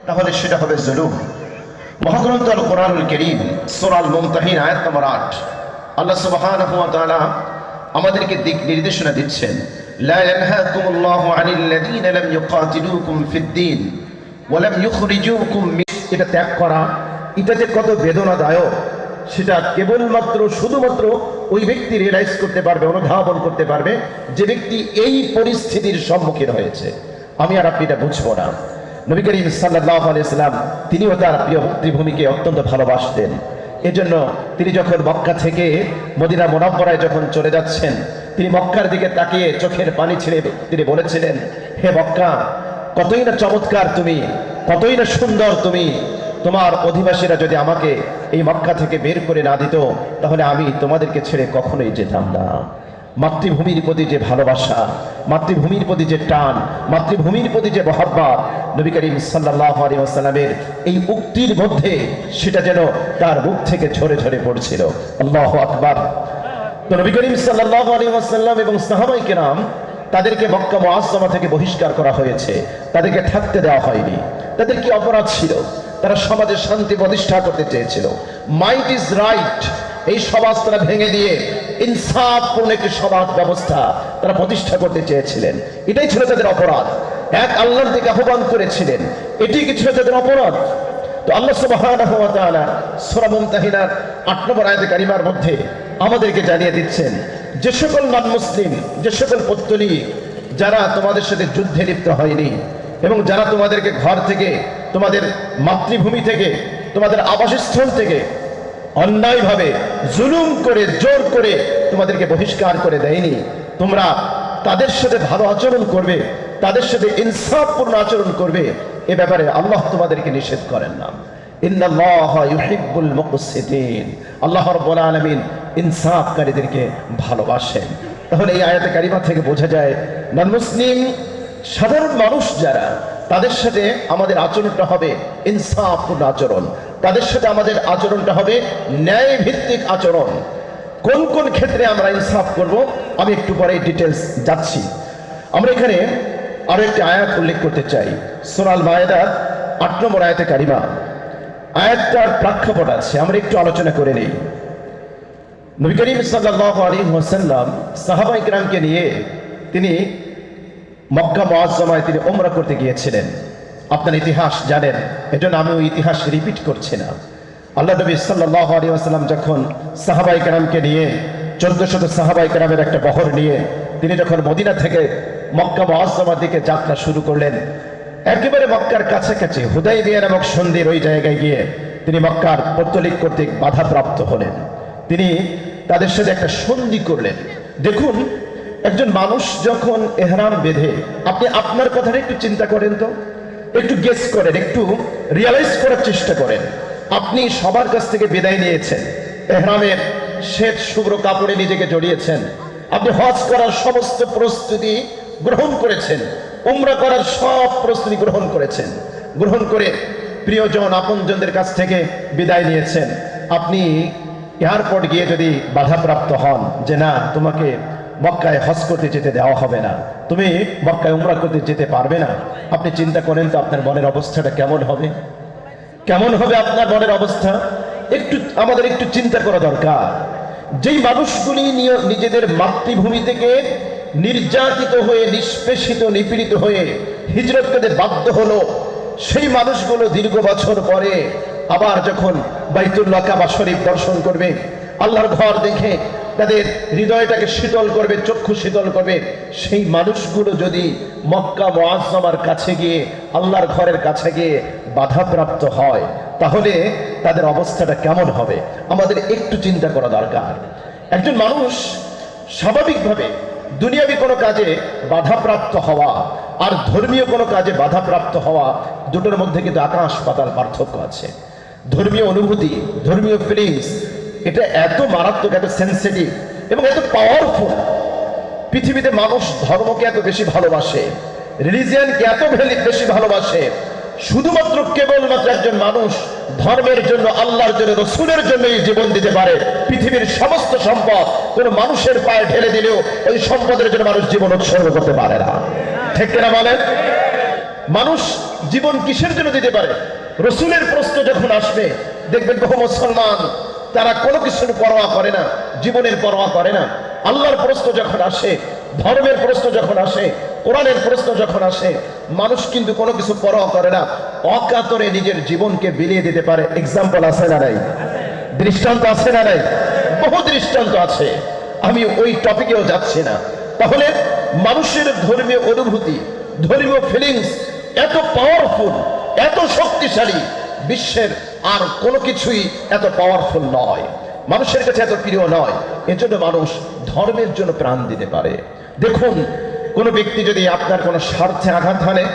তাহলে সেটা হবে জুলুম। মহাগ্রন্থ আল কোরআনুল কারীম সূরা আল মুমতাহিন আয়াত নম্বর 8 আল্লাহ সুবহানাহু ওয়া তাআলা আমাদেরকে দিক নির্দেশনা দিচ্ছেন, লা ইয়ানহাকুমুল্লাহু আনিল লাযীনা লাম ইউকাতিলুকুম ফিদ-দীন ওয়া লাম ইউখরিজুকুম এটা ত্যাগ করা, এটা যে কত বেদনাদায়ক সেটা কেবলমাত্র শুধুমাত্র ওই ব্যক্তি রিয়েলাইজ করতে পারবে, অনুধাবন করতে পারবে যে ব্যক্তি এই পরিস্থিতির সম্মুখীন হয়েছে। আমি আর আপনি এটা বুঝবো না। নবী করিম সাল্লাল্লাহু আলাইহি সাল্লাম তিনিও তার প্রিয় মাতৃভূমিকে অত্যন্ত ভালোবাসতেন। এজন্য তিনি যখন মক্কা থেকে মদিনা মুনাওয়ারায় যখন চলে যাচ্ছেন, তিনি মক্কার দিকে তাকিয়ে চোখের পানি ছেড়ে তিনি বলেছিলেন, হে মক্কা, কতই না চমৎকার তুমি, কতই না সুন্দর তুমি, তোমার অধিবাসীরা যদি আমাকে এই মক্কা থেকে বের করে না দিত তাহলে আমি তোমাদেরকে ছেড়ে কখনোই যেতাম না। মাতৃভূমির প্রতি যে ভালোবাসা, মাতৃভূমির প্রতি যে টান, মাতৃভূমির প্রতি যে মহব্বত, নবী করিম সাল্লাল্লাহু আলাইহি ওয়াসাল্লামের এই উক্তির মধ্যে সেটা যেন তার মুখ থেকে ঝরে ঝরে পড়ছিল। আল্লাহু আকবার। তো নবী করিম সাল্লাল্লাহু আলাইহি ওয়াসাল্লাম এবং সাহাবায়ে কেরাম তাদেরকে মক্কা মুআজ্জামা থেকে বহিষ্কার করা হয়েছে, তাদেরকে থাকতে দেওয়া হয়নি। তাদের কি অপরাধ ছিল? তারা সমাজে শান্তি প্রতিষ্ঠা করতে চেয়েছিল। মাইট ইজ রাইট, এই সমাজ তারা ভেঙে দিয়ে ইনসাফপূর্ণ একটি সমাজ ব্যবস্থা তারা প্রতিষ্ঠা করতে চেয়েছিলেন। এটাই ছিল তাদের অপরাধ। এক আল্লাহর দিকে আহ্বান করেছিলেন, এটি কি ছিল তাদের অপরাধ? তো আল্লাহ সুবহানাহু ওয়া তাআলা সূরা মুমতাহিনার 8 নম্বর আয়াতে কারিমার মধ্যে আমাদেরকে জানিয়ে দিচ্ছেন, যে সকল নন মুসলিম, যে সকল পত্তলী যারা তোমাদের সাথে যুদ্ধে লিপ্ত হয়নি এবং যারা তোমাদেরকে ঘর থেকে, তোমাদের মাতৃভূমি থেকে, তোমাদের আবাসস্থল থেকে অন্যায়ভাবে জুলুম করে জোর করে তোমাদেরকে বহিষ্কার করে দেয়নি, তোমরা তাদের সাথে ভালো আচরণ করবে, তাদের সাথে ইনসাফপূর্ণ আচরণ করবে, এ ব্যাপারে আল্লাহ তোমাদেরকে নিষেধ করেন না। ইন্নাল্লাহা ইউহিব্বুল মুকসিতিন, আল্লাহ রাব্বুল আলামিন ইনসাফকারীদেরকে ভালোবাসেন। তাহলে এই আয়াতে কারিমা থেকে বোঝা যায়, নন মুসলিম সাধারণ মানুষ যারা, তাদের সাথে আমাদের আচরণটা হবে ইনসাফপূর্ণ আচরণ, তাদের সাথে আমাদের আচরণটা হবে ন্যায় ভিত্তিক আচরণ। কোন কোন ক্ষেত্রে আমরা ইনসাফ করব আমি একটু পরে ডিটেলস যাচ্ছি। আমরা এখানে আরো একটি আয়াত উল্লেখ করতে চাই, সূরা আল মায়েদার 8 নম্বর আয়াতে কারিমা। আয়াতটার প্রেক্ষাপট আছে, আমরা একটু আলোচনা করে নেই। নবী করিম সাল্লাল্লাহু আলাইহি ওয়াসাল্লাম সাহাবায়ে কেরামকে নিয়ে তিনি মক্কা মুআজ্জামায় তিনি উমরা করতে গিয়েছিলেন। আপনার ইতিহাস জানেন, এজন্য আমি ওই ইতিহাস রিপিট করছি না। আল্লাহ নবী সাল্লাল্লাহু আলাইহি ওয়াসাল্লাম যখন সাহাবায়ে কেরামকে নিয়ে 1400 সাহাবায়ে কেরামের একটা বহর নিয়ে তিনি যখন মদিনা থেকে মক্কা মুআজ্জামার দিকে যাত্রা শুরু করলেন, একেবারে মক্কার কাছাকাছি হুদাইবিয়া নামক সন্ধির ওই জায়গায় গিয়ে তিনি মক্কার পৌত্তলিক কর্তৃক বাধাপ্রাপ্ত হলেন। তিনি তাদের সাথে একটা সন্ধি করলেন। দেখুন, একজন মানুষ যখন ইহরাম বেঁধে, আপনি আপনার কথাটা একটু চিন্তা করেন তো, একটু গেস করেন, একটু রিয়ালাইজ করার চেষ্টা করেন। আপনি সবার কাছ থেকে বিদায় নিয়েছেন, ইহরামের শ্বেত শুভ্র কাপড়ে নিজেকে জড়িয়েছেন, আপনি হজ করার সমস্ত প্রস্তুতি গ্রহণ করেছেন, উমরা করার সব প্রস্তুতি গ্রহণ করেছেন, গ্রহণ করে প্রিয়জন আপনজনদের কাছ থেকে বিদায় নিয়েছেন। আপনি এয়ারপোর্ট গিয়ে যদি বাধাপ্রাপ্ত হন যে না, তোমাকে মক্কায় হজ করতে যেতে দেওয়া হবে না, তুমি মক্কায় উমরা করতে যেতে পারবে না, আপনি চিন্তা করেন তো আপনার মনের অবস্থাটা কেমন হবে? কেমন হবে আপনার মনের অবস্থা? একটু আমাদের একটু চিন্তা করা দরকার। যেই মানুষগুলি নিজেদের মাতৃভূমি থেকে নির্যাতিত হয়ে, নিষ্পেষিত, নিপীড়িত হয়ে হিজরত করতে বাধ্য হলো, সেই মানুষগুলো দীর্ঘ বছর পরে আবার যখন বাইতুল্লাহ কাবা শরীফ দর্শন করবে, আল্লাহর ঘর দেখে তাদের হৃদয়টাকে শীতল করবে, চক্ষু শীতল করবে, সেই মানুষগুলো যদি মক্কা মুআজ্জামার কাছে গিয়ে, আল্লাহর ঘরের কাছে গিয়ে বাধাপ্রাপ্ত হয়, তাহলে তাদের অবস্থাটা কেমন হবে আমাদের একটু চিন্তা করা দরকার। একজন মানুষ স্বাভাবিকভাবে দুনিয়াবী কোনো কাজে বাধাপ্রাপ্ত হওয়া আর ধর্মীয় কোনো কাজে বাধাপ্রাপ্ত হওয়া, দুটোর মধ্যে কিন্তু আকাশ পাতাল পার্থক্য আছে। ধর্মীয় অনুভূতি, ধর্মীয় ফিলিংস, এটা এত মারাত্মক, এত সেন্সিটিভ এবং এত পাওয়ারফুল। পৃথিবীতে মানুষ ধর্মকে এত বেশি ভালোবাসে, রিলিজিয়ানকে এত বেশি ভালোবাসে, শুধুমাত্র কেবলমাত্র একজন মানুষ ধর্মের জন্য, আল্লাহর জন্য, রাসূলের জন্যই জীবন দিতে পারে। পৃথিবীর সমস্ত সম্পদ কোন মানুষের পায়ে ঢেলে দিলেও ওই সম্পদের জন্য মানুষ জীবন উৎসর্গ করতে পারে না। ঠিক কিনা বলেন? মানুষ জীবন কিসের জন্য দিতে পারে? রসুলের প্রশ্ন যখন আসবে দেখবেন বহু মুসলমান তারা কোনো কিছুর পরোয়া করে না, জীবনের পরোয়া করে না। আল্লাহর প্রশ্ন যখন আসে, ধর্মের প্রশ্ন যখন আসে, কোরআনের প্রশ্ন যখন আসে, মানুষ কিন্তু কোনো কিছু পরোয়া করে না, অকাতরে নিজের জীবনকে বিলিয়ে দিতে পারে। এক্সাম্পল আছে না নাই? দৃষ্টান্ত আছে না নাই? বহু দৃষ্টান্ত আছে। আমি ওই টপিকেও যাচ্ছি না। তাহলে মানুষের ধর্মীয় অনুভূতি, ধর্মীয় ফিলিংস এত পাওয়ারফুল, এত শক্তিশালী, বিশ্বের আর কোনো কিছুই এত পাওয়ারফুল নয়, মানুষের কাছে এত প্রিয় নয়। এজন্য মানুষ ধর্মের জন্য প্রাণ দিতে পারে। দেখুন, কোনো ব্যক্তি যদি আপনার কোনো স্বার্থে আঘাত হানে,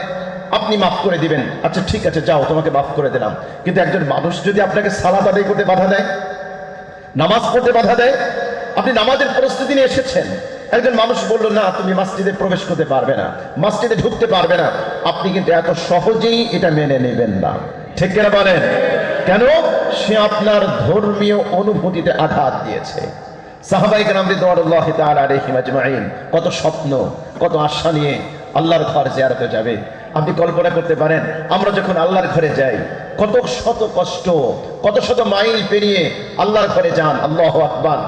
আপনি মাফ করে দিবেন, আচ্ছা ঠিক আছে যাও তোমাকে মাফ করে দিলাম। কিন্তু একজন মানুষ যদি আপনাকে সালাত আদায় করতে বাধা দেয়, নামাজ পড়তে বাধা দেয়, আপনি নামাজের প্রস্তুতি নিয়ে এসেছেন, একজন মানুষ বললো না তুমি মসজিদে প্রবেশ করতে পারবে না, মসজিদে ঢুকতে পারবে না, আপনি কিন্তু এত সহজেই এটা মেনে নেবেন না। ঠিক কিনা বলেন? কেন? সে আপনার ধর্মীয় অনুভূতিতে আঘাত দিয়েছে। সাহাবায়ে কেরাম রিদওয়ানুল্লাহি তাআলা আলাইহিম আজমাইন কত স্বপ্ন, কত আশা নিয়ে আল্লাহর ঘর জিয়ারতে যাবে। আপনি কল্পনা করতে পারেন, আমরা যখন আল্লাহর ঘরে যাই, কত শত কষ্ট, কত শত মাইল পেরিয়ে আল্লাহর ঘরে যান। আল্লাহু আকবার।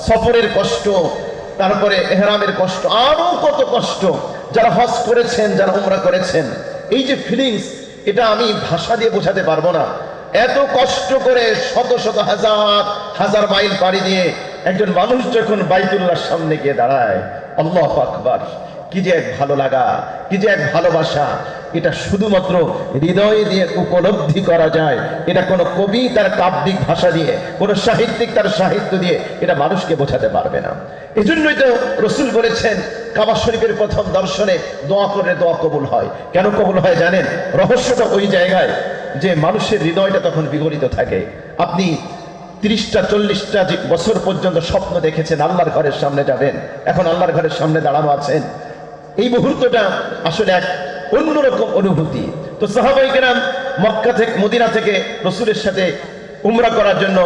সফরের কষ্ট, তারপরে ইহরামের কষ্ট, আরো কত কষ্ট। যারা হজ করেছেন, যারা উমরা করেছেন, এই যে ফিলিংস, এটা আমি ভাষা দিয়ে বোঝাতে পারবো না। এত কষ্ট করে শত শত হাজার হাজার মাইল পাড়ি দিয়ে একজন মানুষ যখন বাইতুল্লাহর সামনে গিয়ে দাঁড়ায়, আল্লাহু আকবার, কি যে এক ভালো লাগা, কি যে এক ভালোবাসা, এটা শুধুমাত্র হৃদয় দিয়ে উপলব্ধি করা যায়। এটা কোনো কবি তার কাব্যিক ভাষা দিয়ে, কোনো সাহিত্যিক তার সাহিত্য দিয়ে এটা মানুষকে বোঝাতে পারবে না। এই জন্যই তো রসুল বলেছেন, কাবা শরীফের প্রথম দর্শনে দোয়া করে দোয়া কবুল হয়। কেন কবুল হয় জানেন? রহস্যটা ওই জায়গায় যে মানুষের হৃদয়টা তখন বিগলিত থাকে। আপনি 30টা 40টা বছর পর্যন্ত স্বপ্ন দেখেছেন আল্লাহর ঘরের সামনে যাবেন, এখন আল্লাহর ঘরের সামনে দাঁড়ানো আছেন। এই মুহূর্তটা আসলে এক অন্যরকম অনুভূতি। তো সাহাবায়ে কেরাম মক্কা থেকে, মদিনা থেকে রসুলের সাথে উমরা করার জন্য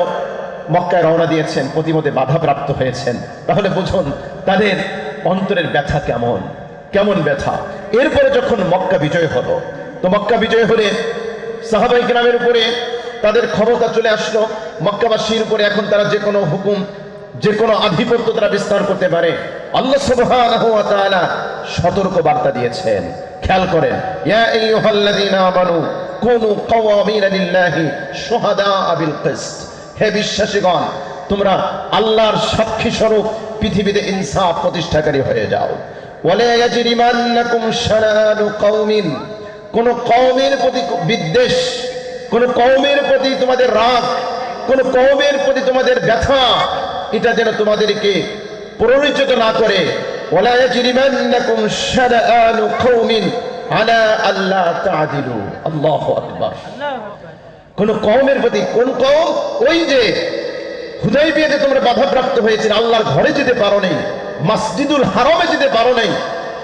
মক্কায় রওনা দিয়েছেন, প্রতিমধ্যে বাধাপ্রাপ্ত হয়েছেন। তাহলে বুঝুন তাদের অন্তরের ব্যথা কেমন, কেমন ব্যথা। এরপরে যখন মক্কা বিজয় হলো, তো মক্কা বিজয় হলে সাহাবায়ে কেরামের উপরে তাদের ক্ষমতা চলে আসলো, মক্কাবাসীর উপরে এখন তারা যে কোনো হুকুম, যে কোনো আধিপত্য তারা বিস্তার করতে পারে। আল্লাহ সুবহানাহু ওয়া তাআলা সতর্ক বার্তা দিয়েছেন, খেয়াল করেন, ইয়া আইয়ুহাল্লাযীনা আমানু কুনু কাওয়ামিনা লিল্লাহি শুহাদা বিল কিসত। হে বিশ্বাসীগণ, তোমরা আল্লাহর সাক্ষী স্বরূপ পৃথিবীতে ইনসাফ প্রতিষ্ঠাকারী হয়ে যাও। ওয়ালা ইয়াজরিমান্নাকুম শানানু কওমিন, কোন কওমের প্রতি বিদ্বেষ, কোন কওমের প্রতি তোমাদের রাগ, কোন কওমের প্রতি তোমাদের ব্যথা, এটা যেন তোমাদেরকে প্ররোচিত না করে। ওয়ালা ইয়াজরিমান্নাকুম শানানু কওমিন আলা আল্লা তা'দিলু। আল্লাহু আকবার। কোন কওমের প্রতি, কোন কওম? ওই যে হুদাইবিয়াতে তোমরা বাধাপ্রাপ্ত হয়েছিল, আল্লাহর ঘরে যেতে পারো নাই, মসজিদুল হারামে যেতে পারো নাই,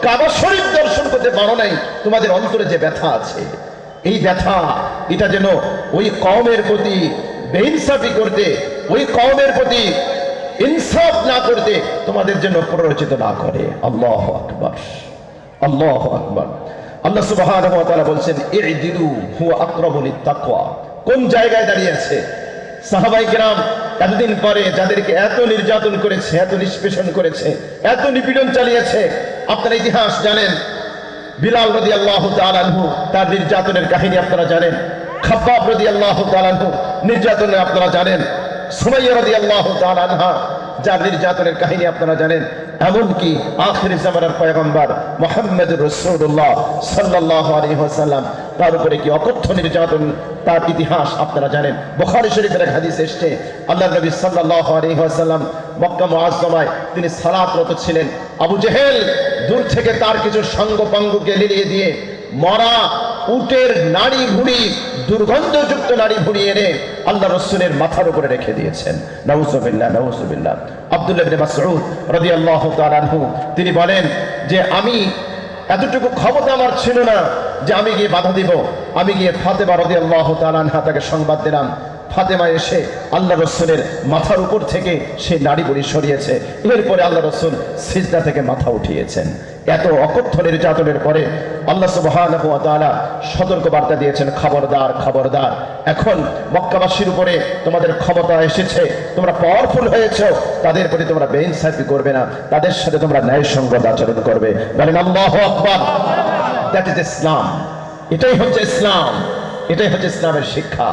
কাবা শরীফ দর্শন করতে পারো নাই, তোমাদের অন্তরে যে ব্যথা আছে, এই ব্যথা এটা যেন ওই কওমের প্রতি বেইনসাফি করতে, ওই কওমের প্রতি ইনসাফ না করতে তোমাদের জন্য প্ররোচিত না করে। আল্লাহু আকবার, আল্লাহু আকবার। আল্লাহ সুবহানাহু ওয়া তাআলা বলছেন, ই'দিলু হুয়া আকরাবু লিত-তাকওয়া। কোন জায়গায় দাঁড়িয়ে আছে? সাহাবায়ে কেরাম এতদিন পরে যাদেরকে এত নির্যাতন করেছে, এত নিষ্পেষণ করেছে, এত নিপীড়ন চালিয়েছে, আপনারা ইতিহাস জানেন। বিলাল রাদিয়াল্লাহু তাআলা আনহু, তার নির্যাতনের কাহিনী আপনারা জানেন। খাব্বাব রাদিয়াল্লাহু তাআলা আনহু, নির্যাতনের আপনারা জানেন। সুমাইয়া রাদিয়াল্লাহু তাআলা আনহা, যার নির্যাতনের কাহিনী আপনারা জানেন। এমনকি আখিরি জামানার পয়গম্বর মুহাম্মদুর রাসূলুল্লাহ সাল্লাল্লাহু আলাইহি ওয়াসাল্লাম, তার উপরে কি অকথ্য নির্যাতন, তার ইতিহাস আপনারা জানেন। বুখারী শরীফের এক হাদিস এসেছে, আল্লাহর নবী সাল্লাল্লাহু আলাইহি ওয়াসাল্লাম মক্কা মুআজ্জামায় তিনি সালাতরত ছিলেন। আবু জেহেল দূর থেকে তার কিছু সাঙ্গপাঙ্গকে লিলিয়ে দিয়ে মরা উটের নাড়ি ভুঁড়ি, দুর্গন্ধযুক্ত নাড়ি ভুঁড়ি এনে আল্লাহ রাসূলের মাথার উপরে রেখে দিয়েছেন। নাউযুবিল্লাহ, নাউযুবিল্লাহ। আব্দুল্লাহ ইবনে মাসউদ রাদিয়াল্লাহু তাআলা আনহু তিনি বলেন যে আমি এতটুকু ক্ষমতা আমার ছিল না যে আমি গিয়ে বাধা দিব। আমি গিয়ে ফাতেমা রাদিয়াল্লাহু তাআলা আনহা তাকে সংবাদ দিলাম। ফাতেমা এসে আল্লাহ রাসূলের মাথার উপর থেকে সেই নাড়ি ভুঁড়ি সরিয়েছে। এরপরে আল্লাহ রাসূল সিজদা থেকে মাথা উঠিয়েছেন। এত অকথ্য নির্যাতনের পরে আল্লাহ সুবহানাহু ওয়া তাআলা সতর্ক বার্তা দিয়েছেন, খবরদার খবরদার, এখন মক্কাবাসীর উপরে তোমাদের ক্ষমতা এসেছে, তোমরা পাওয়ারফুল হয়েছো, তাদের প্রতি তোমরা বেইনসাফি করবে না, তাদের সাথে তোমরা ন্যায়সঙ্গত আচরণ করবে। বলেন আল্লাহু আকবার। দ্যাট ইজ ইসলাম। এটাই হচ্ছে ইসলাম, এটাই হচ্ছে ইসলামের শিক্ষা।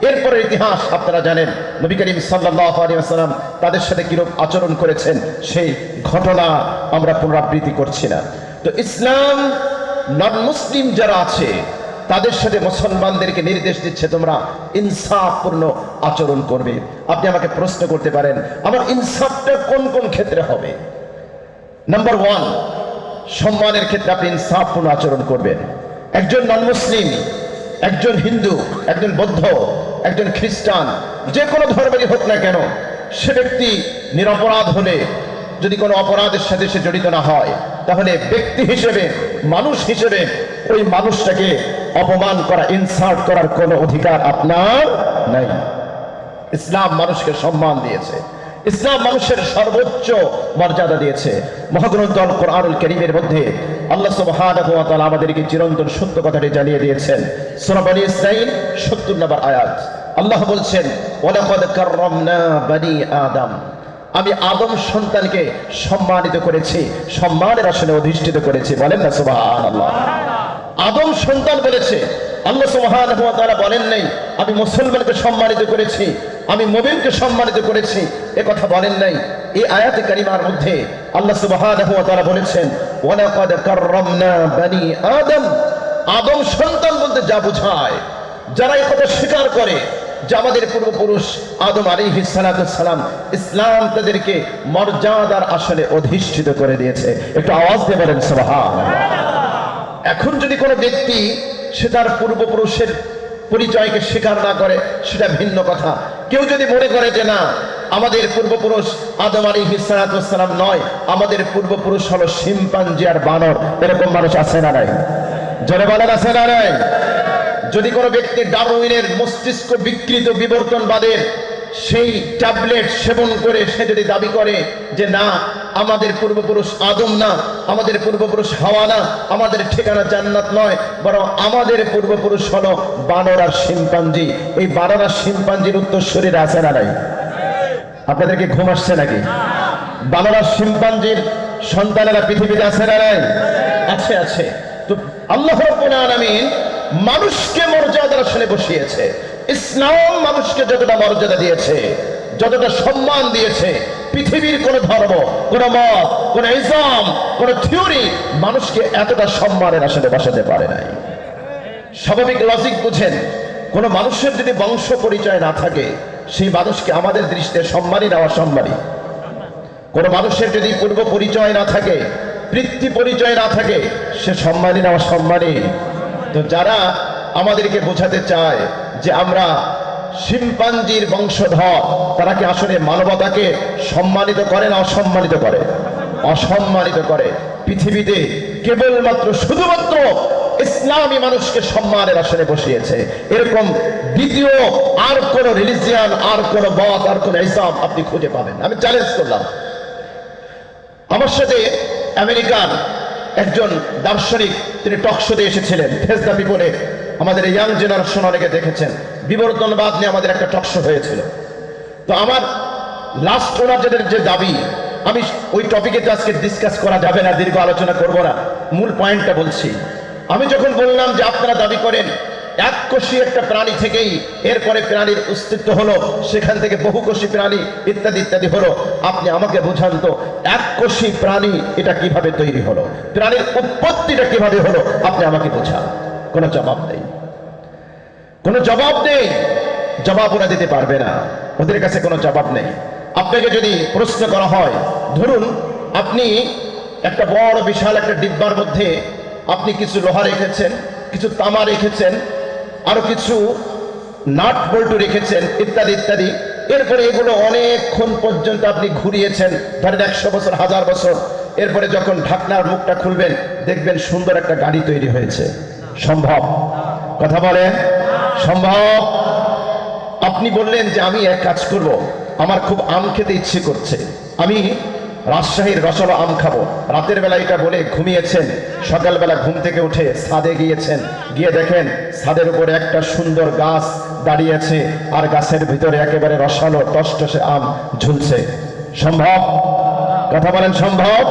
এরপরে ইতিহাস আপনারা জানেন, নবী করিম সাল্লাল্লাহু আলাইহি ওয়াসাল্লাম তাদের সাথে কিরূপ আচরণ করেছেন, সেই ঘটনা আমরা পুনরাবৃত্তি করছি না। তো ইসলাম নন মুসলিম যারা আছে তাদের সাথে মুসলমানদেরকে নির্দেশ দিচ্ছে তোমরা ইনসাফপূর্ণ আচরণ করবে। আপনি আমাকে প্রশ্ন করতে পারেন, আমার ইনসাফটা কোন কোন ক্ষেত্রে হবে? নাম্বার 1, সম্মানের ক্ষেত্রে আপনি ইনসাফপূর্ণ আচরণ করবেন। একজন নন মুসলিম, একজন হিন্দু, একজন বৌদ্ধ, একজন খ্রিস্টান, যে কোনো ধর্মেরই হোক না কেন, সে ব্যক্তি নিরপরাধ হলে, যদি কোনো অপরাধের সাথে সে জড়িত না হয়, তাহলে ব্যক্তি হিসেবে, মানুষ হিসেবে ওই মানুষটাকে অপমান করা, ইনসাল্ট করার কোনো অধিকার আপনার নাই। ইসলাম মানুষকে সম্মান দিয়েছে, ইসলাম মানুষের সর্বোচ্চ মর্যাদা দিয়েছে। মহাগ্রন্থ আল কোরআনুল কারীমের মধ্যে আল্লাহ সুবহানাহু ওয়া তাআলা আমাদেরকে চিরন্তন সত্য কথাটি জানিয়ে দিয়েছেন। সূরা বনী ইসরাঈল ৭০ নম্বর আয়াত, আল্লাহ বলছেন, ওয়ালাকাদ কাররামনা বনী আদম, আমি আদম সন্তানকে সম্মানিত করেছি, সম্মানের আসনে অধিষ্ঠিত করেছি। বলেন না সুবহানাল্লাহ। আদম সন্তান বলেছে, আল্লাহ সুবহানাহু ওয়া তাআলা বলেন নাই আমি মুসলমানকে সম্মানিত করেছি, আমি মুমিনকে সম্মানিত করেছি, এ কথা বলেন নাই। এই আয়াতে কারিমার মধ্যে আল্লাহ সুবহানাহু ওয়া তাআলা বলেছেন, ওয়ালাকাদ কাররামনা বনী আদম। আদম সন্তান বলতে যা বোঝায়, যারা এই কথা স্বীকার করে যে আমাদের পূর্বপুরুষ আদম আলাইহিস সালাতুস সালাম, ইসলাম তাদেরকে মর্যাদার আসনে অধিষ্ঠিত করে দিয়েছে। একটু আওয়াজ দিয়ে বলেন সুবহানাল্লাহ। এখন যদি কোনো ব্যক্তি সে তার পূর্বপুরুষের পরিচয়কে স্বীকার না করে, সেটা ভিন্ন কথা। কেউ যদি মনে করে যে না, আমাদের পূর্বপুরুষ আদম আলাইহিস সালাতুস সালাম নয়, আমাদের পূর্বপুরুষ হলো শিম্পাঞ্জি আর বানর, এরকম মানুষ আছে না নাই? জোরে বলেন আছে না নাই? যদি কোনো ব্যক্তি ডারউইনের মস্তিষ্ক বিকৃত বিবর্তনবাদের সেই ট্যাবলেট সেবন করে সে যদি দাবি করে যে না, আমাদের পূর্বপুরুষ আদম না, আমাদের পূর্বপুরুষ হাওয়া না, আমাদের ঠিকানা জান্নাত নয়, বরং আমাদের পূর্বপুরুষ হলো বানর আর শিম্পাঞ্জি, এই বানর আর শিম্পাঞ্জির উত্তর শরীরে আছে না নাই? আপনাদেরকে ঘুম আসছে নাকি? বানর আর শিম্পাঞ্জির সন্তানেরা পৃথিবীতে আছে না নাই? আছে, আছে। তো আল্লাহ রাব্বুল আলামিন মানুষকে মর্যাদার আসনে বসিয়েছে। ইসলাম মানুষকে যতটা মর্যাদা দিয়েছে, যতটা সম্মান দিয়েছে, পৃথিবীর কোন ধর্ম, কোন মত, কোন ইসলাম, কোন থিওরি মানুষকে এতটা সম্মানের আসনে বসাতে পারে নাই। স্বাভাবিক লজিক বুঝেন, কোন মানুষের যদি বংশ পরিচয় না থাকে, সেই মানুষকে আমাদের দৃষ্টিতে সম্মানী না অসম্মানী? কোন মানুষের যদি পূর্ব পরিচয় না থাকে, পিতৃ পরিচয় না থাকে, সে সম্মানী না অসম্মানী? তো যারা আমাদেরকে বোঝাতে চায় যে আমরা শিম্পাঞ্জির বংশধর, তারা কি আসলে মানবতাকে সম্মানিত করে না অসম্মানিত করে? অসম্মানিত করে। পৃথিবীতে কেবলমাত্র শুধুমাত্র ইসলামী মানুষকে সম্মানের আসনে বসিয়েছে। এরকম দ্বিতীয় আর কোন রিলিজিয়ান, আর কোন মত, আর কোন ইসলাম আপনি খুঁজে পাবেন? আমি চ্যালেঞ্জ করলাম। আমার সাথে আমেরিকার একজন দার্শনিক, তিনি টকশোতে এসেছিলেন, ফেস দ্য পিপলে। আমাদের ইয়াং জেনারেশন অনেকে দেখেছেন, বিবর্তনবাদ নিয়ে আমাদের একটা টকশো হয়েছিল। তো আমার লাস্ট ওনাদের যে দাবি, আমি ওই টপিকে তো আজকে ডিসকাস করা যাবে না, দীর্ঘ আলোচনা করব না, মূল পয়েন্টটা বলছি। আমি যখন বললাম যে আপনারা দাবি করেন এককোষী একটা প্রাণী থেকেই এরপরে প্রাণীর অস্তিত্ব হলো, সেখান থেকে বহুকোষী প্রাণী ইত্যাদি ইত্যাদি হলো, আপনি আমাকে বোঝান তো এককোষী প্রাণী এটা কিভাবে তৈরি হলো, প্রাণীর উৎপত্তিটা কিভাবে হলো, আপনি আমাকে বোঝান। কোনো জবাব নেই, কোনো জবাব নেই। জবাব ওরা দিতে পারবে না, ওদের কাছে কোনো জবাব নেই। আপনাকে যদি প্রশ্ন করা হয়, ধরুন আপনি একটা বড় বিশাল একটা ডিব্বার মধ্যে আপনি কিছু লোহা রেখেছেন, কিছু তামা রেখেছেন, আরো কিছু নাট বল্টু রেখেছেন, ইত্যাদি ইত্যাদি। এরপরে এগুলো অনেকক্ষণ পর্যন্ত আপনি ঘুরিয়েছেন, ধরেন 100 বছর, 1000 বছর। এরপরে যখন ঢাকনার মুখটা খুলবেন, দেখবেন সুন্দর একটা গাড়ি তৈরি হয়েছে। সম্ভব? কথা বলেন, সম্ভব? আপনি বললেন যে আমি এক কাজ করব, আমার খুব আম খেতে ইচ্ছে করছে, আমি রাজশাহীর রসালো আম খাবো, রাতের বেলা এটা বলে ঘুমিয়েছেন। সকালবেলা ঘুম থেকে উঠে ছাদে গিয়েছেন, গিয়ে দেখেন ছাদের উপরে একটা সুন্দর গাছ দাঁড়িয়েছে, আর গাছের ভিতরে একেবারে রসালো টসটসে আম ঝুলছে। সম্ভব? কথা বলেন সম্ভব?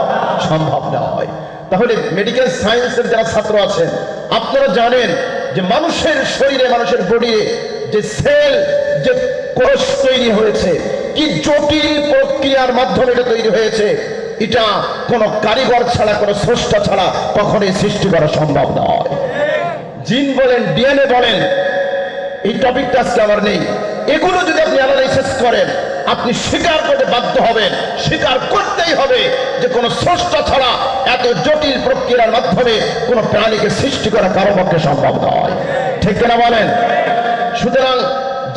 সম্ভব নয়। তাহলে মেডিকেল সায়েন্সের যারা ছাত্র আছেন, আপনারা জানেন যে মানুষের শরীরে, মানুষের বডিতে যে সেল, যে কোষ তৈরি হয়েছে, কি জটিল প্রক্রিয়ার মাধ্যমে এটা তৈরি হয়েছে, এটা কোনো কারিগর ছাড়া, কোনো স্রষ্টা ছাড়া কখনোই সৃষ্টি করা সম্ভব নয়। জিন বলেন, ডিএনএ বলেন, এই টপিকটা আজকে আমার নেই। এগুলো যদি আপনি অ্যানালাইসিস করেন, আপনি স্বীকার করতে বাধ্য হবেন, স্বীকার করতেই হবে যে কোনো স্রষ্টা ছাড়া এত জটিল প্রক্রিয়ার মাধ্যমে কোনো প্রাণীকে সৃষ্টি করা কারো পক্ষে সম্ভব নয়। ঠিক কিনা বলেন? সুতরাং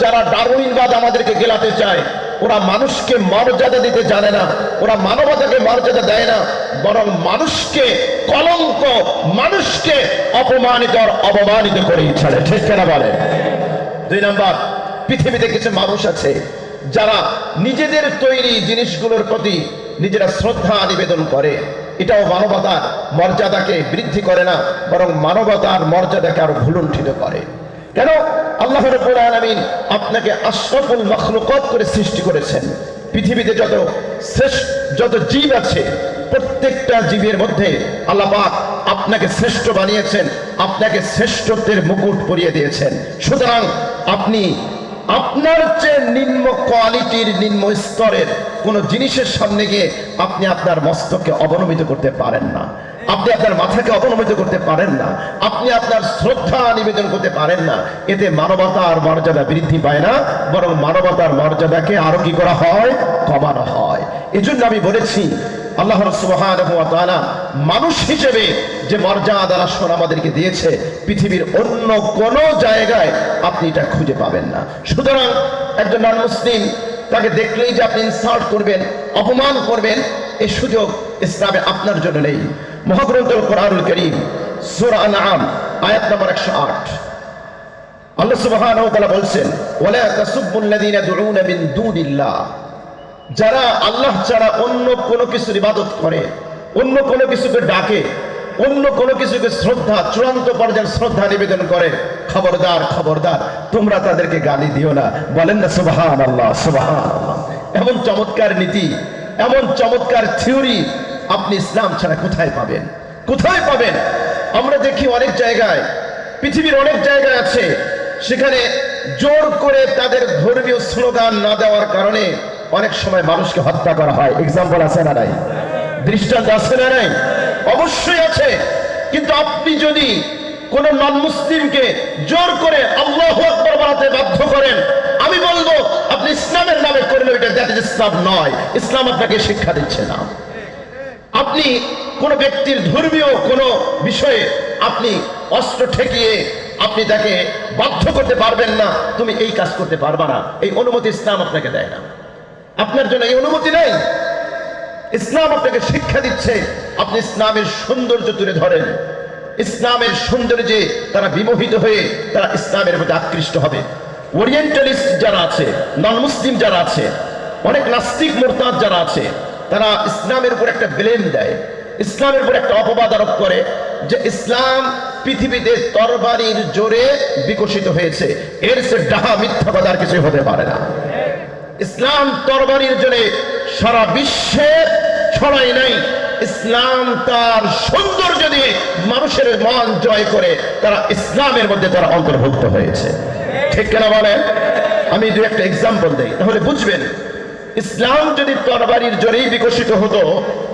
যারা ডারউইনবাদ আমাদেরকে গেলাতে চায়, ওরা মানুষকে মর্যাদা দিতে জানে না, ওরা মানবতাকে মর্যাদা দেয় না, বরং মানুষকে কলঙ্ক, মানুষকে অপমানিত আর অবমানিত করেই ছাড়ে। ঠিক কিনা বলেন? 2 নাম্বার, পৃথিবীতে কিছু মানুষ আছে যারা নিজেদের তৈরি জিনিসগুলোর প্রতি নিজেরা শ্রদ্ধা নিবেদন করে। এটাও মানবতার মর্যাদাকে বৃদ্ধি করে না, বরং মানবতার মর্যাদাকে আরো ভুলুণ্ঠিত করে। কেন? আল্লাহ রাব্বুল আলামিন আপনাকে আশরাফুল মাখলুকাত করে সৃষ্টি করেছেন। পৃথিবীতে যত জীব আছে, প্রত্যেকটা জীবের মধ্যে আল্লাহ পাক আপনাকে শ্রেষ্ঠ বানিয়েছেন, আপনাকে শ্রেষ্ঠত্বের মুকুট পরিয়ে দিয়েছেন। সুতরাং আপনি আপনার চেয়ে নিম্ন কোয়ালিটির, নিম্ন স্তরের কোন জিনিসের সামনে গিয়ে আপনি আপনার মস্তককে অবনমিত করতে পারেন না, আপনি আপনার মাথাকে অবনমিত করতে পারেন না, আপনি আপনার শ্রদ্ধা নিবেদন করতে পারেন না। এতে মানবতার মর্যাদা বৃদ্ধি পায় না, বরং মানবতার মর্যাদাকে আরো কি করা হয়? কমানো হয়। এজন্য আমি বলেছি, আল্লাহ সুবহানাহু ওয়া তাআলা মানুষ হিসেবে যে মর্যাদা রাসূল আমাদেরকে দিয়েছে, পৃথিবীর অন্য কোন জায়গায় আপনি এটা খুঁজে পাবেন না। সুতরাং একজন নন মুসলিম, তাকে দেখলেই যে আপনি ইনসাল্ট করবেন, অপমান করবেন, এই সুযোগ ইসলামে আপনার জন্য নেই। মহাগ্রন্থ কোরআনুল কারীম সূরা আনআম আয়াত নম্বর 108 আল্লাহ সুবহানাহু ওয়া তাআলা বলছেন, ওয়ালা তাসুবুল্লাযীনা দুউনা মিন দুনিল্লাহ, যারা আল্লাহ ছাড়া অন্য কোনো কিছুর ইবাদত করে, অন্য কোনো কিছুকে ডাকে, অন্য কোনো কিছুকে শ্রদ্ধা, চূড়ান্ত পর্যায়ের শ্রদ্ধা নিবেদন করে, খবরদার খবরদার, তোমরা তাদেরকে গালি দিও না। বলেন না সুবহানাল্লাহ, সুবহানাল্লাহ। এমন চমৎকার নীতি, এমন চমৎকার থিওরি আপনি ইসলাম ছাড়া কোথায় পাবেন? কোথায় পাবেন? আমরা দেখি অনেক জায়গায়, পৃথিবীর অনেক জায়গায় আছে, সেখানে জোর করে তাদের ধর্মীয় স্লোগান না দেওয়ার কারণে অনেক সময় মানুষকে হত্যা করা হয়। এক্সাম্পল আছে না নাই? দৃষ্টান্ত আছে না নাই? অবশ্যই আছে। কিন্তু আপনি যদি কোন নন মুসলিমকে জোর করে আল্লাহু আকবার বলতে বাধ্য করেন, আমি বলবো আপনি ইসলামের নামে করলে এটা দ্যাট ইজ ইসলাম নয়। ইসলাম আপনাকে শিক্ষা দিচ্ছে না। আপনি কোন ব্যক্তির ধর্মীয় কোন বিষয়ে আপনি অস্ত্র ঠেকিয়ে আপনি তাকে বাধ্য করতে পারবেন না, তুমি এই কাজ করতে পারবা না, এই অনুমতি ইসলাম আপনাকে দেয় না। আপনার জন্য এই অনুমতি নেই। ইসলাম আপনাকে শিক্ষা দিচ্ছে, আপনি ইসলামের সৌন্দর্য তুলে ধরেন। ইসলামের সৌন্দর্যে তারা বিমোহিত হয়ে তারা ইসলামের প্রতি আকৃষ্ট হবে। ওরিয়েন্টালিস্ট যারা আছে, নন মুসলিম যারা আছে, অনেক নাস্তিক মুরতাদ যারা আছে, তারা ইসলামের উপর একটা ব্লেম দেয়, ইসলামের উপর একটা অপবাদ আরোপ করে যে ইসলাম পৃথিবীতে তরবারির জোরে বিকশিত হয়েছে, এর সে ডাহা মিথ্যা কথা আর কিছু হতে পারে না। ইসলাম তরবারির জোরে সারা বিশ্বে ছড়ায় নাই, ইসলাম তার সৌন্দর্য দিয়ে মানুষের মন জয় করে তারা ইসলামের মধ্যে তারা অন্তর্ভুক্ত হয়েছে। ঠিক কিনা বলেন? আমি দু একটা এক্সাম্পল দেই, তাহলে বুঝবেন। ইসলাম যদি তরবারির জোরেই বিকশিত হতো,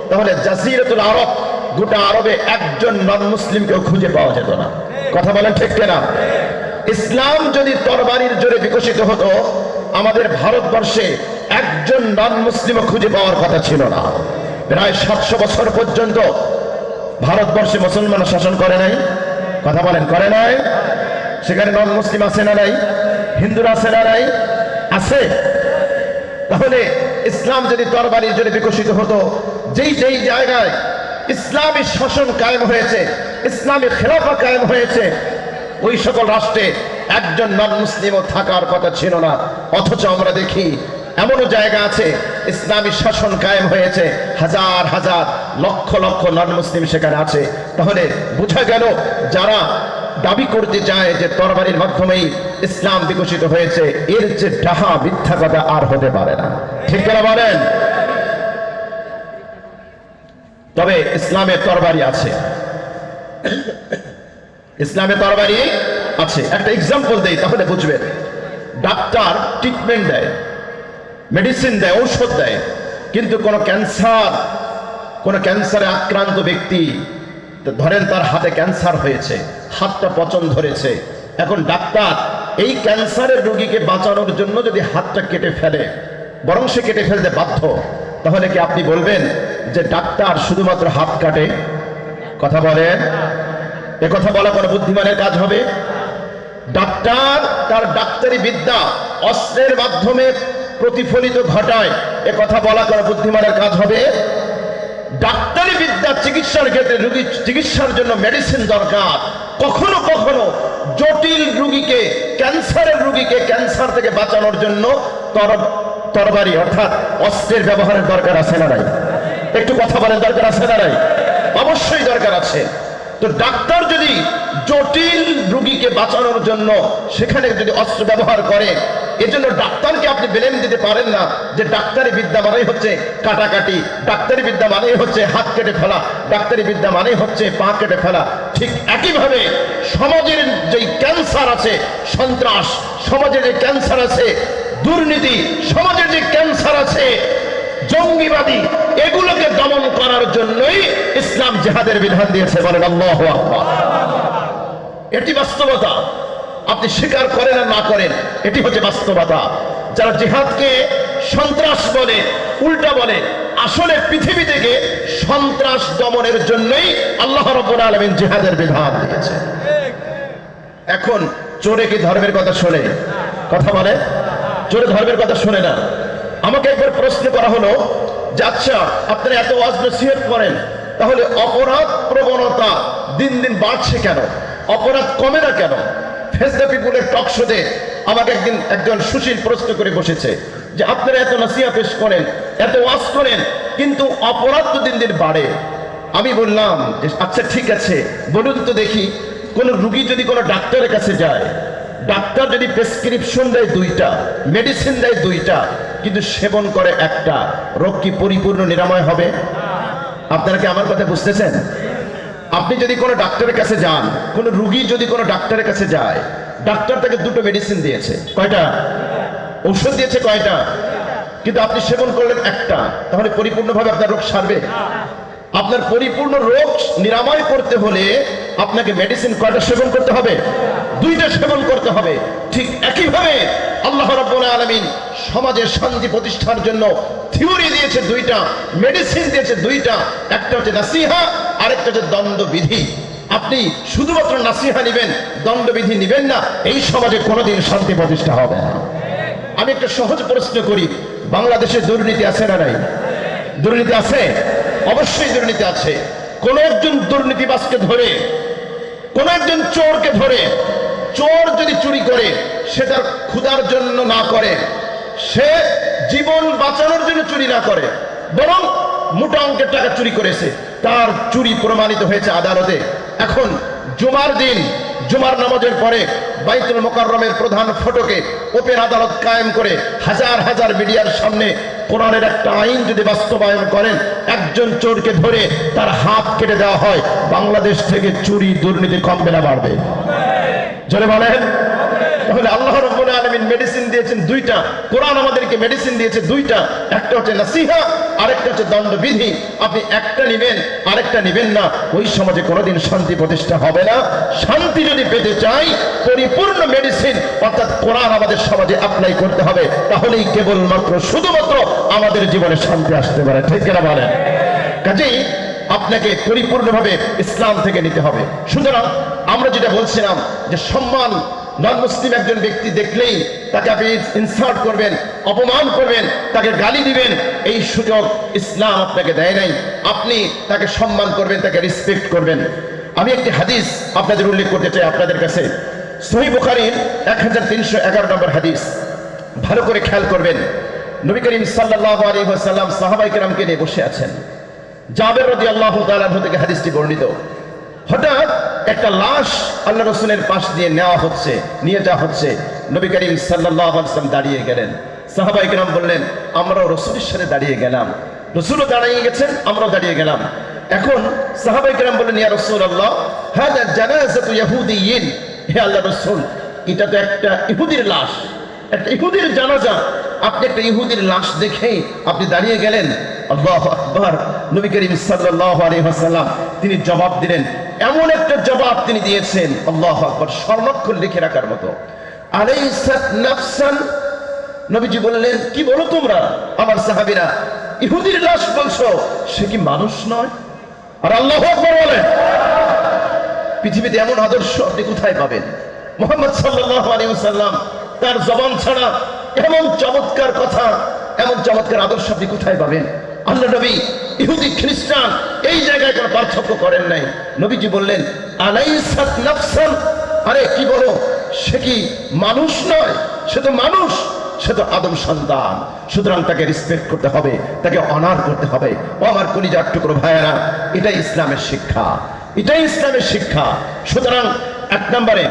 তাহলে জাজিরাতুল আরব, গোটা আরবে একজন নন মুসলিমকেও খুঁজে পাওয়া যেত না। কথা বলেন ঠিক কিনা? ইসলাম যদি তরবারির জোরে বিকশিত হতো, আমাদের ভারতবর্ষে একজন নন মুসলিমও খুঁজে পাওয়ার কথা ছিল না। প্রায় 700 বছর পর্যন্ত ভারতবর্ষে মুসলমান শাসন করে নাই। কথা বলেন, করে নাই? সেখানে নন মুসলিম আছে না নাই? হিন্দুরা আছে না নাই? আছে। তাহলে ইসলাম যদি তরবারির জোরে বিকশিত হতো, যেই যেই জায়গায় ইসলামী শাসন কায়েম হয়েছে, ইসলামী খেলাফা কায়েম হয়েছে, ওই সকল রাষ্ট্রে একজন নন মুসলিমও থাকার কথা ছিল না। অথচ আমরা দেখি এমনও জায়গা আছে ইসলামী শাসন কায়েম হয়েছে, হাজার হাজার লক্ষ লক্ষ নন মুসলিম সেখানে আছে। তাহলে বোঝা গেল যারা দাবি করতে চায় যে তরবারির মাধ্যমেই ইসলাম বিকশিত হয়েছে, এর যে ডাহা মিথ্যা কথা আর হতে পারে না। ঠিক কিনা বলেন? তবে ইসলামের তরবারি আছে, ইসলামের তরবারি আছে। একটা এক্সাম্পল দেই তাহলে বুঝবেন। ডাক্তার ট্রিটমেন্ট দেয়, মেডিসিন দেয়, ঔষধ দেয়, কিন্তু কোন ক্যান্সারে আক্রান্ত ব্যক্তি, ধরেন তার হাতে ক্যান্সার হয়েছে, হাতটা পচন ধরেছে, এখন ডাক্তার এই ক্যান্সারের রোগীকে বাঁচানোর জন্য যদি হাতটা কেটে ফেলে, বরং সে কেটে ফেলতে বাধ্য, তাহলে কি আপনি বলবেন যে ডাক্তার শুধুমাত্র হাত কাটে? কথা বলেন, এ কথা বলা কোনো বুদ্ধিমানের কাজ হবে? ডাক্তার তার ডাক্তারি বিদ্যা অস্ত্রের মাধ্যমে প্রতিফলিত ঘটায়, এ কথা বলা কোনো বুদ্ধিমানের কাজ হবে? ডাক্তারি বিদ্যা চিকিৎসার ক্ষেত্রে রোগী চিকিৎসার জন্য মেডিসিন দরকার। কখনো কখনো জটিল রোগীকে, ক্যান্সারের রোগীকে ক্যান্সার থেকে বাঁচানোর জন্য তরবারি অর্থাৎ অস্ত্রের ব্যবহারের দরকার আছে না নাই? একটু কথা বলেন, দরকার আছে না নাই? অবশ্যই দরকার আছে। তো ডাক্তার যদি জটিল রোগীকে বাঁচানোর জন্য সেখানে যদি অস্ত্র ব্যবহার করে, এজন্য ডাক্তারকে আপনি ব্লেম দিতে পারেন না যে ডাক্তারি বিদ্যা মানেই হচ্ছে কাটাকাটি, ডাক্তারি বিদ্যা মানেই হচ্ছে হাত কেটে ফেলা, ডাক্তারি বিদ্যা মানেই হচ্ছে পা কেটে ফেলা। ঠিক একইভাবে সমাজের যে ক্যান্সার আছে সন্ত্রাস, সমাজের যে ক্যান্সার আছে দুর্নীতি, সমাজের যে ক্যান্সার আছে জঙ্গিবাদী, এগুলোকে দমন করার জন্যই ইসলাম জিহাদের বিধান দিয়েছে। বলেন আল্লাহু আকবার। এটি বাস্তবতা, আপনি স্বীকার করেন আর না করেন, এটি হচ্ছে বাস্তবতা। যারা জিহাদকে সন্ত্রাস বলে, উল্টা বলে, আসলে পৃথিবী থেকে সন্ত্রাস দমনের জন্যই আল্লাহ রাব্বুল আলামিন জিহাদের বিধান দিয়েছে। এখন চোরে কি ধর্মের কথা শোনে? কথা বলে, চোরে ধর্মের কথা শোনে না। আমাকে একবার প্রশ্ন করা হলো যে আচ্ছা আপনারা এত ওয়াজ নসিহত করেন, তাহলে অপরাধ প্রবণতা দিন দিন বাড়ছে কেন, অপরাধ কমে না কেন? ফেসদা পিপুলের টক শোতে আমাকে একজন সুশীল প্রশ্ন করে বসেছে যে আপনারা এত নসিহত পেশ করেন, এত ওয়াজ করেন, কিন্তু অপরাধ তো দিন দিন বাড়ে। আমি বললাম যে আচ্ছা ঠিক আছে, বলুন তো দেখি, কোন রোগী যদি কোনো ডাক্তারের কাছে যায়, ডাক্তার যদি প্রেসক্রিপশন দেয় দুইটা, মেডিসিন দেয় দুইটা, কিন্তু সেবন করে একটা, রোগ কি পরিপূর্ণ নিরাময় হবে? আপনারা কি আমার কথা বুঝতেছেন? আপনি যদি কোনো ডাক্তারের কাছে যান, কোনো রোগী যদি কোনো ডাক্তারের কাছে যায়, ডাক্তার তাকে দুটো মেডিসিন দিয়েছে, কয়টা ঔষধ দিয়েছে, কয়টা, কিন্তু আপনি সেবন করলেন একটা, তাহলে পরিপূর্ণভাবে আপনার রোগ সারবে? আপনার পরিপূর্ণ রোগ নিরাময় করতে হলে আপনাকে মেডিসিন কয়টা সেবন করতে হবে? দুইটা সেবন করতে হবে। ঠিক একইভাবে আল্লাহ রাব্বুল আলামিন সমাজের শান্তি প্রতিষ্ঠার জন্য থিওরি দিয়েছে দুইটা, মেডিসিন দিয়েছে দুইটা, একটা হচ্ছে নাসিহা, আরেকটা হচ্ছে দণ্ডবিধি। আপনি শুধুমাত্র নাসিহা নেবেন, দণ্ডবিধি নেবেন না, এই সমাজে কোনোদিন শান্তি প্রতিষ্ঠা হবে না। আমি একটা সহজ প্রশ্ন করি, বাংলাদেশে দুর্নীতি আছে না নাই? দুর্নীতি আছে, অবশ্যই দুর্নীতি আছে। কোন একজন দুর্নীতিবাজকে ধরে, কোন একজন চোরকে ধরে, চোর যদি চুরি করে সে তার ক্ষুধার জন্য না করে, সে জীবন বাঁচানোর জন্য চুরি না করে, বরং মোটা অঙ্কের টাকা চুরি করেছে, তার চুরি প্রমাণিত হয়েছে আদালতে। এখন জুমার দিন, জুমার নামাজের পরে বাইতুল মুকাররমের প্রধান ফটকে ওপেন আদালত কায়েম করে হাজার হাজার মিডিয়ার সামনে কোরআনের একটা আইন যদি বাস্তবায়ন করেন, একজন চোরকে ধরে তার হাত কেটে দেওয়া হয়, বাংলাদেশ থেকে চুরি দুর্নীতি কমবে না বাড়বে? জোরে বলেন। তাহলে আল্লাহ রাব্বুল আলামিন মেডিসিন দিয়েছেন দুইটা, কোরআন আমাদেরকে মেডিসিন দিয়েছে দুইটা, একটা হচ্ছে নাসিহা, আরেকটা হচ্ছে দণ্ডবিধি। আপনি একটা নেবেন আরেকটা নেবেন না, ওই সমাজে কোনোদিন শান্তি প্রতিষ্ঠা হবে না। শান্তি যদি পেতে চাই, পরিপূর্ণ মেডিসিন অর্থাৎ কোরআন আমাদের সমাজে অ্যাপ্লাই করতে হবে, তাহলেই কেবলমাত্র শুধুমাত্র আমাদের জীবনে শান্তি আসতে পারে। ঠিক কিনা বলেন? কাজেই আপনাকে পরিপূর্ণভাবে ইসলাম থেকে নিতে হবে। সুতরাং আমরা যেটা বলছিলাম যে সম্মান, নন মুসলিম একজন ব্যক্তি দেখলেই তাকে আপনি ইনসাল্ট করবেন, অপমান করবেন, তাকে গালি দিবেন, এই সুযোগ ইসলাম আপনাকে দেয় নাই। আপনি তাকে সম্মান করবেন, তাকে রেসপেক্ট করবেন। আমি একটি হাদিস আপনাদের উল্লেখ করতে চাই আপনাদের কাছে, সহিহ বুখারীর 1311 নম্বর হাদিস, ভালো করে খেয়াল করবেন। নবী করিম সাল্লাল্লাহু আলাইহি ওয়াসাল্লাম সাহাবায়ে কেরামকে নিয়ে বসে আছেন। জাবের রাদিয়াল্লাহু তাআলা থেকে হাদিসটি বর্ণিত। হঠাৎ একটা লাশ আল্লাহ রাসূলের পাশ দিয়ে নিয়ে যাওয়া হচ্ছে। নবী করিম সাল্লাল্লাহু আলাইহি ওয়াসাল্লাম দাঁড়িয়ে গেলেন। সাহাবায়ে কেরাম বললেন, আমরাও রাসূলের সাথে দাঁড়িয়ে গেলাম। রাসূলও দাঁড়িয়ে গেছেন, আমরাও দাঁড়িয়ে গেলাম। এখন সাহাবায়ে কেরাম বললেন, ইয়া রাসূলুল্লাহ, হাযা জানাযাতু ইয়াহুদিয়্যিন। হে আল্লাহর রাসূল, এটা তো একটা ইহুদির লাশ, একটা ইহুদির জানাজা। আপনি একটা ইহুদির লাশ দেখেই আপনি দাঁড়িয়ে গেলেন। আল্লাহু আকবার। নবী করিম সাল্লাল্লাহু আলাইহি ওয়াসাল্লাম তিনি জবাব দিলেন, এমন একটা জবাব তিনি দিয়েছেন, আল্লাহু আকবার, স্বর্ণাক্ষর লিখে রাখার মতো। আলাইসাত নাফসান। নবীজি বললেন, কি বলো তোমরা আমার সাহাবীরা, ইহুদির লাশ বলছো, সে কি মানুষ নয়? আর আল্লাহু আকবার বলেন। পৃথিবীতে এমন আদর্শ আপনি কোথায় পাবেন? মুহাম্মদ সাল্লাল্লাহু আলাইহি ওয়াসাল্লাম তার জবান ছাড়া এমন চমৎকার কথা, এমন চমৎকার আদর্শ আপনি কোথায় পাবেন? আল্লাহ নবী ইহুদি খ্রিস্টান এই জায়গায় কোনো পার্থক্য করেন নাই। নবীজি বললেন, আলাইসাত নাফসান। আরে কি বলো, সে কি মানুষ নয়? সে তো মানুষ, সে তো আদম সন্তান। সুতরাং তাকে রেসপেক্ট করতে হবে, তাকে অনার করতে হবে। ও আমার কলিজার টুকরো ভাইয়েরা, এটাই ইসলামের শিক্ষা, এটাই ইসলামের শিক্ষা। সুতরাং এক নম্বরে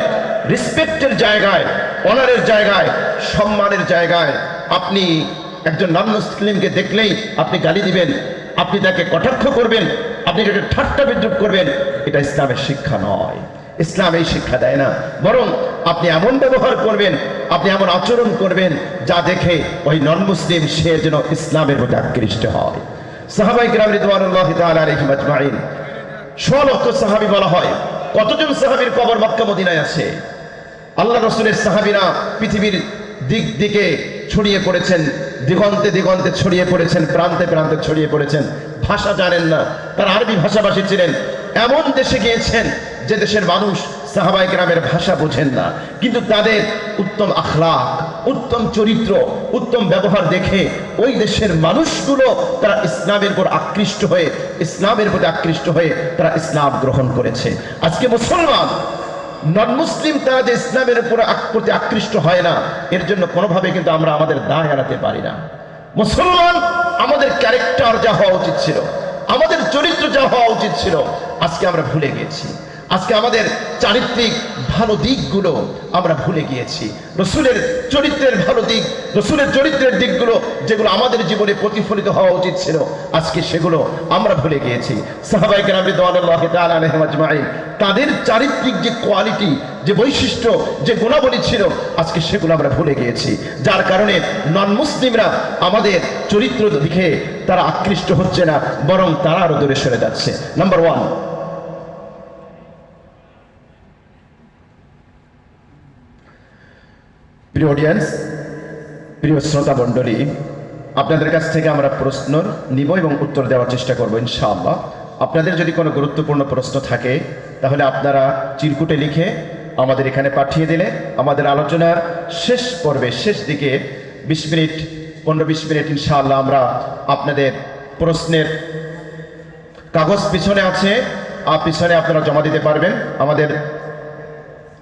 রেসপেক্টের জায়গায়, অনারের জায়গায়, সম্মানের জায়গায় আপনি একজন নন মুসলিমকে দেখলেই আপনি গালি দিবেন, আপনি তাকে কটাক্ষ করবেন, আপনি তাকে ঠাট্টা বিদ্রুপ করবেন, এটা ইসলামের শিক্ষা নয়। ইসলাম এই শিক্ষা দেয় না। বরং আপনি এমন ব্যবহার করবেন, আপনি এমন আচরণ করবেন যা দেখে ওই নন মুসলিম সে যেন ইসলামের প্রতি আকৃষ্ট হয়। সাহাবায়ে কেরাম রিদওয়ানুল্লাহি তাআলা আলাইহিম আজমাইন, ১৬ লক্ষ সাহাবী বলা হয়। কতজন সাহাবীর কবর মক্কা মদিনায় আছে? আল্লাহ রাসূলের সাহাবীরা পৃথিবীর দিক দিকে ছড়িয়ে পড়েছেন, দিগন্তে দিগন্তে ছড়িয়ে পড়েছেন, প্রান্তে প্রান্তে ছড়িয়ে পড়েছেন। ভাষা জানেন না, তারা আরবি ভাষাভাষী ছিলেন। এমন দেশে গিয়েছেন যে দেশের মানুষ সাহাবায়ে কেরামের ভাষা বোঝেন না, কিন্তু তাদের উত্তম আখলাক, উত্তম চরিত্র, উত্তম ব্যবহার দেখে ওই দেশের মানুষগুলো তারা ইসলামের উপর আকৃষ্ট হয়ে, ইসলামের প্রতি আকৃষ্ট হয়ে তারা ইসলাম গ্রহণ করেছে। আজকে মুসলমান নন মুসলিম তারা যে ইসলামের উপর প্রতি আকৃষ্ট হয় না, এর জন্য কোনোভাবে কিন্তু আমরা আমাদের দায় এড়াতে পারি না। মুসলমান আমাদের ক্যারেক্টার যা হওয়া উচিত ছিল, আমাদের চরিত্র যা হওয়া উচিত ছিল, আজকে আমরা ভুলে গিয়েছি। আজকে আমাদের চারিত্রিক ভালো দিকগুলো আমরা ভুলে গিয়েছি। রসুলের চরিত্রের ভালো দিক, রসুলের চরিত্রের দিকগুলো যেগুলো আমাদের জীবনে প্রতিফলিত হওয়া উচিত ছিল, আজকে সেগুলো আমরা ভুলে গিয়েছি। সাহাবায়ে কেরাম রিদওয়ানুল্লাহি তাআলা আলাইহিম আজমাইন তাদের চারিত্রিক যে কোয়ালিটি, যে বৈশিষ্ট্য, যে গুণাবলী ছিল, আজকে সেগুলো আমরা ভুলে গিয়েছি। যার কারণে নন মুসলিমরা আমাদের চরিত্র দেখে তারা আকৃষ্ট হচ্ছে না, বরং তারা আরো দূরে সরে যাচ্ছে। নাম্বার 1, প্রিয় অডিয়েন্স, প্রিয় শ্রোতা মণ্ডলী, আপনাদের কাছ থেকে আমরা প্রশ্ন নিব এবং উত্তর দেওয়ার চেষ্টা করব ইনশাআল্লাহ। আপনাদের যদি কোনো গুরুত্বপূর্ণ প্রশ্ন থাকে তাহলে আপনারা চিরকুটে লিখে আমাদের এখানে পাঠিয়ে দিলে আমাদের আলোচনার শেষ পর্বে, শেষ দিকে 20 মিনিট 15-20 মিনিট ইনশাআল্লাহ আমরা আপনাদের প্রশ্নের কাগজ পিছনে আছে, পিছনে আপনারা জমা দিতে পারবেন আমাদের।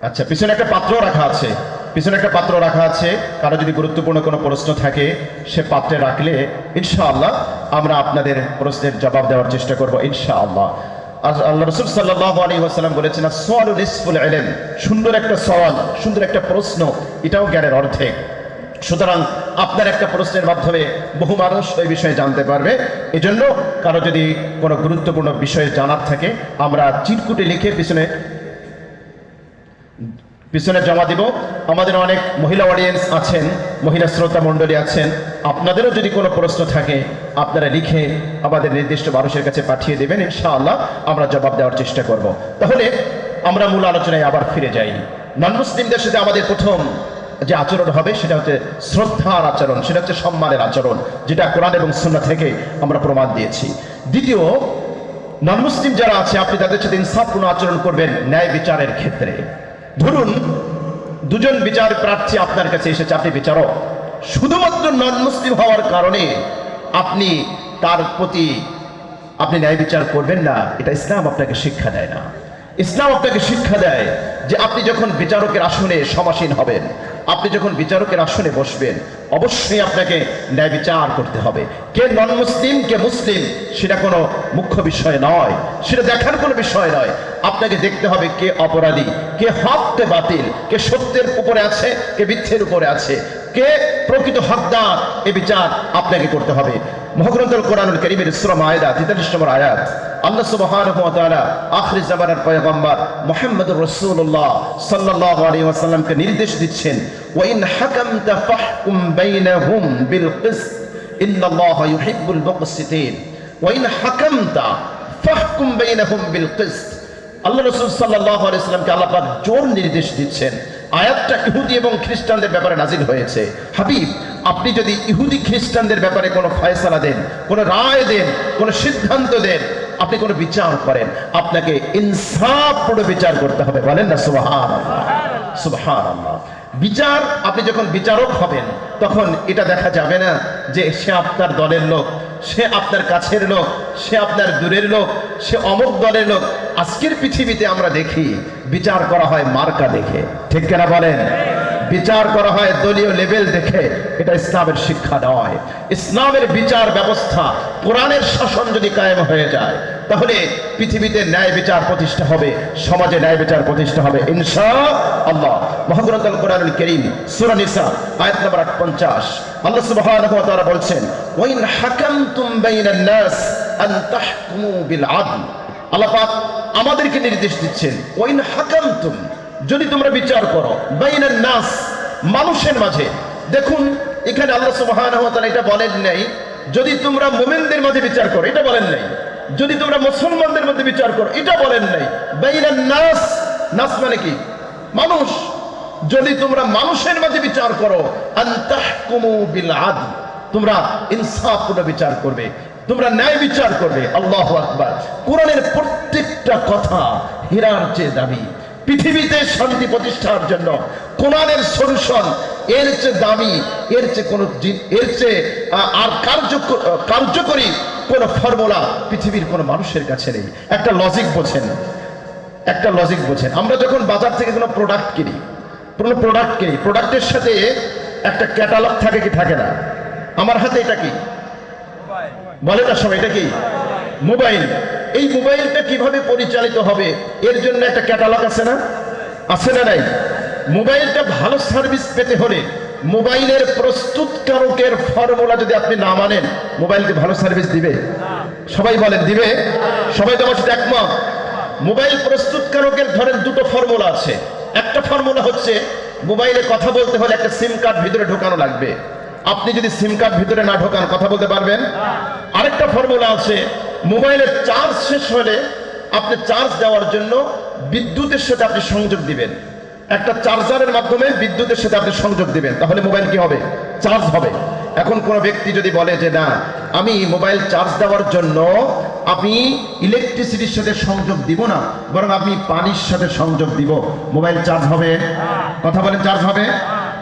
আচ্ছা, পিছনে একটা পাত্র রাখা আছে, পিছনে একটা পাত্র রাখা আছে। কারো যদি গুরুত্বপূর্ণ কোনো প্রশ্ন থাকে সে পাত্রে রাখলে ইনশাআল্লাহ আমরা আপনাদের প্রশ্নের জবাব দেওয়ার চেষ্টা করব ইনশাআল্লাহ। আর আল্লাহ রাসূল সাল্লাল্লাহু আলাইহি ওয়াসাল্লাম বলেছেন, আসওয়ালু নিসফুল ইলম। সুন্দর একটা সওয়াল, সুন্দর একটা প্রশ্ন, এটাও জ্ঞানের অর্ধেক। সুতরাং আপনার একটা প্রশ্নের মাধ্যমে বহু মানুষ ওই বিষয়ে জানতে পারবে। এজন্য কারো যদি কোনো গুরুত্বপূর্ণ বিষয়ে জানার থাকে আমরা চিরকুটে লিখে পিছনে জমা দিব। আমাদের অনেক মহিলা অডিয়েন্স আছেন, মহিলা শ্রোতা মণ্ডলী আছেন, আপনাদেরও যদি কোনো প্রশ্ন থাকে আপনারা লিখে আমাদের নির্দিষ্ট মানুষের কাছে পাঠিয়ে দেবেন, ইনশাআল্লাহ আমরা জবাব দেওয়ার চেষ্টা করব। তাহলে আমরা মূল আলোচনায় আবার ফিরে যাই। নন মুসলিমদের সাথে আমাদের প্রথম যে আচরণ হবে সেটা হচ্ছে শ্রদ্ধার আচরণ, সেটা হচ্ছে সম্মানের আচরণ, যেটা কোরআন এবং সুন্নাহ থেকে আমরা প্রমাণ দিয়েছি। দ্বিতীয়, নন মুসলিম যারা আছে আপনি তাদের সাথে ইনসাফপূর্ণ আচরণ করবেন ন্যায় বিচারের ক্ষেত্রে। ধরুন দুজন বিচার প্রার্থী আপনার কাছে এসেছে, আপনি বিচারক, শুধুমাত্র নন মুসলিম হওয়ার কারণে আপনি তার প্রতি আপনি ন্যায় বিচার করবেন না, এটা ইসলাম আপনাকে শিক্ষা দেয় না। ইসলাম আপনাকে শিক্ষা দেয় যে আপনি যখন বিচারকের আসনে সমাসীন হবেন, আপনি যখন বিচারকের আসনে বসবেন, অবশ্যই আপনাকে ন্যায় বিচার করতে হবে। কে নন মুসলিম কে মুসলিম সেটা কোনো মুখ্য বিষয় নয়, সেটা দেখার কোনো বিষয় নয়। আপনাকে দেখতে হবে কে অপরাধী, কে হক কে বাতিল, কে সত্যের উপরে আছে কে মিথ্যের উপরে আছে, কে প্রকৃত হকদার, এ বিচার আপনাকে করতে হবে। মহাগ্রন্থ কোরআনুল কারীমের সূরা মায়েদা 43 নম্বর আয়াত, আল্লাহ সুবহানাহু ওয়া তাআলা আখির জামানার পয়গম্বর মুহাম্মদুর রাসূলুল্লাহ সাল্লাল্লাহু আলাইহি ওয়াসাল্লামকে নির্দেশ দিচ্ছেন, ওয়া ইন হাকামতা ফাহকুম বাইনাহুম বিল কিসত ইন্নাল্লাহা ইউহিব্বুল মুকসিতিন। ওয়া ইন হাকামতা ফাহকুম বাইনাহুম বিল কিসত। আল্লাহ রাসূল সাল্লাল্লাহু আলাইহি ওয়াসাল্লামকে আল্লাহ পাক জোর নির্দেশ দিচ্ছেন। আয়াতটা ইহুদি এবং খ্রিস্টানদের ব্যাপারে নাজিল হয়েছে। হাবিব, আপনি যদি ইহুদি খ্রিস্টানদের ব্যাপারে কোনো ফয়সালা দেন, কোনো রায় দেন, কোনো সিদ্ধান্ত দেন, আপনি কোনো বিচার করেন, আপনাকে ইনসাফপূর্ণ বিচার করতে হবে। বলেন না সুবহানাল্লাহ, সুবহানাল্লাহ। বিচার, আপনি যখন বিচারক হবেন তখন এটা দেখা যাবে না যে সে আপনার দলের লোক, সে আপনার কাছের লোক, সে আপনার দূরের লোক, সে অমুক দলের লোক। আজকের পৃথিবীতে আমরা দেখি বিচার করা হয় মার্কা দেখে, ঠিক কিনা বলেন? বিচার করা হয় দলীয় লেভেল দেখে। এটা ইসলামের শিক্ষা নয়। ইসলামের বিচার ব্যবস্থা, কোরআনের শাসন যদি কায়েম হয়ে যায় তাহলে পৃথিবীতে ন্যায় বিচার প্রতিষ্ঠা হবে, সমাজে ন্যায় বিচার প্রতিষ্ঠা হবে ইনশাআল্লাহ। মহাগ্রন্থ আল কোরআনুল কারীম সূরা নিসা আয়াত নম্বর 58 আল্লাহ সুবহানাহু ওয়া তাআলা বলছেন, ওয়া ইন হাকামতুম বাইনান নাস আন তাহকুমু বিল আদল। আল্লাহ পাক আমাদেরকে নির্দেশ দিচ্ছেন, ওয়া ইন হাকামতুম, যদি তোমরা বিচার করো, বাইনান নাস, মানুষের মাঝে। দেখুন এখানে আল্লাহ সুবহানাহু ওয়া তাআলা এটা বলেন নাই যদি তোমরা মুমিনদের মাঝে বিচার করো, এটা বলেন নাই। যদি তোমরা মুসলমানদের মধ্যে বিচার করো, এটা বলেন নাই। বাইনান নাস, নাস মানে কি? মানুষ। যদি তোমরা মানুষের মাঝে বিচার করো, আন তাহকুমু বিল আদল, তোমরা ইনসাফপূর্ণ বিচার করবে, তোমরা ন্যায় বিচার করবে। আল্লাহু আকবার। কোরআনের প্রত্যেকটা কথা হীরার চেয়ে দামি। পৃথিবীতে শান্তি প্রতিষ্ঠার জন্য কোরআনের সলিউশন এর চেয়ে দামি, এর চেয়ে কোন, এর চেয়ে আর কার্যকরী কোন ফর্মুলা পৃথিবীর কোন মানুষের কাছে নেই। একটা লজিক বোঝেন, একটা লজিক বোঝেন। আমরা যখন বাজার থেকে কোনো প্রোডাক্ট কিনি, প্রোডাক্টের সাথে একটা ক্যাটালগ থাকে কি থাকে না? আমার হাতে এটা কি বলে না সবাই, এটা কি? মোবাইল। এই মোবাইলটা কিভাবে পরিচালিত হবে এর জন্য একটা ক্যাটালগ আছে না? আছে না নাই? মোবাইলটা ভালো সার্ভিস পেতে হলে মোবাইলের প্রস্তুতকারকের ফর্মুলা যদি আপনি না মানেন, মোবাইলকে ভালো সার্ভিস দিবে? সবাই বলেন দিবে? সবাই তো আমার সাথে একমত। মোবাইল প্রস্তুতকারকের ধরেন দুটো ফর্মুলা আছে। একটা ফর্মুলা হচ্ছে মোবাইলে কথা বলতে হলে একটা সিম কার্ড ভিতরে ঢোকানো লাগবে। আপনি যদি সিম কার্ড ভিতরে না ঢোকান কথা বলতে পারবেন? আরেকটা ফর্মুলা আছে, মোবাইলের চার্জ শেষ হলে আপনি চার্জ দেওয়ার জন্য বিদ্যুতের সাথে আপনি সংযোগ দিবেন। একটা চার্জারের মাধ্যমে বিদ্যুতের সাথে আপনি সংযোগ দিবেন, তাহলে মোবাইল কি হবে? চার্জ হবে। এখন কোন ব্যক্তি যদি বলে যে না, আমি মোবাইল চার্জ দেওয়ার জন্য আমি ইলেকট্রিসিটির সাথে সংযোগ দিব না, বরং আমি পানির সাথে সংযোগ দিব, মোবাইল চার্জ হবে? কথা বলেন, চার্জ হবে?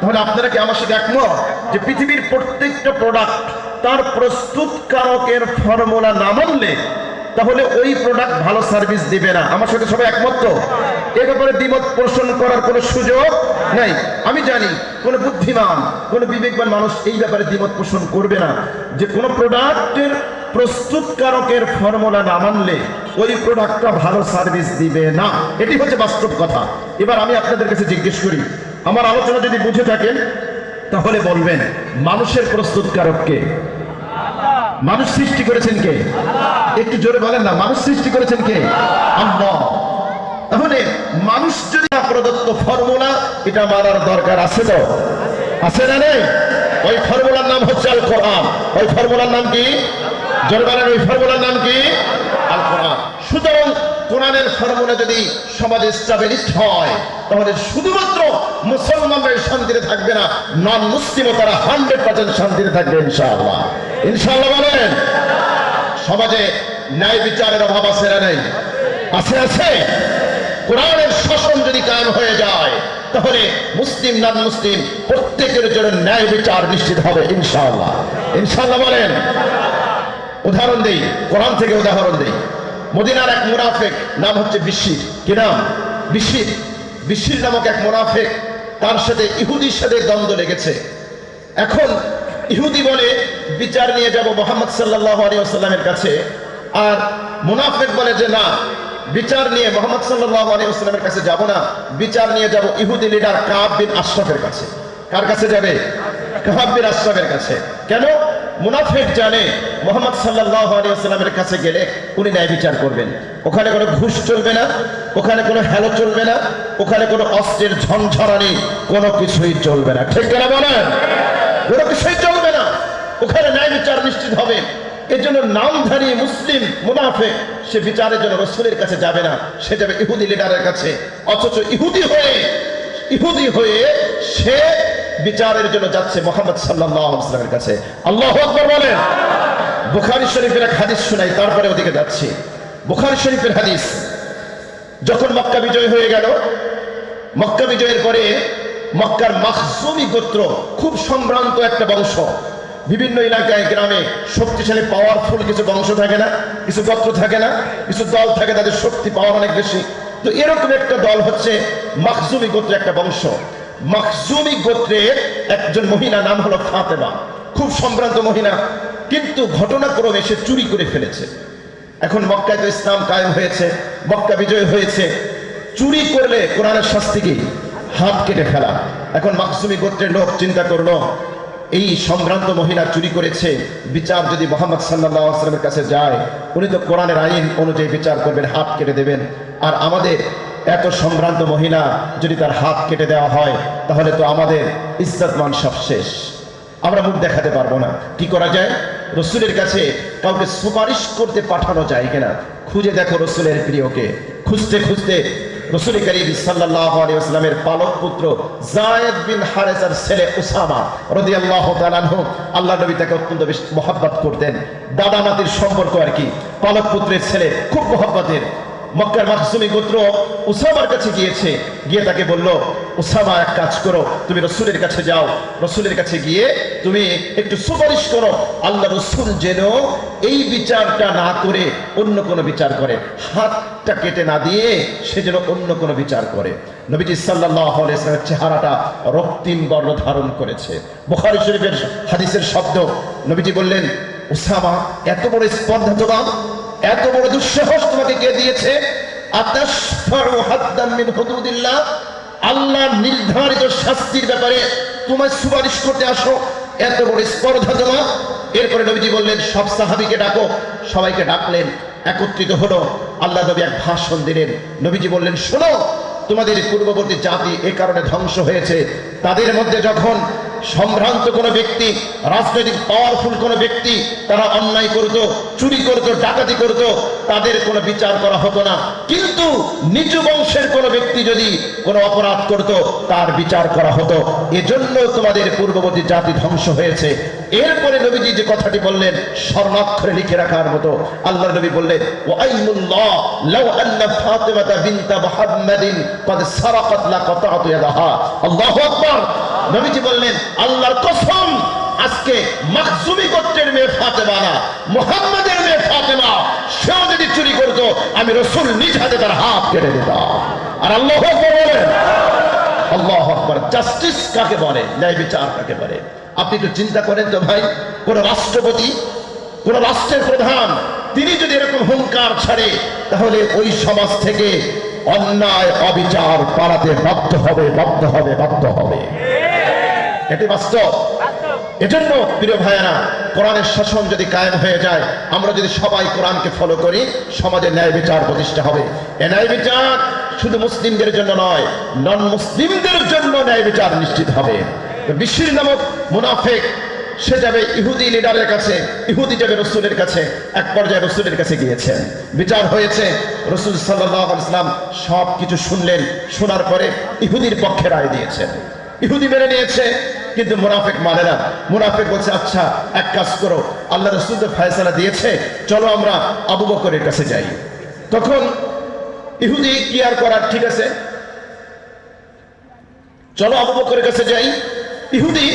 তাহলে আপনারা কি আমার সাথে একমত যে পৃথিবীর প্রত্যেকটা প্রোডাক্ট তার প্রস্তুতকারকের ফর্মুলা না মানলে তাহলে ওই প্রোডাক্ট ভালো সার্ভিস দিবে না? আমার সাথে সবাই একমত তো? এ ব্যাপারে দ্বিমত পোষণ করার কোনো সুযোগ নাই। আমি জানি কোন বুদ্ধিমান, কোন বিবেকবান মানুষ এই ব্যাপারে দ্বিমত পোষণ করবে না যে কোন প্রোডাক্টের প্রস্তুতকারকের ফর্মুলা না মানলে ওই প্রোডাক্টটা ভালো সার্ভিস দিবে না। এটি হচ্ছে বাস্তব কথা। এবার আমি আপনাদের কাছে জিজ্ঞেস করি, আমার আলোচনা যদি বুঝে থাকেন তাহলে বলবেন মানুষের প্রস্তুতকারককে? মানুষ সৃষ্টি করেছেন কে? একটু জোরে বলেন না, মানুষ সৃষ্টি করেছেন কে? আল্লাহ। তাহলে মানুষ যদি প্রদত্ত ফর্মুলা, এটা মানার দরকার আছে তো? আছে না নেই? ওই ফর্মুলার নাম হচ্ছে আল কোরআন। ওই ফর্মুলার নাম কি? জোরে বলেন, ওই ফর্মুলার নাম কি? আল কোরআন। সুতরাং কোরআনের ফর্মুলা যদি সমাজে এস্টাবলিশড হয় তাহলে শুধুমাত্র মুসলমানরাই শান্তিতে থাকবে না, নন মুসলিমও তারা 100% শান্তিতে থাকবে ইনশাআল্লাহ। ইনশাআল্লাহ বলেন। সমাজে ন্যায় বিচারের অভাব আছে না নেই? আছে, আছে। কোরআনের শাসন যদি কায়েম হয়ে যায় তাহলে মুসলিম নন মুসলিম প্রত্যেকের জন্য ন্যায় বিচার নিশ্চিত হবে ইনশাআল্লাহ। ইনশাআল্লাহ বলেন। উদাহরণ দেই, কোরআন থেকে উদাহরণ দেই। মদিনার এক মুনাফিক, নাম হচ্ছে বিশির। কি নাম? বিশির। বিশির নামক এক মুনাফিক, তার সাথে ইহুদির সাথে দ্বন্দ্ব লেগেছে। এখন ইহুদি বলে বিচার নিয়ে যাব মুহাম্মদ সাল্লাল্লাহু আলাইহি ওয়াসাল্লামের কাছে, আর মুনাফিক বলে যে না, বিচার নিয়ে মুহাম্মদ সাল্লাল্লাহু আলাইহি ওয়াসাল্লামের কাছে যাব না, বিচার নিয়ে যাব ইহুদি লিডার কাব বিন আশরাফের কাছে। কার কাছে যাবে? কাব বিন আশরাফের কাছে। কেন? মুনাফিক জানে মুহাম্মদ সাল্লাল্লাহু আলাইহি ওয়াসাল্লামের কাছে গেলে উনি ন্যায় বিচার করবেন। ওখানে কোনো ঘুষ চলবে না, ওখানে কোনো হেলো চলবে না, ওখানে কোনো অস্ত্রের ঝনঝরানি কোনো কিছুই চলবে না। ঠিক কিনা বলেন? কোনো কিছুই চলবে না, ওখানে ন্যায় বিচার নিশ্চিত হবে। এর জন্য নামধারী মুসলিম মুনাফিক সে বিচারের জন্য রাসূলের কাছে যাবে না, সে যাবে ইহুদি লিডারের কাছে। অথচ ইহুদি হয়ে সে বিচারের জন্য যাচ্ছে মুহাম্মদ সাল্লাল্লাহু আলাইহি ওয়াসাল্লামের কাছে। আল্লাহু আকবার বলেন। বুখারী শরীফের এক হাদিস শোনাই, তারপরে ওদিকে যাচ্ছি। বুখারী শরীফের হাদিস, যখন মক্কা বিজয় হয়ে গেল, মক্কা বিজয়ের পরে মক্কার মাখজুমি গোত্র, খুব সম্ভ্রান্ত একটা বংশ, বিভিন্ন এলাকায় গ্রামে শক্তিশালী পাওয়ারফুল কিছু বংশ থাকে না, কিছু গোত্র থাকে না, কিছু দল থাকে, তাদের শক্তি পাওয়ার অনেক বেশি। তো এরকম একটা দল হচ্ছে মাখজুমি গোত্র একটা বংশ। মাখজুমি গোত্রের একজন মহিলা নাম হলো ফাতেমা, খুব সম্ভ্রান্ত মহিলা, কিন্তু ঘটনাক্রমে সে চুরি করে ফেলেছে। এখন মক্কায় তো ইসলাম কায়েম হয়েছে, মক্কা বিজয় হয়েছে, চুরি করলে কোরআনের শাস্তি কি? হাত কেটে ফেলা। এখন মাখজুমি গোত্রের লোক চিন্তা করলো, এই সম্ভ্রান্ত মহিলা চুরি করেছে, বিচার যদি মুহাম্মদ সাল্লাল্লাহু আলাইহি ওয়াসাল্লামের কাছে যায়, উনি তো কোরআনের আইন অনুযায়ী বিচার করবেন, হাত কেটে দেবেন। আর আমাদের এত সম্ভ্রান্ত মহিলা যদি তার হাত কেটে দেওয়া হয়, তাহলে তো আমাদের ইজ্জত মান সব শেষ, আমরা মুখ দেখাতে পারবো না। কি করা যায়? রাসূলের কাছে কাউকে সুপারিশ করতে পাঠানো যায় কিনা খুঁজে দেখো রাসূলের প্রিয়কে। খুঁজতে খুঁজতে রাসূল করিম সাল্লাল্লাহু আলাইহি ওয়াসাল্লামের পালক পুত্র যায়েদ বিন হারেসার ছেলে উসামা রাদিয়াল্লাহু তাআলা আনহু, আল্লাহর নবী তাকে অত্যন্ত বেশি মহব্বত করতেন, দাদা নাতির সম্পর্ক আর কি, পালক পুত্রের ছেলে, খুব মহব্বতের। মক্কার মাখজুমি গোত্র উসামার কাছে গিয়েছে, গিয়ে তাকে বলল, উসামা এক কাজ করো, তুমি রাসূলের কাছে যাও, রাসূলের কাছে গিয়ে তুমি একটু সুপারিশ করো, আল্লাহ রাসূল যেন এই বিচারটা না করে অন্য কোনো বিচার করে, হাতটা কেটে না দিয়ে সে যেন অন্য কোনো বিচার করে। নবীজি সাল্লাল্লাহু আলাইহি ওয়াসাল্লামের চেহারাটা রক্তিম বর্ণ ধারণ করেছে। বুখারী শরীফের হাদিসের শব্দ, নবীজি বললেন, উসামা, এত বড় স্পর্ধা তোমার, এত বড় দুঃসাহস তোমাকে কে দিয়েছে? আতাশফাউ হাদ্দাম মিন হুদুদিল্লাহ, আল্লাহর নির্ধারিত শাস্তির ব্যাপারে তোমায় সুপারিশ করতে আসো, এত বড় স্পর্ধা তোমার? এরপরে নবীজি বললেন, সব সাহাবীকে ডাকো। সবাইকে ডাকলেন, একত্রিত হলো। আল্লাহ নবী এক ভাষণ দিলেন। নবীজি বললেন, শোনো, তোমাদের পূর্ববর্তী জাতি এ কারণে ধ্বংস হয়েছে, তাদের মধ্যে যখন সম্ভ্রান্ত কোনো ব্যক্তি, রাজনৈতিক পাওয়ারফুল কোনো ব্যক্তি, তারা অন্যায় করত, চুরি করত, ডাকাতি করত, তাদের কোনো বিচার করা হতো না। কিন্তু নিজ বংশের কোনো ব্যক্তি যদি কোনো অপরাধ করত, তার বিচার করা হতো। এজন্য তোমাদের পূর্ববর্তী জাতি ধ্বংস হয়েছে। এরপরে নবীজি যে কথাটি বললেন, স্বর্ণাক্ষরে লিখে রাখার মতো, আল্লাহর নবী বললেন, ওয়াইমুল্লাহ লাউ আন্না ফাতিমাতা বিনতা মুহাম্মাদিন ক্বাদ সারাকাত লাকাতাতু ইয়াদাহা। আল্লাহু আকবার। নবীজি বললেন, আল্লাহর কসম, আজকে মাখজুমি গোত্রের মেয়ে ফাতেমা না, মুহাম্মাদের মেয়ে ফাতেমা, সেও যদি চুরি করতো, আমি রাসূল নিজ হাতে তার হাত কেটে দিতাম। আর আল্লাহু আকবার বলেন। আল্লাহু আকবার। জাস্টিস কাকে বলে? ন্যায় বিচার কাকে বলে? আপনি একটু চিন্তা করেন তো ভাই, কোন রাষ্ট্রপতি, কোন রাষ্ট্রের প্রধান, তিনি যদি এরকম হুঙ্কার ছাড়ে, তাহলে ওই সমাজ থেকে অন্যায় অবিচার পালাতে বাধ্য হবে, বাধ্য হবে, বাধ্য হবে। এটি বাস্তব। এজন্য প্রিয় ভাইয়েরা, কোরআনের শাসন যদি কায়েম হয়ে যায়, আমরা যদি সবাই কোরআনকে ফলো করি, সমাজে ন্যায় বিচার প্রতিষ্ঠা হবে। এ ন্যায় বিচার শুধু মুসলিমদের জন্য নয়, নন মুসলিমদের জন্য ন্যায় বিচার নিশ্চিত হবে। বিশির নামক মুনাফিক, সে যাবে ইহুদি লিডারের কাছে, ইহুদি যাবে রাসূলের কাছে। এক পর্যায়ে রাসূলের কাছে গিয়েছেন, বিচার হয়েছে। রাসূল সাল্লাল্লাহু আলাইহি ওয়াসাল্লাম সব কিছু শুনলেন, শোনার পরে ইহুদির পক্ষে রায় দিয়েছেন। ইহুদি মেনে নিয়েছে, কিন্তু মুনাফিক মানে না। মুনাফিক বলছে, আচ্ছা এক কাজ করো, আল্লাহ রাসূল তো ফয়সালা দিয়েছে, চলো আমরা আবু বকরের কাছে যাই। তখন ইহুদি কি আর করার, ঠিক আছে চলো আবু বকরের কাছে যাই। ইহুদি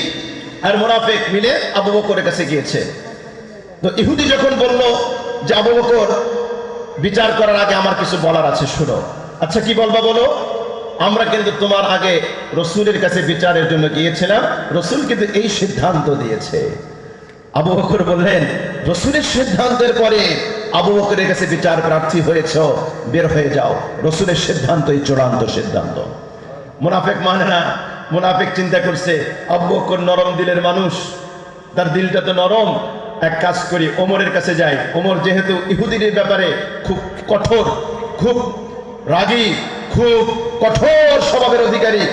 আর মুনাফিক মিলে আবু বকরের কাছে গিয়েছে। তো ইহুদি যখন বলল যে, আবু বকর, বিচার করার আগে আমার কিছু বলার আছে, শুনো। আচ্ছা কি বলবা বলো? আমরা কিন্তু তোমার আগে রসুলের কাছে বিচারের জন্য গিয়েছিলাম, রসুল কিন্তু এই সিদ্ধান্ত দিয়েছে। আবু বকর বললেন, রসুলের সিদ্ধান্তের পরে আবু বকরের কাছে বিচার প্রার্থী হয়েছ, বের হয়ে যাও, রসুলের সিদ্ধান্তই চূড়ান্ত সিদ্ধান্ত। মুনাফিক মানে না, মুনাফিক চিন্তা করছে আবু বকর নরম দিলের মানুষ, তার দিলটা তো নরম, এক কাজ করি ওমরের কাছে যাই। ওমর যেহেতু ইহুদিদের ব্যাপারে খুব কঠোর, খুব রাগী, খুব কঠোর স্বভাবের অধিকারী,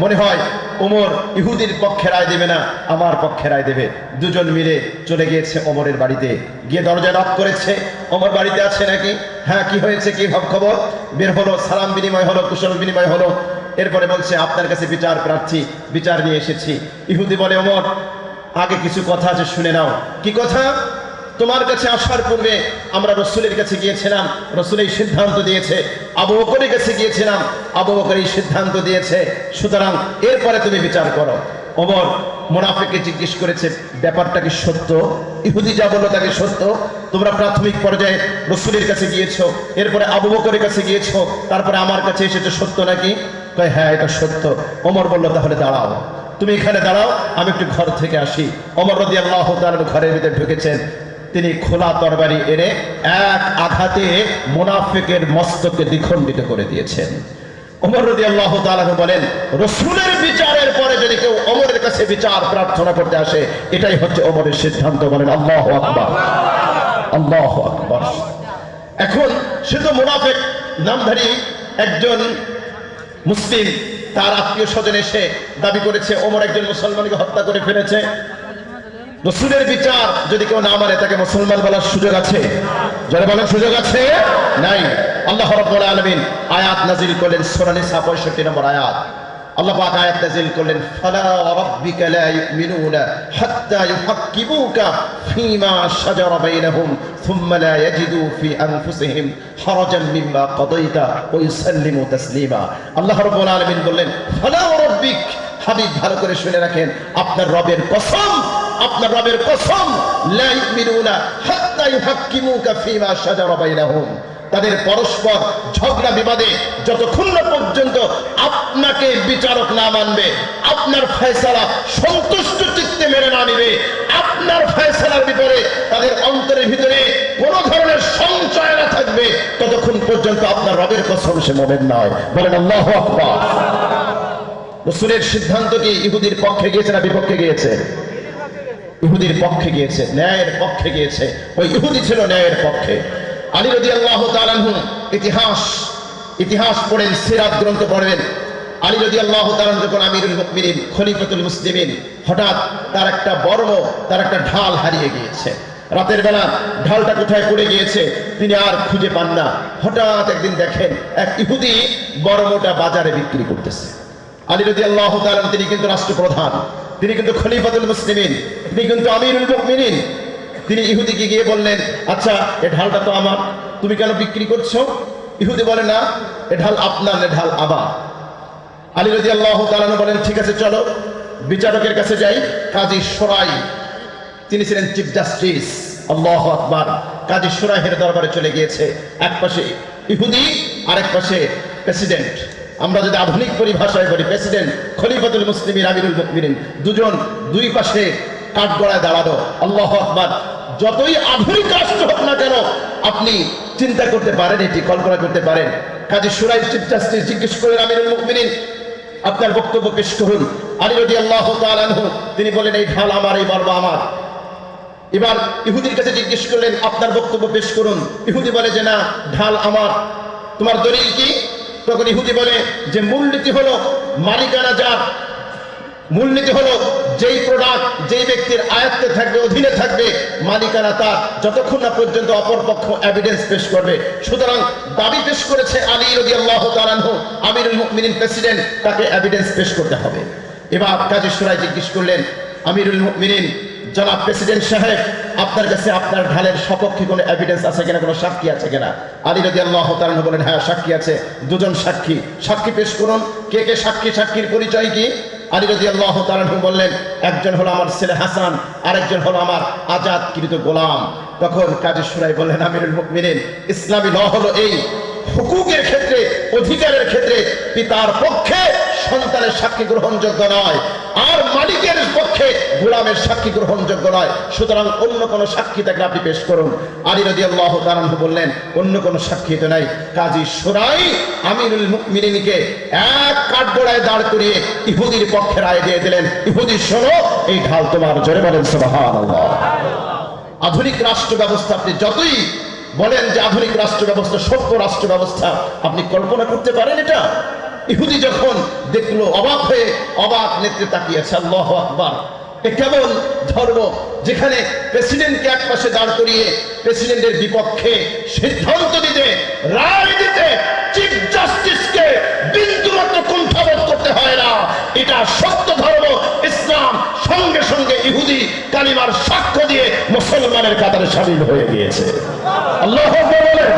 মনে হয় ওমর ইহুদির পক্ষে রায় দেবে না, আমার পক্ষে রায় দেবে। দুজন মিলে চলে গিয়েছে ওমরের বাড়িতে, গিয়ে দরজা নক করেছে, ওমর বাড়িতে আছে নাকি? হ্যাঁ, কি হয়েছে, কি খবর? বের হলো, সালাম বিনিময় হলো, কুশল বিনিময় হলো। এরপরে বলছে, আপনার কাছে বিচার প্রার্থী, বিচার নিয়ে এসেছি। ইহুদি বলে, ওমর আগে কিছু কথা আছে, শুনে নাও। কি কথা? তোমার কাছে আসার পূর্বে আমরা রসুলের কাছে গিয়েছিলাম, রসুল এই সিদ্ধান্ত দিয়েছে। আবু বকরের কাছে গিয়েছিলাম, আবু বকর এই সিদ্ধান্ত দিয়েছে, সুতরাং এরপরে তুমি বিচার করো। ওমর মুনাফিককে জিজ্ঞেস করেছে, ব্যাপারটা কি সত্য? ইহুদি যা বললো তাকে সত্য? তোমরা প্রাথমিক পর্যায়ে রসুলের কাছে গিয়েছো, এরপরে আবু বকরের কাছে গিয়েছো, তারপরে আমার কাছে এসেছো, সত্য নাকি? কয়, হ্যাঁ এটা সত্য। ওমর বলল, তাহলে দাঁড়াও, তুমি এখানে দাঁড়াও, আমি একটু ঘর থেকে আসি। ওমর রাদিয়াল্লাহু তাআলা ঘরের ভিতরে ঢুকেছেন, তিনি খোলা তরবারি এনে এক আঘাতে মুনাফিকের মস্তকে দ্বিখণ্ডিত করে দিয়েছেন। ওমর রাদিয়াল্লাহু তাআলা বলেন, রসুলের বিচারের পরে যদি কেউ ওমরের কাছে বিচার প্রার্থনা করতে আসে, এটাই হচ্ছে ওমরের সিদ্ধান্ত। বলেন আল্লাহু আকবার, আল্লাহু আকবার। এখন সে তো মুনাফিক নামধারী একজন মুসলিম, তার আত্মীয় স্বজন এসে দাবি করেছে ওমর একজন মুসলমানকে হত্যা করে ফেলেছে। রসুলের বিচার যদি কেউ না মানে, তাকে মুসলমান বলার সুযোগ আছে? যারা বলেন সুযোগ আছে? নাই। আল্লাহ রাব্বুল আলামিন আয়াত নাযিল করলেন, সূরা নিসা 65 নম্বর আয়াত। আল্লাহ পাক আয়াত নাযিল করলেন, ফালা রাব্বিকা লা ইউমিনুনা হাত্তা ইউহাক্কিমুকা ফীমা শাজারা বাইনাহুম সুম্মা লা ইয়াজিদু ফি আনফুসিহিম হারাজান মিম্মা কাদাইতা ওয়া ইউসাল্লিমু তাসলিমা। আল্লাহ রাব্বুল আলামিন বললেন, ফালা রাব্বিক, হাবিব ভালো করে শুনে রাখেন, আপনার রবের কসম, আপনার রবের কসম, লা ইউমিনুনা হাত্তা ইউহাক্কিমুকা ফীমা শাজারা বাইনাহুম, তাদের পরস্পর ঝগড়া বিবাদে যতক্ষণ না পর্যন্ত আপনাকে বিচারক না মানবে, আপনার ফয়সালা সন্তুষ্ট চিত্তে মেনে না নিবে, আপনার ফয়সালার ভিতরে তাদের অন্তরের ভিতরে কোন ধরনের সংশয় না থাকবে, ততক্ষণ পর্যন্ত আপনার রবের কসম সে মুমিন নয়। বলেন আল্লাহু আকবার। রাসূলের সিদ্ধান্ত কি ইহুদির পক্ষে গিয়েছে না বিপক্ষে গিয়েছে? ইহুদির পক্ষে গিয়েছে, ন্যায়ের পক্ষে গিয়েছে। ওই ইহুদি ছিল ন্যায়ের পক্ষে। আলী রাদিয়াল্লাহু তাআলা আনহু ইতিহাস পড়েন, সিরাত গ্রন্থ পড়বেন। আলী রাদিয়াল্লাহু তাআলা যখন আমিরুল মুমিনিন, খলিফাতুল মুসলিমিন, হঠাৎ তার একটা বর্ম, তার একটা ঢাল হারিয়ে গিয়েছে। রাতের বেলা ঢালটা কোথায় পড়ে গিয়েছে তিনি আর খুঁজে পান না। হঠাৎ একদিন দেখেন এক ইহুদি বর্মটা বাজারে বিক্রি করতেছে। আলী রাদিয়াল্লাহু তাআলা, তিনি কিন্তু রাষ্ট্রপ্রধান, তিনি কিন্তু খলিফাতুল মুসলিমিন, তিনি কিন্তু আমিরুল মুমিনিন। তিনি ইহুদিকে গিয়ে বললেন, আচ্ছা এ ঢালটা তো আমার, তুমি কেন বিক্রি করছো? ইহুদি বলে, না এ ঢাল আপনার, এ ঢাল আমার। আলী রাদিয়াল্লাহু তাআলা বলেন, ঠিক আছে চলো বিচারকের কাছে যাই। কাজী শোরাই, তিনি ছিলেন চিফ জাস্টিস। আল্লাহু আকবার। কাজী শোরাইয়ের দরবারে চলে গিয়েছে। এক পাশে ইহুদি, আরেক পাশে প্রেসিডেন্ট। আমরা যদি আধুনিক পরিভাষায় বলি, প্রেসিডেন্ট, খলিফাতুল মুসলিমিন, আমিরুল মুমিনিন, দুজন দুই পাশে কাঠগড়ায় দাঁড়ানো। আল্লাহু আকবার। যতই আধুনিক রাষ্ট্র হোক না কেন, আপনি চিন্তা করতে পারেন, এটি কল্পনা করতে পারেন। কাজী শোরাই চিফ জাস্টিস জিজ্ঞেস করলেন, আমিরুল মুমিনিন আপনার বক্তব্য পেশ করুন। আলী রাদিয়াল্লাহু তাআলা আনহু, তিনি বলেন, এই ঢাল আমার, এই বর্ম আমার। এবার ইহুদির কাছে জিজ্ঞেস করলেন, আপনার বক্তব্য পেশ করুন। ইহুদি বলে যে না, ঢাল আমার। তোমার দলিল কি? তখন ইহুদি বলে যে মূলনীতি হলো মালিকানা যার, মূলনীতি হলো যেই প্রোডাক্ট যেই ব্যক্তির আয়ত্তে থাকবে, অধীনে থাকবে, মালিকানা তার, যতক্ষণ না পর্যন্ত অপর পক্ষ এভিডেন্স পেশ করবে। সুতরাং দাবি পেশ করেছে আলী রাদিয়াল্লাহু তাআলা আনহু, আমিরুল মুমিনিন প্রেসিডেন্ট, তাকে এভিডেন্স পেশ করতে হবে। এবার কাজী শোরাই জিজ্ঞেস করলেন, আমিরুল মুমিনিন জনাব প্রেসিডেন্ট সাহেব, আপনার কাছে আপনার ঢালের সপক্ষে কোনো এভিডেন্স আছে কিনা, কোনো সাক্ষী আছে কিনা? আলী রাদিয়াল্লাহু তাআলা আনহু বলেন, হ্যাঁ সাক্ষী আছে, দুজন সাক্ষী। সাক্ষী পেশ করুন। কে কে সাক্ষী? সাক্ষীর পরিচয় কি? আলী রাদিয়াল্লাহু তাআলা আনহু বললেন, একজন হলো আমার ছেলে হাসান, আরেকজন হলো আমার আজাদকৃত গোলাম। তখন কাজী শোরাই বললেন, আমিরুল মুমিনিন, ইসলামী ল হলো এই, হুকুকের ক্ষেত্রে, অধিকারের ক্ষেত্রে পিতার পক্ষে সন্তানের সাক্ষী গ্রহণযোগ্য নয়, আর মালিকের পক্ষে গোলামের সাক্ষী গ্রহণযোগ্য নয়। সুতরাং অন্য কোন সাক্ষী তাকে আপনি পেশ করুন। আলী রাদিয়াল্লাহু তাআলা আনহু বললেন, অন্য কোন সাক্ষী তো নাই। কাজী শুরাই আমিরুল মুমিনিনকে এক কাঠগড়ায় দাঁড় করিয়ে ইহুদির পক্ষে রায় দিয়ে দিলেন, ইহুদি শোনো, এই ঢাল তোমার। জোরে বলেন সুবহানাল্লাহ। আধুনিক রাষ্ট্র ব্যবস্থা, আপনি যতই বলেন যে আধুনিক রাষ্ট্র ব্যবস্থা সভ্য রাষ্ট্র ব্যবস্থা, আপনি কল্পনা করতে পারেন এটা? ইহুদি যখন দেখলো অবাক হয়ে অবাক নেত্রে তাকিয়েছে। আল্লাহু আকবার। এ কেমন ধর্ম যেখানে প্রেসিডেন্টকে এক পাশে দাঁড় করিয়ে প্রেসিডেন্টের বিপক্ষে সিদ্ধান্ত দিতে, রায় দিতে চিফ জাস্টিসকে বিন্দুমাত্র কুণ্ঠাবোধ করতে হয় না। এটা সত্য ধর্ম ইসলাম। সঙ্গে সঙ্গে ইহুদি কালিমার সাক্ষ্য দিয়ে মুসলমানের কাতারে শামিল হয়ে গিয়েছে। আল্লাহু আকবার বলেন।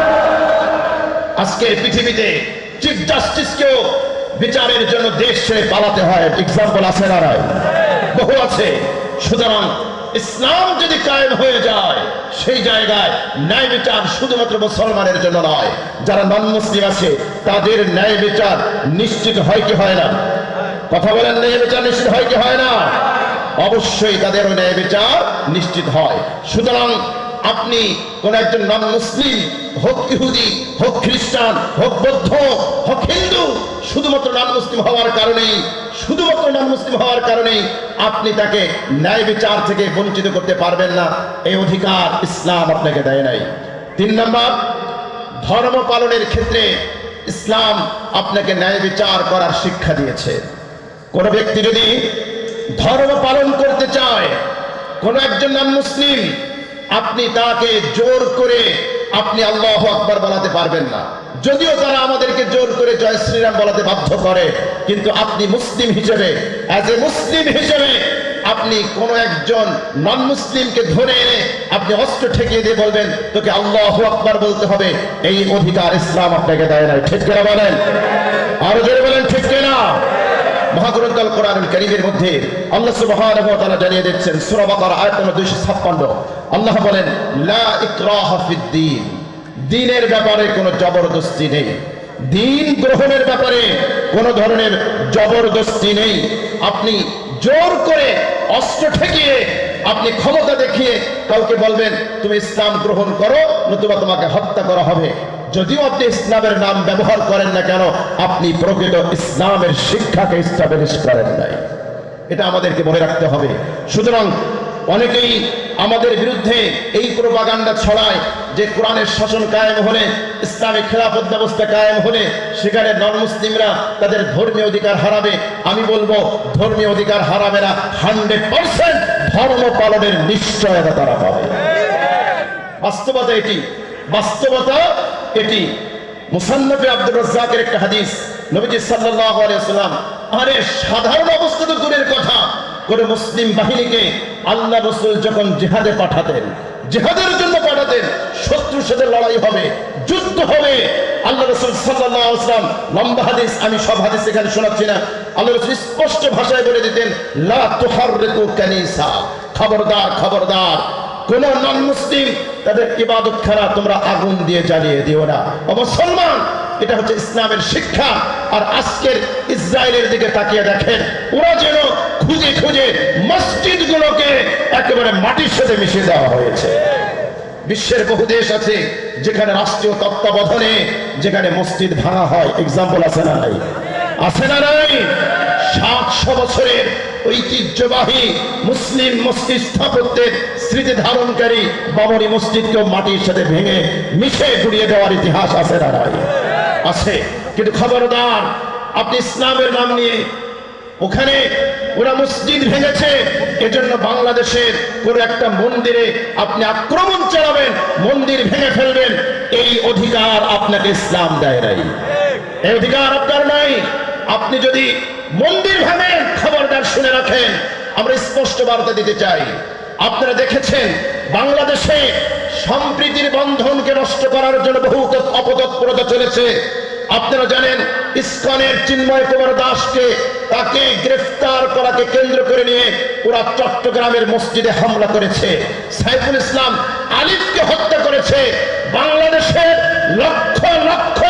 আজকে পৃথিবীতে চিফ জাস্টিসকেও বিচারের জন্য দেশ ছেড়ে পালাতে হয়। এক্সাম্পল আছে না? বহু আছে। সুতরাং ইসলাম যদি কায়েম হয়ে যায়, সেই জায়গায় ন্যায় বিচার শুধুমাত্র মুসলমানের জন্য নয়, যারা নন মুসলিম আছে তাদের ন্যায় বিচার নিশ্চিত হয় কি হয় না? কথা বলেন, ন্যায় বিচার নিশ্চিত হয় কি হয় না? অবশ্যই তাদেরও ন্যায় বিচার নিশ্চিত হয়। সুতরাং আপনি কোন একজন নন মুসলিম, হোক ইহুদি, হোক খ্রিস্টান, হোক বৌদ্ধ, হোক হিন্দু, শুধুমাত্র নন মুসলিম হওয়ার কারণেই আপনি তাকে ন্যায় বিচার থেকে বঞ্চিত করতে পারবেন না। এই অধিকার ইসলাম আপনাকে দেয় নাই। 3 নম্বর, ধর্ম পালনের ক্ষেত্রে ইসলাম আপনাকে ন্যায় বিচার করার শিক্ষা দিয়েছে। কোন ব্যক্তি যদি ধর্ম পালন করতে চায়, কোন একজন নন মুসলিম, আপনি তাকে জোর করে আপনি আল্লাহু আকবার বলাতে পারবেন না। যদিও তারা আমাদেরকে জোর করে জয় শ্রীরাম বলাতে বাধ্য করে, কিন্তু আপনি মুসলিম হিসেবে, অ্যাজ এ মুসলিম হিসেবে আপনি কোন একজন নন মুসলিমকে ধরে এনে আপনি অস্ত্র ঠেকিয়ে দিয়ে বলবেন তোকে আল্লাহু আকবার বলতে হবে, এই অধিকার ইসলাম আপনাকে দেয় না। ঠিক কিনা বলেন? আরো জোরে বলেন, ঠিক কিনা? মহাগ্রন্থ আল কোরআনুল কারীমের মধ্যে আল্লাহ সুবহানাহু ওয়া তাআলা জানিয়ে দিচ্ছেন, সূরা বাকারা আয়াত নম্বর 256, আল্লাহ বলেন, লা ইকরাহা ফিদ-দীন, দ্বীনের ব্যাপারে কোনো জবরদস্তি নেই। দ্বীন গ্রহণের ব্যাপারে কোনো ধরনের জবরদস্তি নেই। আপনি জোর করে অস্ত্র ঠেকিয়ে, আপনি ক্ষমতা দেখিয়ে কাউকে বলবেন তুমি ইসলাম গ্রহণ করো, নতুবা তোমাকে হত্যা করা হবে। যদিও আপনি ইসলামের নাম ব্যবহার করেন না কেন, আপনি প্রকৃত ইসলামের শিক্ষাকে এস্টাবলিশ করেন নাই। এটা আমাদেরকে মনে রাখতে হবে। সুতরাং অনেকেই আমাদের বিরুদ্ধে এই প্রোপাগান্ডা ছড়ায় যে কোরআনের শাসন কায়েম হলে, ইসলামিক খেলাফত ব্যবস্থা কায়েম হলে সেখানে নন মুসলিমরা তাদের ধর্মীয় অধিকার হারাবে। আমি বলবো, ধর্মীয় অধিকার হারাবে না, 100% ধর্ম পালনের নিশ্চয়তা তারা পাবে। বাস্তবতা এটি, বাস্তবতা এটি। মুসান্নাফে আব্দুর রাজ্জাকের একটা হাদিস, নবীজি সাল্লাল্লাহু আলাইহি ওয়াসাল্লাম, আরে সাধারণ অবস্থা তো দূরের কথা, কোন মুসলিম বাহিনীকে আল্লাহ রাসূল যখন জিহাদে পাঠাতেন, জিহাদের জন্য পাঠাতেন, শত্রুর সাথে লড়াই হবে, যুদ্ধ হবে, আল্লাহ রাসূল সাল্লাল্লাহু আলাইহি ওয়াসাল্লাম, লম্বা হাদিস, আমি সব হাদিস এখানে শোনাচ্ছি না, আল্লাহ রাসূল স্পষ্ট ভাষায় বলে দিতেন, লা তুহাররিকু কানিসা, খবরদার খবরদার, কোন নন মুসলিম তাদের ইবাদতখানা তোমরা আগুন দিয়ে জ্বালিয়ে দিও না। ও মুসলমান, এটা হচ্ছে ইসলামের শিক্ষা। আর আজকের ইসরায়েলের দিকে তাকিয়ে দেখেন, ওরা যেন খুঁজে খুঁজে মসজিদগুলোকে একেবারে মাটির সাথে মিশিয়ে দেওয়া হয়েছে। বিশ্বের বহু দেশ আছে যেখানে রাষ্ট্রীয় তত্ত্বাবধানে যেখানে মসজিদ ভাঙা হয়। এক্সাম্পল আছে না নাই? আছে না নাই? 700 বছরের ঐতিহ্যবাহী মুসলিম মসজিদ স্থাপত্যের স্মৃতি ধারণকারী বাবরি মসজিদকেও মাটির সাথে ভেঙে মিশে গুড়িয়ে দেওয়ার ইতিহাস আছে না নাই? আছে। কিন্তু খবরদার, আপনি ইসলামের নাম নিয়ে ওখানে ওরা মসজিদ ভেঙেছে, এজন্য বাংলাদেশের কোন একটা মন্দিরে আপনি আক্রমণ চালাবেন, মন্দির ভেঙে ফেলবেন, এই অধিকার আপনাকে ইসলাম দেয় নাই। এই অধিকার আপনার নাই। আপনি যদি মন্দির ভাঙেন, খবরদার শুনে রাখেন, আমরা স্পষ্ট বার্তা দিতে চাই। আপনারা দেখেছেন বাংলাদেশে সম্প্রীতির বন্ধনকে নষ্ট করার জন্য বহু অপতৎপরতা চলেছে। আপনারা জানেন ইসকনের চিন্ময় কুমার দাসকে, তাকে গ্রেফতার করাকে কেন্দ্র করে নিয়ে ওরা চট্টগ্রামের মসজিদে হামলা করেছে। সাইফুল ইসলাম আলিফকে হত্যা করেছে। বাংলাদেশের লক্ষ লক্ষ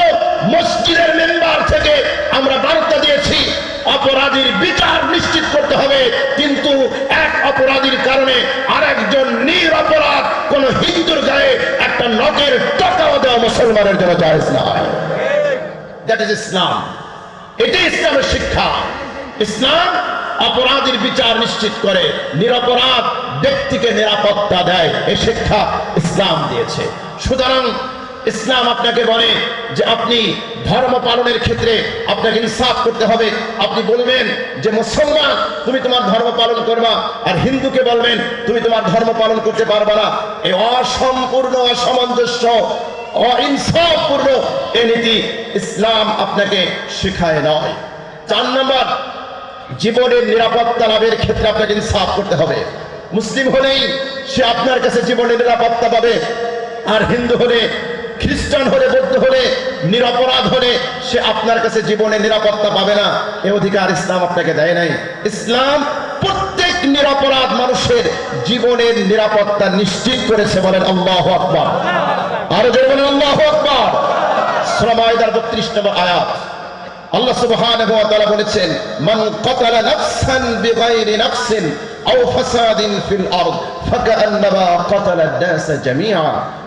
মসজিদের মেম্বার থেকে আমরা বার্তা দিয়েছি অপরাধীর বিচার নিশ্চিত করতে হবে, কিন্তু এক অপরাধীর কারণে আরেকজন নিরপরাধ কোন হিন্দুর গায়ে একটা নখের টাকাও দেওয়া মুসলমানের জন্য জায়েজ নয়। দ্যাট ইজ ইসলাম। এটাই ইসলামের শিক্ষা। ইসলাম অপরাধীর বিচার নিশ্চিত করে, নিরপরাধ ব্যক্তিকে নিরাপত্তা দেয়। এই শিক্ষা ইসলাম দিয়েছে। সুতরাং ইসলাম আপনাকে বলে যে আপনি ধর্ম পালনের ক্ষেত্রে আপনাকে ইনসাফ করতে হবে। আপনি বলবেন যে মুসলমান তুমি তোমার ধর্ম পালন করবা, আর হিন্দুকে বলবেন তুমি তোমার ধর্ম পালন করতে পারবা না। এই অসম্পূর্ণ, অসামঞ্জস্য, অইনসাফপূর্ণ এই নীতি ইসলাম আপনাকে শেখায় নয়। 4 নম্বর, জীবনের নিরাপত্তা লাভের ক্ষেত্রে আপনাকে ইনসাফ করতে হবে। মুসলিম হলেই সে আপনার কাছে জীবনের নিরাপত্তা পাবে, আর হিন্দু হলে, খ্রিস্টান হলে, বৌদ্ধ হলে, নিরপরাধ হলে সে আপনার কাছে জীবনে নিরাপত্তা পাবে না। এ অধিকার ইসলাম আপনাকে দেয় নাই। ইসলাম প্রত্যেক নিরপরাধ মানুষের জীবনের নিরাপত্তা নিশ্চিত করেছে। বলেন আল্লাহু আকবার। আরো জোরে বলেন আল্লাহু আকবার। সূরা মাইদার 32 নম্বর আয়াত আল্লাহ সুবহানাহু ওয়া তাআলা বলেছেন, মান কাতালা নাফসান বিগাইরি নাফসিন আও ফাসাদিন ফিল আরদ ফাকান্নামা কাতালা আন-নাস জামিআ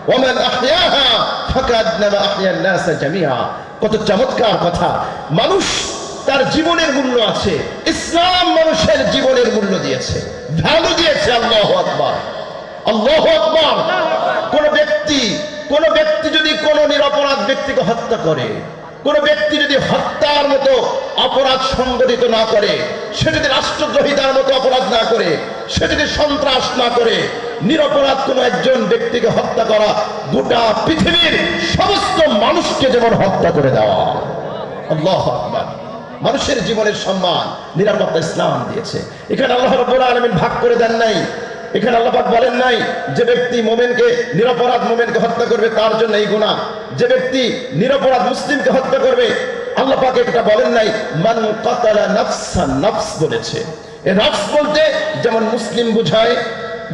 ওয়া মান আহইয়াহা ফাকান্নামা আহইয়া আন-নাস জামিআ। কত চমৎকার কথা। মানুষ তার জীবনের মূল্য আছে। ইসলাম মানুষের জীবনের মূল্য দিয়েছে, ভ্যালু দিয়েছে। আল্লাহু আকবার, আল্লাহু আকবার। কোন ব্যক্তি যদি কোন নিরপরাধ ব্যক্তিকে হত্যা করে, কোন ব্যক্তি যদি হত্যার মতো অপরাধ সংগঠিত না করে, সে যদি রাষ্ট্রদ্রোহিতার মতো অপরাধ না করে, সে যদি সন্ত্রাস না করে, নিরপরাধ কোন একজন ব্যক্তিকে হত্যা করা গোটা পৃথিবীর সমস্ত মানুষকে যেমন হত্যা করে দেওয়া। আল্লাহু আকবার। মানুষের জীবনের সম্মান, নিরাপত্তা ইসলাম দিয়েছে। এখানে আল্লাহ রাব্বুল আলামিন ভাগ করে দেন নাই। এখানে আল্লাহ পাক বলেন নাই যে ব্যক্তি মুমিনকে, নিরপরাধ মুমিনকে হত্যা করবে তার জন্য এই গুনাহ, যে ব্যক্তি নিরপরাধ মুসলিমকে হত্যা করবে আল্লাহ পাক এটা বলেন নাই। মান কাতালা নাফসান, নফস বলেছে। এই নফস বলতে যেমন মুসলিম বোঝায়,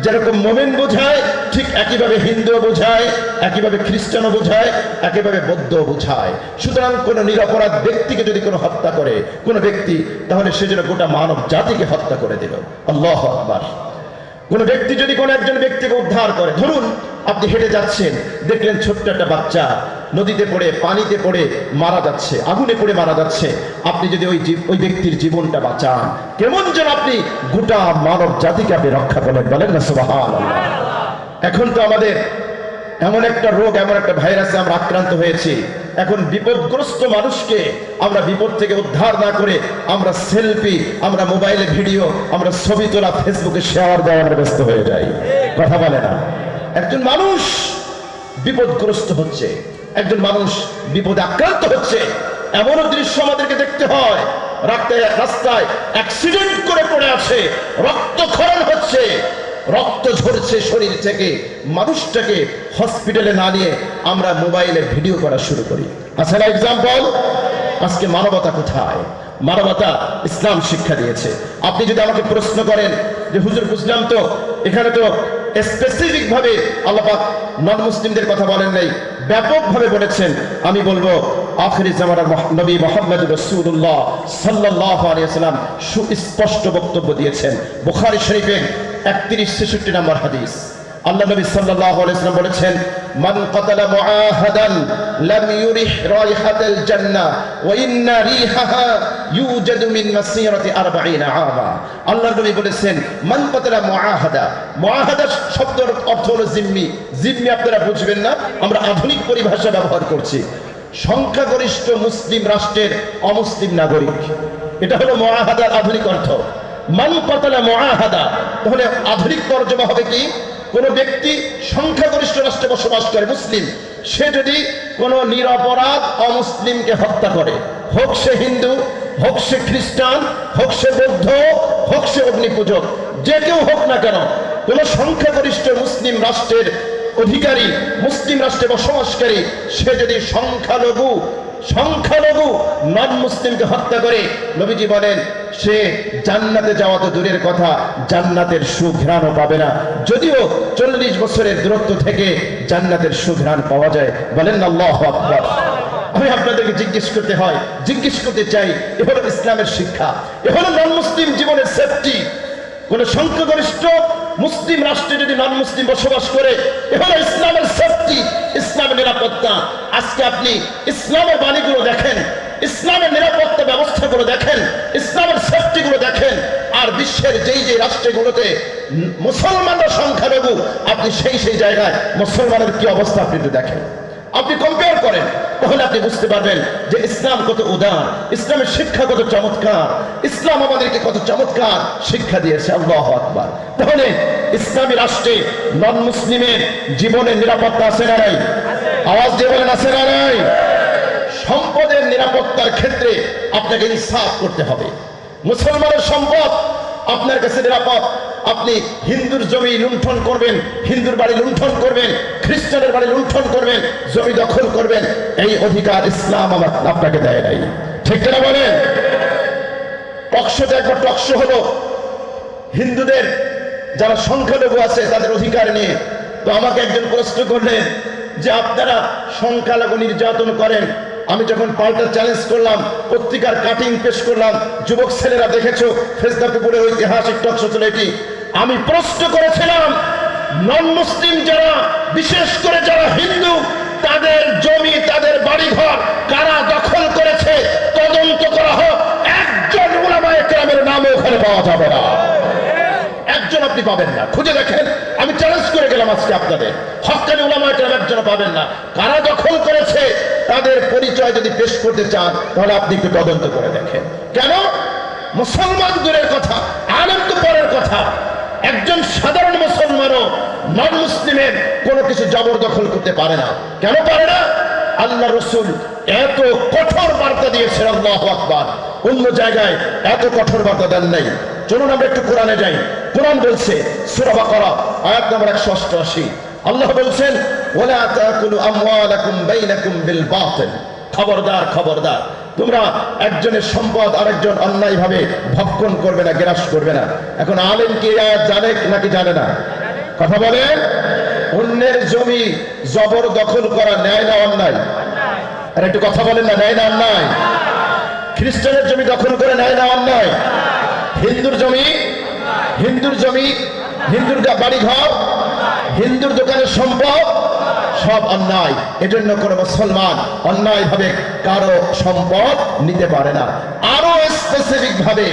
যেরকম মুমিন বোঝায়, ঠিক একইভাবে হিন্দু বোঝায়, একইভাবে খ্রিস্টানও বোঝায়, একইভাবে বৌদ্ধ বোঝায়। সুতরাং কোন নিরপরাধ ব্যক্তিকে যদি কোনো হত্যা করে কোন ব্যক্তি, তাহলে সে যেন গোটা মানব জাতিকে হত্যা করে দিল। আল্লাহু আকবার। কোন ব্যক্তি যদি কোন একজন ব্যক্তিকে উদ্ধার করে, ধরুন আপনি হেঁটে যাচ্ছেন, দেখলেন ছোট্ট একটা বাচ্চা নদীতে পড়ে, পানিতে পড়ে মারা যাচ্ছে, আগুনে পড়ে মারা যাচ্ছে, আপনি যদি ওই ব্যক্তির জীবনটা বাঁচান, কেমন যেন আপনি গোটা মানব জাতিকে আপনি রক্ষা করলেন। বলেন না সুবহানাল্লাহ। এখন তো আমাদের এমন একটা রোগ, এমন একটা ভাইরাসে আমরা আক্রান্ত হয়েছি, এখন বিপদগ্রস্ত মানুষকে আমরা বিপদ থেকে উদ্ধার না করে আমরা সেলফি, আমরা মোবাইলে ভিডিও, আমরা ছবি তোলা, ফেসবুকে শেয়ার দেওয়া আমরা ব্যস্ত হয়ে যাই। কথা বলে না। একজন মানুষ বিপদগ্রস্ত হচ্ছে, একজন মানুষ বিপদে আক্রান্ত হচ্ছে, এমনও দৃশ্য আমাদেরকে দেখতে হয়। রাস্তায় অ্যাক্সিডেন্ট করে পড়ে আছে, রক্তক্ষরণ হচ্ছে, রক্ত ঝরছে শরীর থেকে, মানুষটাকে হসপিটালে না নিয়ে আমরা মোবাইলে ভিডিও করা শুরু করি। আচ্ছা, এক্সাম্পল, আজকে মানবতা কোথায়? মানবতা ইসলাম শিক্ষা দিয়েছে। আপনি যদি আমাকে প্রশ্ন করেন যে হুজুর বুঝলাম তো, এখানে তো স্পেসিফিক ভাবে আল্লাহ পাক নন মুসলিমদের কথা বলেন নাই, ব্যাপকভাবে বলেছেন। আমি বলবো আখিরি জামানার নবী মুহাম্মদ রাসূলুল্লাহ সাল্লাল্লাহু আলাইহি ওয়াসাল্লাম সুস্পষ্ট বক্তব্য দিয়েছেন। বুখারী শরীফের 31-66 নম্বর হাদিস, আল্লাহ নবী সাল্লাল্লাহু আলাইহি ওয়াসাল্লাম বলেছেন, মান কাতালা মুআহাদান লাম ইউরিহ রাইহাতাল জান্নাহ ওয়া ইন্না রিহাহা ইউজাদু মিন মাসিরাতি 40 আমা। আল্লাহ নবী বলেছেন, মান কাতালা মুআহাদা, মুআহাদা শব্দের অর্থ হলো জিম্মি। জিম্মি আপনারা বুঝবেন না, আমরা আধুনিক পরিভাষা ব্যবহার করছি। সংখ্যাগরিষ্ঠ মুসলিম রাষ্ট্রের অমুসলিম নাগরিক, এটা হলো মুআহাদার আধুনিক অর্থ। মান কাতালা মুআহাদা, তাহলে আধুনিক তরজমা হবে কি? কোন ব্যক্তি সংখ্যাগরিষ্ঠ রাষ্ট্রে বসবাস করে, মুসলিম, সে যদি কোন নিরপরাধ অমুসলিমকে হত্যা করে, হোক সে হিন্দু, হোক সে খ্রিস্টান, হোক সে বৌদ্ধ, হোক সে অগ্নিপূজক, যে কেউ হোক না কেন, কোন সংখ্যাগরিষ্ঠ মুসলিম রাষ্ট্রের অধিকারী, মুসলিম রাষ্ট্রে বসবাসকারী, সে যদি সংখ্যালঘু নন মুসলিমকে হত্যা করে, নবীজি বলেন সে জান্নাতে যাওয়া তো দূরের কথা, জান্নাতের সুঘ্রাণও পাবে না, যদিও 40 বছরের দূরত্ব থেকে জান্নাতের সুঘ্রাণ পাওয়া যায়। বলেন আল্লাহু আকবার। আমি আপনাদেরকে জিজ্ঞেস করতে চাই, এ হলো ইসলামের শিক্ষা, এ হলো নন মুসলিম জীবনের সেফটি। কোন সংখ্যাগরিষ্ঠ মুসলিম রাষ্ট্রে যদি নন মুসলিম বসবাস করে, এ হলো ইসলামের সেফটি, ইসলামের নিরাপত্তা। আজকে আপনি ইসলামের বাণীগুলো দেখেন, ইসলামের নিরাপত্তা ব্যবস্থাগুলো দেখেন, ইসলামের সেফটিগুলো দেখেন, আর বিশ্বের যেই রাষ্ট্রগুলোতে মুসলমানরা সংখ্যালঘু, আপনি সেই জায়গায় মুসলমানের কি অবস্থা আপনি একটু দেখেন, আপনি কম্পেয়ার করেন, তাহলে আপনি বুঝতে পারবেন যে ইসলাম কত উদার, ইসলামের শিক্ষা কত চমৎকার, ইসলাম আমাদেরকে কত চমৎকার শিক্ষা দিয়েছে। আল্লাহু আকবার। তাহলে ইসলামী রাষ্ট্রে নন মুসলিমের জীবনের নিরাপত্তা আছে না নাই? আওয়াজ দিয়ে বলেন আছে না নাই? সম্পদের নিরাপত্তার ক্ষেত্রে আপনাকে ইনসাফ করতে হবে। মুসলমানের সম্পদ আপনার কাছে নিরাপদ। আপনি হিন্দুর জমি লুণ্ঠন করবেন, হিন্দুর বাড়ি লুণ্ঠন করবেন, খ্রিস্টানের বাড়ি লুণ্ঠন করবেন, জমি দখল করবেন, এই অধিকার ইসলাম আপনাকে দেয় নাই। ঠিক না বলেন? টকশোতে একবার টকশো হলো হিন্দুদের যারা সংখ্যালঘু আছে তাদের অধিকার নিয়ে। তো আমাকে একজন প্রশ্ন করলেন যে আপনারা সংখ্যালঘু নির্যাতন করেন। আমি যখন পাল্টা চ্যালেঞ্জ করলাম, পত্রিকার কাটিং পেশ করলাম, যুবক ছেলেরা দেখেছো, ফেসবুকে পড়ে ঐতিহাসিক টকশো ছিল এটি। আমি প্রশ্ন করেছিলাম, নন মুসলিম যারা, বিশেষ করে যারা হিন্দু, তাদের জমি, তাদের বাড়িঘর কারা দখল করেছে তদন্ত করা হোক। একজন উলামায়ে কেরামের নামও ওখানে পাওয়া যাবে না, একজন আপনি পাবেন না, খুঁজে দেখেন। আমি চ্যালেঞ্জ করে গেলাম আজকে আপনাদের, হক্কানি উলামায়ে কেরাম একজন পাবেন না। কারা দখল করেছে তাদের পরিচয় যদি পেশ করতে চান, তাহলে আপনি একটু তদন্ত করে দেখেন। কেন? মুসলমান দূরের কথা, আলেম তো পরের কথা, একজন সাধারণ মুসলমানও নন মুসলিমের কোনো কিছু জবরদখল করতে পারে না। কেন পারে না? আল্লাহ রাসূল এত কঠোর বার্তা দিয়েছেন। আল্লাহু আকবার। অন্য জায়গায় এত কঠোর বার্তা দেন নাই। চলুন আমরা একটু কোরআনে যাই। কোরআন বলছে সূরা বাকারা আয়াত নম্বর 188, আল্লাহ বলছেন, ওয়ালা তাকুলু আমওয়ালাকুম বাইনাকুম বিল বাতিল। খবরদার, খবরদার, তোমরা একজনের সম্পদ আরেকজন অন্যায়ভাবে ভক্ষণ করবে না, গ্রাস করবে না। এখন আলেম কি আয়াত জানে নাকি জানে না? কথা বলেন। অন্যের জমি জবর দখল করা ন্যায় না অন্যায়? আর একটু কথা বলেন না, ন্যায় না অন্যায়? খ্রিস্টানের জমি দখল করে ন্যায় না অন্যায়? হিন্দুর জমি, হিন্দুর বাড়িঘর, হিন্দুর দোকানের সম্পদ সব অন্যায়। এজন্য কোনো মুসলমান অন্যায় ভাবে কারো সম্পদ নিতে পারে না। আরো স্পেসিফিক ভাবে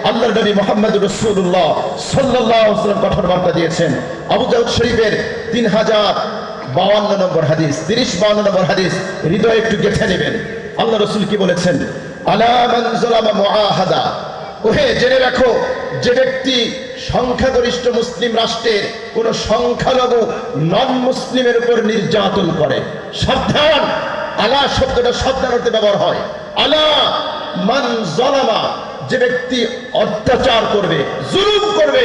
আল্লাহর নবী মুহাম্মদ রাসূলুল্লাহ সাল্লাল্লাহু আলাইহি ওয়াসাল্লাম কঠোর বার্তা দিয়েছেন। আবু দাউদ শরীফের 3052 নম্বর হাদিস, 3052 নম্বর হাদিস হৃদয়ে একটু গেঁথে নেবেন। আল্লাহ রাসূল কি বলেছেন? আলা মান যালামা মুআহাদা। ওহে জেনে রাখো, যে ব্যক্তি সংখ্যাগরিষ্ঠ মুসলিম রাষ্ট্রের কোন সংখ্যালঘু নন মুসলিমের উপর নির্যাতন করে, সাবধান। আলা শব্দটা সাবধান অর্থে ব্যবহার হয়। আলা মান যালামা, যে ব্যক্তি অত্যাচার করবে, জুলুম করবে,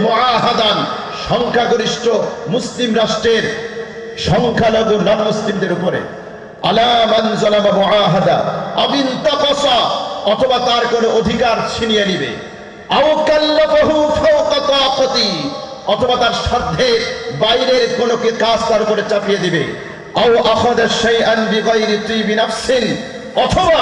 মুআহাদান, সংখ্যাগরিষ্ঠ মুসলিম রাষ্ট্রের সংখ্যালঘু নন মুসলিমদের উপরে। আলা মান যালামা মুআহাদা আবিন তাকাসা, অথবা তার কোনো অধিকার ছিনিয়ে নিবে, আও কাল্লাফাহু ফাওকা তাকাতি, অথবা তার সাধ্যের বাইরের কোনো কাজ তার উপরে চাপিয়ে দিবে, আও আখাযা শাইআন বিগাইরি তিবি নাফসিন, অথবা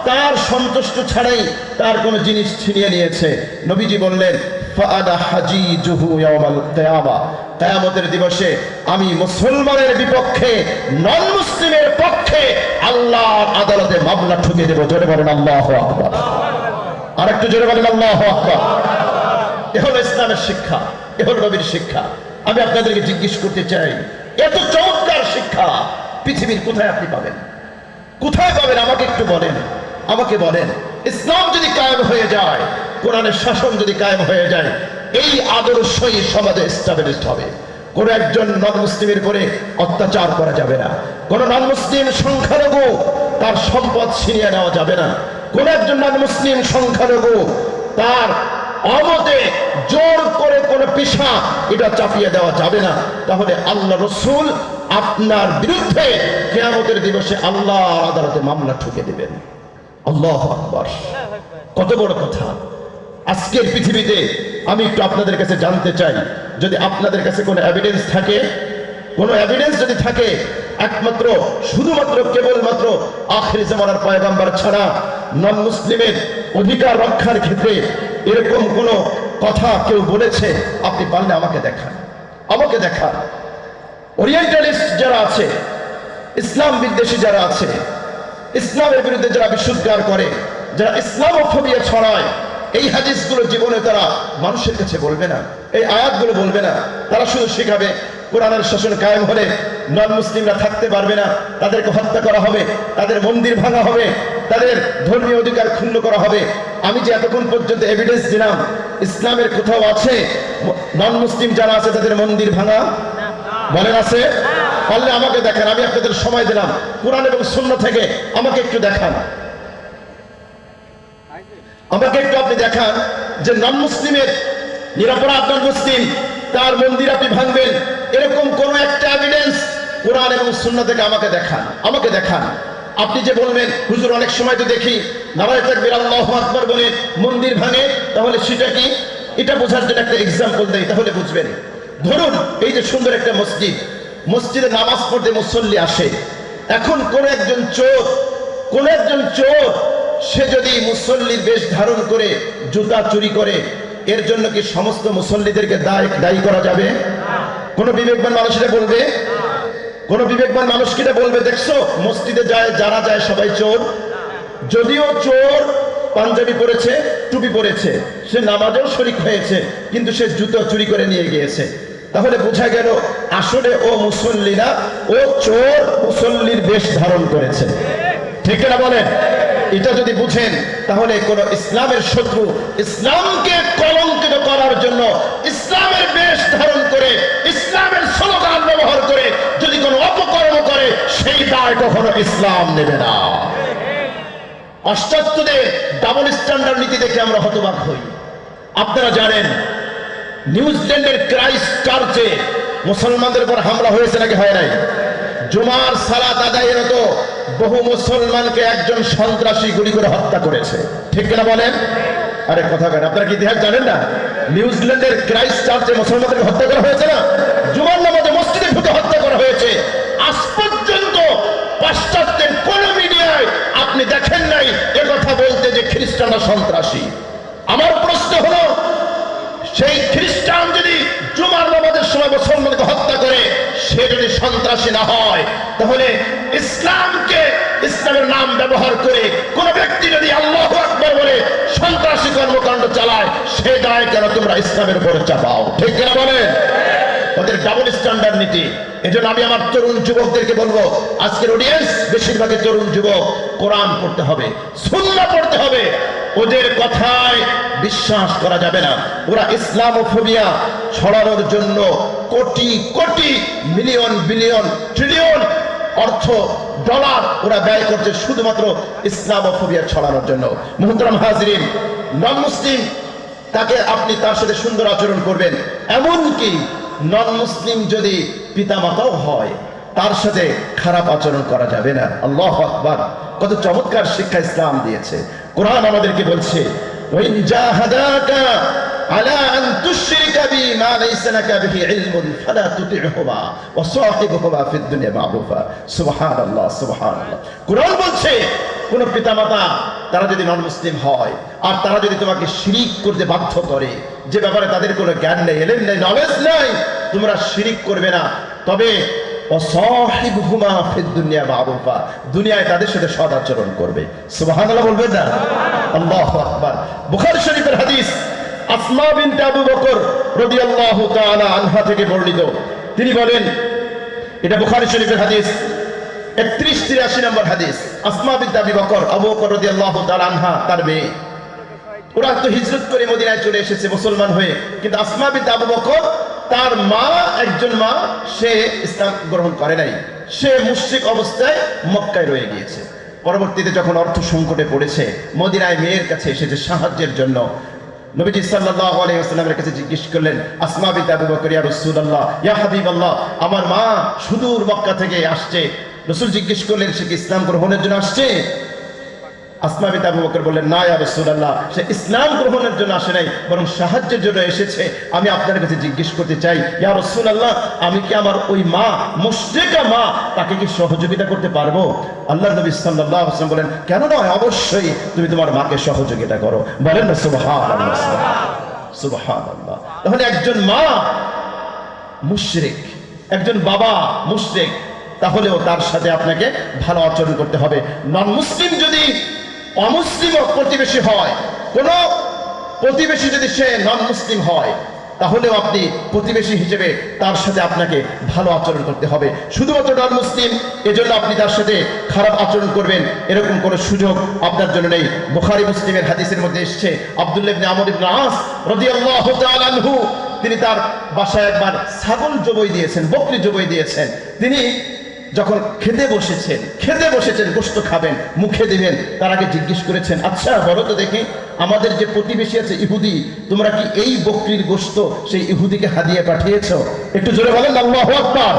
তার সন্তুষ্ট ছাড়াই তার কোনো জিনিস ছিনিয়ে নিয়েছে। নবীজি বললেন, ফাআনা হাজিজুহু ইয়াওমাল কিয়ামা, কিয়ামতের দিবসে আমি মুসলমানের বিপক্ষে নন মুসলিমের পক্ষে আল্লাহর আদালতে মামলা ঠুকে দেব। জোরে বলেন আল্লাহু আকবার। আর একটু জোরে বলেন আল্লাহু আকবার। এ হলো ইসলামের শিক্ষা, এ হলো নবীর শিক্ষা। আমি আপনাদেরকে জিজ্ঞেস করতে চাই, এত চমৎকার শিক্ষা পৃথিবীর কোথায় আপনি পাবেন? কোথায় পাবেন? আমাকে একটু বলেন, আমাকে বলেন। ইসলাম যদি কায়েম হয়ে যায়, কোরআনের শাসন যদি কায়েম হয়ে যায়, এই আদর্শই সমাজে এস্টাবলিশড হবে। কোন একজন নন মুসলিমের উপরে অত্যাচার করা যাবে না, কোন নন মুসলিম সংখ্যালঘু তার সম্পদ ছিনিয়ে নেওয়া যাবে না, কোন একজন নন মুসলিম সংখ্যালঘু তার অমতে জোর করে কোন পেশা এটা চাপিয়ে দেওয়া যাবে না। তাহলে আল্লাহ রাসূল আপনার বিরুদ্ধে কিয়ামতের দিবসে আল্লাহর আদালতে মামলা ঠুকে দিবেন। আল্লাহু আকবার। কত বড় কথা। আজকের পৃথিবীতে আমি একটু আপনাদের কাছে জানতে চাই, যদি আপনাদের কাছে কোনো এভিডেন্স থাকে, কোনো এভিডেন্স যদি থাকে, একমাত্র শুধুমাত্র কেবলমাত্র আখির জামানার পয়গম্বর ছাড়া নন মুসলিমের অধিকার রক্ষার ক্ষেত্রে এরকম কোনো কথা কেউ বলেছে, আপনি পারলে আমাকে দেখান, আমাকে দেখান। ওরিয়েন্টালিস্ট যারা আছে, ইসলাম বিদ্বেষী যারা আছে, ইসলামের বিরুদ্ধে যারা বিশুদ্ধার করে, যারা ইসলামোফোবিয়া ছড়ায়, এই হাদিসগুলো জীবনে তারা মানুষের কাছে বলবে না, এই আয়াতগুলো বলবে না। তারা শুধু শেখাবে কোরআনের শাসন কায়েম হলে নন মুসলিমরা থাকতে পারবে না, তাদেরকে হত্যা করা হবে, তাদের মন্দির ভাঙা হবে, তাদের ধর্মীয় অধিকার ক্ষুণ্ণ করা হবে। আমি যে এতক্ষণ পর্যন্ত এভিডেন্স দিলাম, ইসলামের কোথাও আছে নন মুসলিম যারা আছে তাদের মন্দির ভাঙা? বলেন আছে? পারলে আমাকে দেখান, আমি আপনাদের সময় দিলাম, কোরআন এবং সুন্নাহ থেকে আমাকে একটু দেখান, আমাকে একটু আপনি দেখান যে নন মুসলিমের নিরপরাধ নন মুসলিম তার মন্দির আপনি ভাঙবেন, এরকম কোন একটা এভিডেন্স কোরআন এবং সুন্নাহ থেকে আমাকে দেখান, আমাকে দেখান। আপনি যে বলবেন হুজুর অনেক সময় তো দেখি নারায়ে তাকবীর আল্লাহু আকবার বলে মন্দির ভাঙে, তাহলে সেটা কি? এটা বোঝার জন্য একটা এক্সাম্পল দেই, তাহলে বুঝবেন। ধরুন এই যে সুন্দর একটা মসজিদ, মসজিদে নামাজ পড়তে মুসল্লি আসে। এখন কোন একজন চোর সে যদি মুসল্লির বেশ ধারণ করে জুতা চুরি করে, এর জন্য কি সমস্ত মুসল্লিদেরকে দায়ী করা যাবে? কোন বিবেকবান মানুষ এটা বলবে? কোন বিবেকবান মানুষ কি এটা বলবে? দেখছো মসজিদে যায় যারা যায় সবাই চোর, যদিও চোর পাঞ্জাবি পরেছে, টুপি পরেছে, সে নামাজেও শরীক হয়েছে, কিন্তু সে জুতো চুরি করে নিয়ে গিয়েছে। তাহলে বোঝা গেল আসলে ও মুসল্লি না, ও চোর মুসল্লির বেশ ধারণ করেছে। ঠিক না বলেন? এটা যদি বুঝেন তাহলে কোন ইসলামের শত্রু ইসলামকে কলঙ্কিত করার জন্য ইসলামের বেশ ধারণ করে ইসলামের স্লোগান ব্যবহার করে যদি কোনো অপকর্ম করে, সেই দায় কখনো ইসলাম নেবে না। পাশ্চাত্যদের ডাবল স্ট্যান্ডার্ড নীতি দেখে আমরা হতবাক হই। আপনারা জানেন নিউজিল্যান্ডের ক্রাইস্ট চার্চে মুসলমানদের উপর হামলা হয়েছে নাকি হয় নাই? জুমার সালাত আদায়ের মতো বহু মুসলমানকে একজন সন্ত্রাসী গুলি করে হত্যা করেছে। ঠিক কিনা বলেন? আরে কথা কেন, আপনারা কি ইতিহাস জানেন না? নিউজিল্যান্ডের ক্রাইস্ট চার্চে মুসলমানদেরকে হত্যা করা হয়েছে না? জুমার নামাজে মসজিদে ঢুকে হত্যা করা হয়েছে। আজ পর্যন্ত পাশ্চাত্যের কোন মিডিয়ায় আপনি দেখেন নাই এ কথা বলতে যে খ্রিস্টানরা সন্ত্রাসী। আমার প্রশ্ন হলো, সেই খ্রিস্টান যদি জুমার নামাজের সময় মুসলমানকে হত্যা করে, সে যদি সন্ত্রাসী না হয়, তাহলে ইসলামকে ইসলামের নাম ব্যবহার করে কোন ব্যক্তি যদি আল্লাহু আকবার বলে সন্ত্রাসী কর্মকাণ্ড চালায়, সে দায় কেন তোমরা ইসলামের উপরে চাপাও? ঠিক কিনা বলেন? ওদের ডাবল স্ট্যান্ডার্ড নীতি। এজন্য আমি আমার তরুণ যুবকদেরকে বলবো, আজকের অডিয়েন্স বেশিরভাগই তরুণ যুবক, কোরআন পড়তে হবে, সুন্নাহ পড়তে হবে। ওদের কথায় বিশ্বাস করা যাবে না। ওরা ইসলামোফোবিয়া ছড়ানোর জন্য crore crore million billion trillion অর্থ ডলার ওরা ব্যয় করছে শুধুমাত্র ইসলামোফোবিয়া ছড়ানোর জন্য। মুহতারাম হাজিরিন, নন মুসলিম তাকে আপনি তার সাথে সুন্দর আচরণ করবেন, এমনকি নন মুসলিম যদি পিতামাতাও হয় তার সাথে খারাপ আচরণ করা যাবে না। আল্লাহু আকবার! কত চমৎকার শিক্ষা ইসলাম দিয়েছে। কোরআন আমাদেরকে বলছে, ওয়াইন জাহাদাকা আলা আন তুশরিকা বি মা লাইসা লাকা বিহি ইলমুন ফালা তুতি'হুমা ওয়া সাহিবহুমা ফিদ দুনিয়া মা'রুফা। সুবহানাল্লাহ, সুবহানাল্লাহ। কোরআন বলছে কোন পিতামাতা তারা যদি নন মুসলিম হয় আর তারা যদি তোমাকে শিরিক করতে বাধ্য করে, যে ব্যাপারে তাদের কোনো জ্ঞান নেই, ইলম নেই, নলেজ নেই, তোমরা শিরিক করবে না, তবে ওয়াসাহিবহুমা ফিদ দুনিয়া মা'রুফা, দুনিয়ায় তাদের সাথে সৎ আচরণ করবে। সুবহানাল্লাহ বলবেন না? আল্লাহু আকবার। বুখারী শরীফের হাদিস, আসমা বিনতে আবু বকর রাদিয়াল্লাহু তাআলা আনহা থেকে বর্ণিত, তিনি বলেন, এটা বুখারী শরীফের হাদিস 3183 নম্বর হাদিস। আসমা বিনতে আবু বকর রাদিয়াল্লাহু তাআলা আনহা তার মেয়ে, ওরা তো হিজরত করে মদিনায় চলে এসেছে মুসলমান হয়ে, কিন্তু আসমা বিনতে আবু বকর তার মা, একজন মা, সে ইসলাম গ্রহণ করে নাই, সে মুশরিক অবস্থায় মক্কায় রয়ে গিয়েছে। পরবর্তীতে যখন অর্থ সংকটে পড়েছে, মদিনায় মেয়ের কাছে এসেছে সাহায্যের জন্য। নবীজি সাল্লাল্লাহু আলাইহি ওয়াসাল্লামের কাছে জিজ্ঞেস করলেন, আসমা বিনতে আবু বকর, ইয়া রাসূলুল্লাহ, ইয়া হাবিবাল্লাহ, আমার মা সুদূর মক্কা থেকে আসছে। রাসূল জিজ্ঞেস করলেন, সে কি ইসলাম গ্রহণের জন্য আসছে? আসমা বিনতে আবু বকর বললেন, না ইয়া রাসূলুল্লাহ, সে ইসলাম গ্রহণের জন্য আসে নাই, বরং সাহায্যের জন্য এসেছে। আমি আপনার কাছে জিজ্ঞেস করতে চাই, ইয়া রাসূলুল্লাহ, আমি কি আমার ওই মা, মুশরিকা মা, তাকে কি সহযোগিতা করতে পারবো? আল্লাহর নবী সাল্লাল্লাহু আলাইহি ওয়াসাল্লাম বলেন, কেন নয়, অবশ্যই তুমি তোমার মাকে সহযোগিতা করো। বলেন না সুবহানাল্লাহ, সুবহানাল্লাহ। তাহলে একজন মা মুশরিক, একজন বাবা মুশরিক, তাহলেও তার সাথে আপনাকে ভালো আচরণ করতে হবে। নন মুসলিম যদি অমুসলিম প্রতিবেশী হয়, কোন প্রতিবেশী যদি সে নন মুসলিম হয়, তাহলেও আপনি প্রতিবেশী হিসেবে তার সাথে আপনাকে ভালো আচরণ করতে হবে। শুধুমাত্র নন মুসলিম এজন্য আপনি তার সাথে খারাপ আচরণ করবেন, এরকম কোনো সুযোগ আপনার জন্য নেই। বুখারী মুসলিমের হাদিসের মধ্যে এসেছে, আব্দুল্লাহ ইবনে আমর ইবনে আস রাদিয়াল্লাহু তাআলা আনহু, তিনি তার বাসায় একবার ছাগল জবাই দিয়েছেন, বকরি জবাই দিয়েছেন। তিনি যখন খেতে বসেছেন, গোশত খাবেন, মুখে দিবেন, তার আগে জিজ্ঞেস করেছেন, আচ্ছা বলো তো দেখি, আমাদের যে প্রতিবেশী আছে ইহুদি, তোমরা কি এই বকরির গোশত সেই ইহুদিকে হাদিয়ে পাঠিয়েছো? একটু জোরে বলেন আল্লাহু আকবার,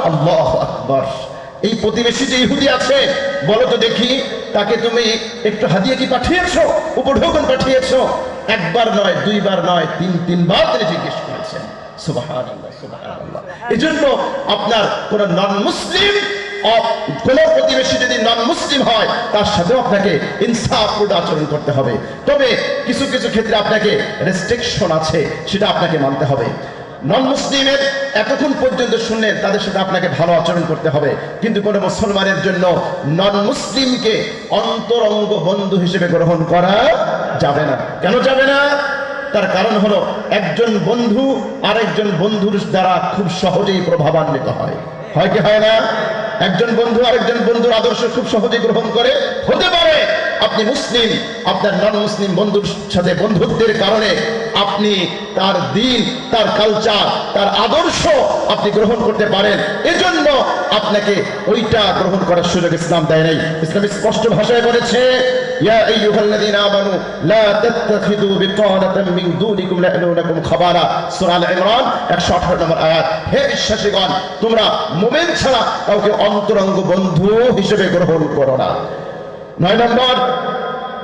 আল্লাহু আকবার। এই প্রতিবেশী যে ইহুদি আছে, বলো তো দেখি, তাকে তুমি একটু হাদিয়া কি পাঠিয়েছো, উপঢৌকন পাঠিয়েছো? একবার নয়, দুইবার নয়, তিনবার তিনি জিজ্ঞেস করেছেন। সুবহানাল্লাহ, সুবহানাল্লাহ। এজন্য আপনার কোন নন মুসলিম, কোন প্রতিবেশী যদি নন মুসলিম হয়, তার সাথেও আপনাকে ইনসাফপূর্ণ আচরণ করতে হবে। তবে কিছু কিছু ক্ষেত্রে আপনাকে রেস্ট্রিকশন আছে, সেটা আপনাকে মানতে হবে। নন মুসলিমের এতক্ষণ পর্যন্ত শুনলেন, তাদের সাথে আপনাকে ভালো আচরণ করতে হবে। কিন্তু কোনো মুসলমানের জন্য নন মুসলিমকে অন্তরঙ্গ বন্ধু হিসেবে গ্রহণ করা যাবে না। কেন যাবে না? তার কারণ হলো, একজন বন্ধু আরেকজন বন্ধুর দ্বারা খুব সহজেই প্রভাবান্বিত হয় কি হয় না? একজন বন্ধু আরেকজন বন্ধুর আদর্শ খুব সহজেই গ্রহণ করে। হতে পারে আপনি মুসলিম, আপনার নন মুসলিম বন্ধুর সাথে বন্ধুত্বের কারণে আপনি তার দিন, তার কালচার, তার আদর্শ আপনি গ্রহণ করতে পারেন, এজন্য আপনাকে ওইটা গ্রহণ করার সুযোগ ইসলাম দেয় নাই। ইসলাম স্পষ্ট ভাষায় বলেছে, ইয়া আইয়ুহাল্লাযীনা আমানু লা তাত্তাখিযু বিতানাতাম মিন দুনিকুম লা ইয়ালুনাকুম খাবারা, সূরা আল ইমরান 118 নম্বর আয়াত। হে বিশ্বাসীগণ, তোমরা মুমিন ছাড়া কাউকে অন্তরঙ্গ বন্ধু হিসেবে গ্রহণ করো না। 9 নম্বর,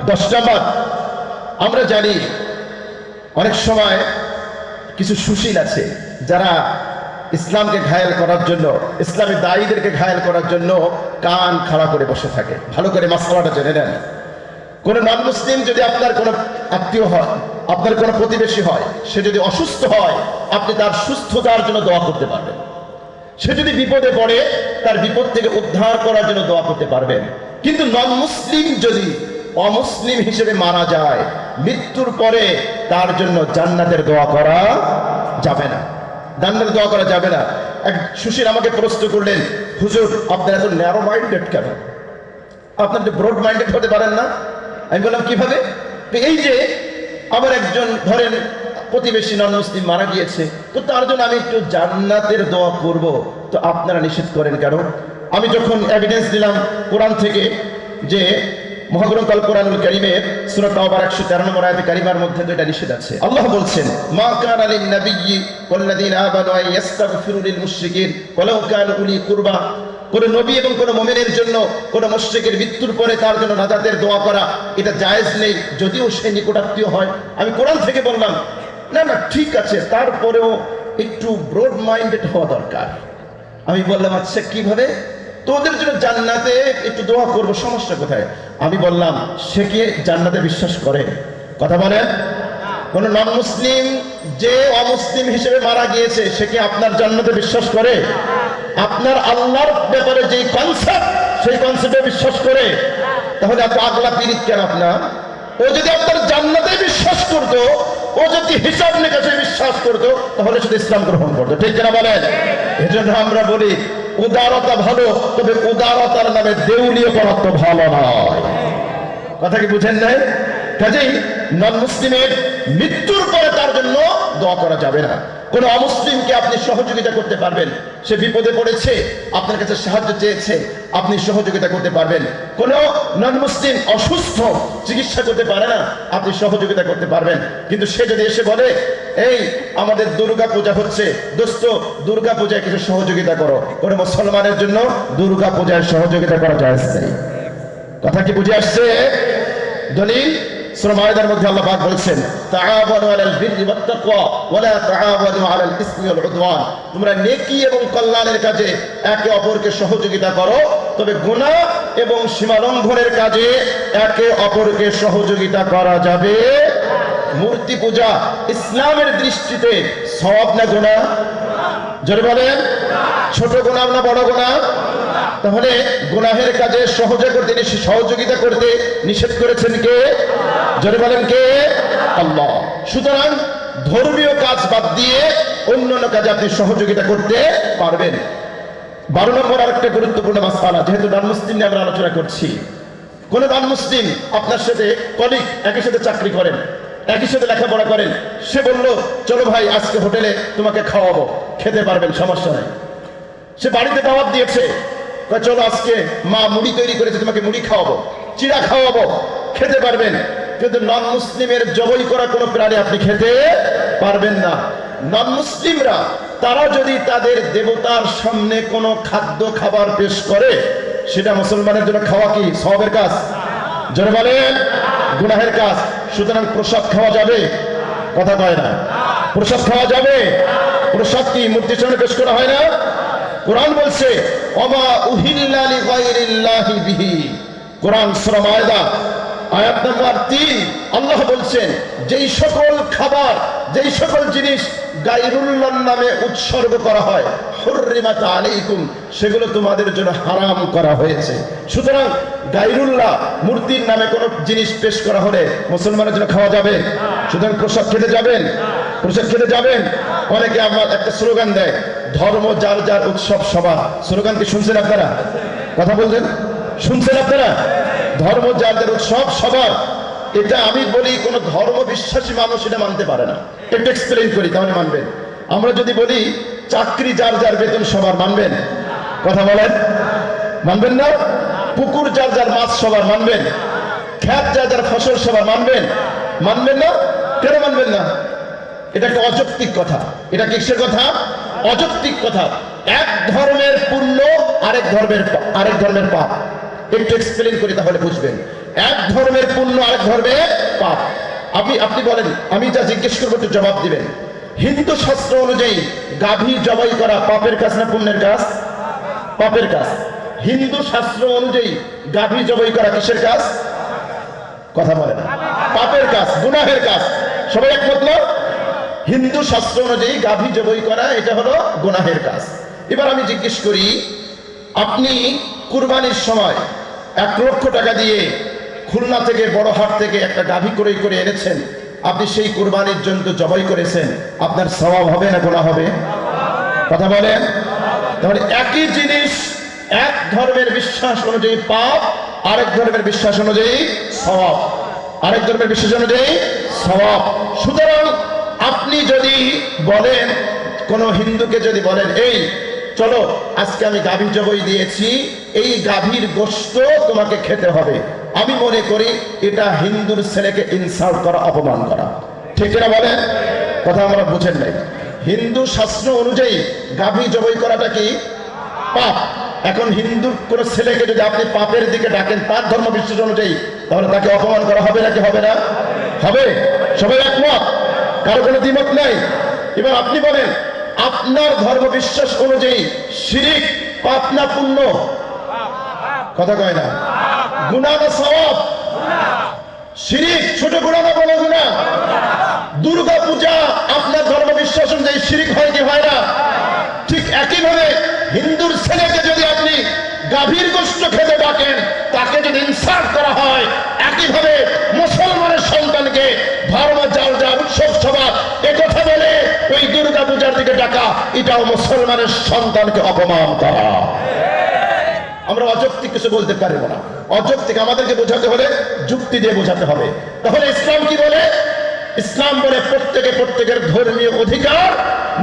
10 নম্বর, আমরা জানি অনেক সময় কিছু সুশীল আছে যারা ইসলামকে ঘায়েল করার জন্য, ইসলামী দায়ীদেরকে ঘায়েল করার জন্য কান খাড়া করে বসে থাকে। ভালো করে মাসলাটা জেনে নেন। কোন নন মুসলিম যদি আপনার কোনো আত্মীয় হয়, আপনার কোনো প্রতিবেশী হয়, সে যদি অসুস্থ হয়, আপনি তার সুস্থতার জন্য দোয়া করতে পারবেন। সে যদি বিপদে পড়ে, তার বিপদ থেকে উদ্ধার করার জন্য দোয়া করতে পারবেন। কিন্তু নন মুসলিম যদি অমুসলিম হিসেবে মারা যায়, মৃত্যুর পরে তার জন্য জান্নাতের দোয়া করা যাবে না, জান্নাতের দোয়া করা যাবে না। এক সুশীল আমাকে প্রশ্ন করলেন, হুজুর আপনার এত ন্যারো মাইন্ডেড কেন? আপনার যে ব্রড মাইন্ডেড হতে পারেন না? আমি বললাম কিভাবে? এই যে আবার একজন ধরেন প্রতিবেশী নন মুসলিম মারা গিয়েছে, তো তার জন্য আমি একটু জান্নাতের দোয়া করব, তো আপনারা নিষেধ করেন কেন? আমি যখন এভিডেন্স দিলাম কোরআন থেকে, যে মহাগ্রন্থ আল কোরআনুল কারীমের সূরা তাওবার 113 নম্বর আয়াতে কারিমার মধ্যে তো এটা নিষেধ আছে। আল্লাহ বলছেন, মা কানা লিন নাবিয়্যি ওয়াল্লাযীনা আমানু আন ইস্তাগফিরু লিল মুশরিকিন ওয়ালাউ কানু উলি কুরবা। কোন নবী এবং কোন মুমিনের জন্য কোন মুশরিকের মৃত্যুর পরে তার জন্য নাজাতের দোয়া করা, এটা জায়েজ নেই, যদিও সে নিকটাত্মীয় হয়। আমি কোরআন থেকে বললাম, না না ঠিক আছে, তারপরেও একটু ব্রড মাইন্ডেড হওয়া দরকার। আমি বললাম, আচ্ছা কিভাবে? তোদের জন্য জান্নাতে একটু দোয়া করবো, সমস্যা কোথায়? আমি বললাম, সে কি জান্নাতে বিশ্বাস করে? কথা বলেন। কোন নন মুসলিম যে অমুসলিম হিসেবে মারা গিয়েছে, সে কি আপনার জান্নাতে বিশ্বাস করে? আপনার আল্লাহর ব্যাপারে যে কনসেপ্ট, সেই কনসেপ্টে বিশ্বাস করে? তাহলে এত আগলা পীড়িত কেন আপনার? ও যদি আপনার জান্নাতে বিশ্বাস করতো, ও যদি হিসাব নিকাশে বিশ্বাস করতো, তাহলে শুধু ইসলাম গ্রহণ করতো। ঠিক কিনা বলেন? এজন্য আমরা বলি, উদারতা ভালো, তবে উদারতার নামে দেউলিয়া করা তো ভালো নয়। কথা কি বুঝেন নাই? কাজেই নন মুসলিমের মৃত্যুর পরে তার জন্য দোয়া করা যাবে না। কোন অমুসলিমকে আপনি সহযোগিতা করতে পারবেন, সে বিপদে পড়েছে, আপনার কাছে সাহায্য চেয়েছে, আপনি সহযোগিতা করতে পারবেন। কোন নন মুসলিম অসুস্থ, চিকিৎসা করতে পারে না, আপনি সহযোগিতা করতে পারবেন। কিন্তু সে যদি এসে বলে, এই আমাদের দুর্গা পূজা হচ্ছে, দোস্ত দুর্গা পূজায় কিছু সহযোগিতা করো, কোন মুসলমানের জন্য দুর্গা পূজায় সহযোগিতা করা জায়েজ নেই। কথা কি বুঝে আসছে? দলিল সূরা মায়েদার মধ্যে আল্লাহ পাক বলেছেন, তাআওয়ানু আলাল বিররি ওয়াত তাকওয়া ওয়া লা তাআওয়ানু আলাল ইসমি ওয়াল উদওয়ান। তোমরা নেকি এবং কল্যাণের কাজে একে অপরকে সহযোগিতা করো, তবে গুনাহ এবং সীমালঙ্ঘনের কাজে একে অপরকে সহযোগিতা করা যাবে। মূর্তি পূজা ইসলামের দৃষ্টিতে সওয়াব না গুনাহ? জোরে বলেন, ছোট গুনাহ না বড় গুনাহ? তাহলে গুনাহের কাজে সহযোগিতা করতে নিষেধ করেছেন কে? জোরে বলেন কে? আল্লাহ। সুতরাং ধর্মীয় কাজ বাদ দিয়ে অন্যান্য কাজে আপনি সহযোগিতা করতে পারবেন। 12 নম্বর আরেকটা গুরুত্বপূর্ণ মাসআলা, যেহেতু নন মুসলিম নিয়ে আমরা আলোচনা করছি। কোন নন মুসলিম আপনার সাথে কলিগ, একই সাথে চাকরি করেন, একই সাথে লেখাপড়া করেন, সে বলল চলো ভাই আজকে হোটেলে তোমাকে খাওয়াবো, খেতে পারবেন, সমস্যা নাই। সে বাড়িতে দাওয়াত দিয়েছে, চলো আজকে মা মুড়ি তৈরি করেছে, তোমাকে মুড়ি খাওয়াবো, চিড়া খাওয়াবো, খেতে পারবেন। কিন্তু নন মুসলিমের জবাই করা কোনো প্রাণী আপনি খেতে পারবেন না। নন মুসলিমরা তারা যদি তাদের দেবতার সামনে কোনো খাদ্য খাবার পেশ করে, সেটা মুসলমানের জন্য খাওয়া কি সওয়াবের কাজ? জোরে বলেন, গুনাহের কাজ। সুতরাং প্রসাদ খাওয়া যাবে? কথা কয় না। প্রসাদ খাওয়া যাবে? প্রসাদ কি মূর্তির সামনে পেশ করা হয় না? কোরআন বলছে ওমা উহিল্লা লিগাইরিল্লাহি বিহি। কোরআন সূরা মায়েদা আয়াত নম্বর 3 আল্লাহ বলছেন, যেই সকল খাবার, যেই সকল জিনিস গায়রুল্লাহর নামে উৎসর্গ করা হয়, হুররিমাত আলাইকুম, সেগুলো তোমাদের জন্য হারাম করা হয়েছে। সুতরাং গায়রুল্লাহ মূর্তির নামে কোনো জিনিস পেশ করা হলে মুসলমানের জন্য খাওয়া যাবে? সুতরাং প্রসাদ খেতে যাবেন? প্রসাদ খেতে যাবেন? অনেকে আমার একটা স্লোগান দেয়, ধর্ম যার যার উৎসব সবার। স্লোগান কি শুনছেন আপনারা? কথা বলছেন, শুনছেন আপনারা? ধর্ম যার যার উৎসব সবার, এটা আমি বলি কোন ধর্ম বিশ্বাসী মানুষ এটা মানতে পারে না। একটু এক্সপ্লেইন করি তাহলে মানবেন। আমরা যদি বলি চাকরি যার যার বেতন সবার, মানবেন? কথা বলেন, মানবেন না? পুকুর যার যার মাছ সবার, মানবেন? ক্ষেত যার যার ফসল সবার, মানবেন? মানবেন না? কেন মানবেন না? এটা একটা অযৌক্তিক কথা। এটা কিসের কথা? অযৌক্তিক কথা। এক ধর্মের পুণ্য আরেক ধর্মের পাপ। একটু এক্সপ্লেইন করি তাহলে বুঝবেন। এক ধর্মের পুণ্য আরেক ধর্মের পাপ। আপনি বলেন, আমি যা জিজ্ঞেস করবো একটু জবাব দিবেন। হিন্দু শাস্ত্র অনুযায়ী গাভী জবাই করা পাপের কাজ না পুণ্যের কাজ? পাপের কাজ। হিন্দু শাস্ত্র অনুযায়ী গাভী জবাই করা কিসের কাজ? কথা বলে না। পাপের কাজ, গুনাহের কাজ। সবাই একমত না? হিন্দু শাস্ত্র অনুযায়ী গাভী জবাই করা এটা হলো গুনাহের কাজ। এবার আমি জিজ্ঞেস করি, আপনি কুরবানির সময় 1 লক্ষ টাকা দিয়ে খুলনা থেকে, বড় হাট থেকে একটা গাভী ক্রয় করে এনেছেন, আপনি সেই কুরবানির জন্য জবাই করেছেন, আপনার সওয়াব হবে না গুনাহ হবে? কথা বলেন। তাহলে একই জিনিস, এক ধর্মের বিশ্বাস অনুযায়ী পাপ, আরেক ধর্মের বিশ্বাস অনুযায়ী সওয়াব। আরেক ধর্মের বিশ্বাস অনুযায়ী সওয়াব। সুতরাং আপনি যদি বলেন, কোন হিন্দুকে যদি বলেন, এই চলো আজকে আমি গাভী জবাই দিয়েছি, এই গাভীর গোশত তোমাকে খেতে হবে, আমি মনে করি এটা হিন্দুর ছেলেকে ইনসাল্ট করা, অপমান করা। ঠিক না বলেন? কথা আমরা বুঝেন নাই। হিন্দু শাস্ত্র অনুযায়ী গাভী জবাই করাটা কি পাপ। এখন হিন্দুর কোন ছেলেকে যদি আপনি পাপের দিকে ডাকেন তার ধর্ম বিশ্বাস অনুযায়ী, তাহলে তাকে অপমান করা হবে নাকি হবে না? হবে। সবাই একমত? কারো কোনো দ্বিমত নাই? এবার আপনি বলেন, আপনার ধর্ম বিশ্বাস অনুযায়ী শিরিক পাপ না পুণ্য? কথা কয় না। গুনাহ না সওয়াব? শিরিক ছোট গুনাহ না বড় গুনাহ? দুর্গা পূজা আপনার ধর্ম বিশ্বাস অনুযায়ী শিরিক হয় কি হয় না? ঠিক একইভাবে হিন্দুর ছেলেকে যদি আপনি গাভীর গোশত খেতে ডাকেন, তাকে যদি ইনসাল্ট করা হয়, একইভাবে মুসলমানের সন্তানকে ধর্ম যার যার উৎসব সভা একথা বলে ওই দুর্গা পূজার দিকে ডাকা, এটাও মুসলমানের সন্তানকে অপমান করা। আমরা অযৌক্তিক কিছু বলতে পারবো না। অযৌক্তিক আমাদেরকে বোঝাতে হলে যুক্তি দিয়ে বোঝাতে হবে। তাহলে ইসলাম কি বলে? ইসলাম বলে প্রত্যেকের ধর্মীয় অধিকার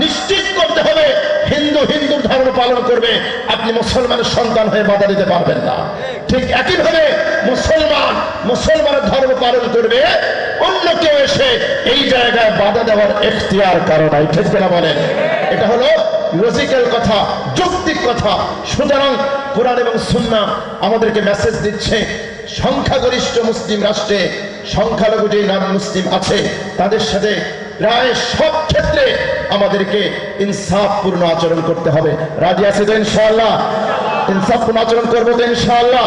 নিশ্চিত করতে হবে। হিন্দুর ধর্ম পালন করবে, আপনি মুসলমানের সন্তান হয়ে বাধা দিতে পারবেন না। ঠিক একইভাবে মুসলমানের ধর্ম পালন করবে, অন্য কেউ এসে এই জায়গায় বাধা দেওয়ার এখতিয়ার কারো নাই। ঠিক না বলেন? এটা হলো লজিক্যাল কথা, যৌক্তিক কথা। সুতরাং কোরআন এবং সুন্নাহ আমাদেরকে মেসেজ দিচ্ছে, সংখ্যাগরিষ্ঠ মুসলিম রাষ্ট্রে সংখ্যালঘু যে নাম মুসলিম আছে তাদের সাথে প্রায় সব ক্ষেত্রে আমাদেরকে ইনসাফপূর্ণ আচরণ করতে হবে। রাজি আছে তো ইনশাআল্লাহ? ইনসাফপূর্ণ আচরণ করবো তো ইনশাআল্লাহ?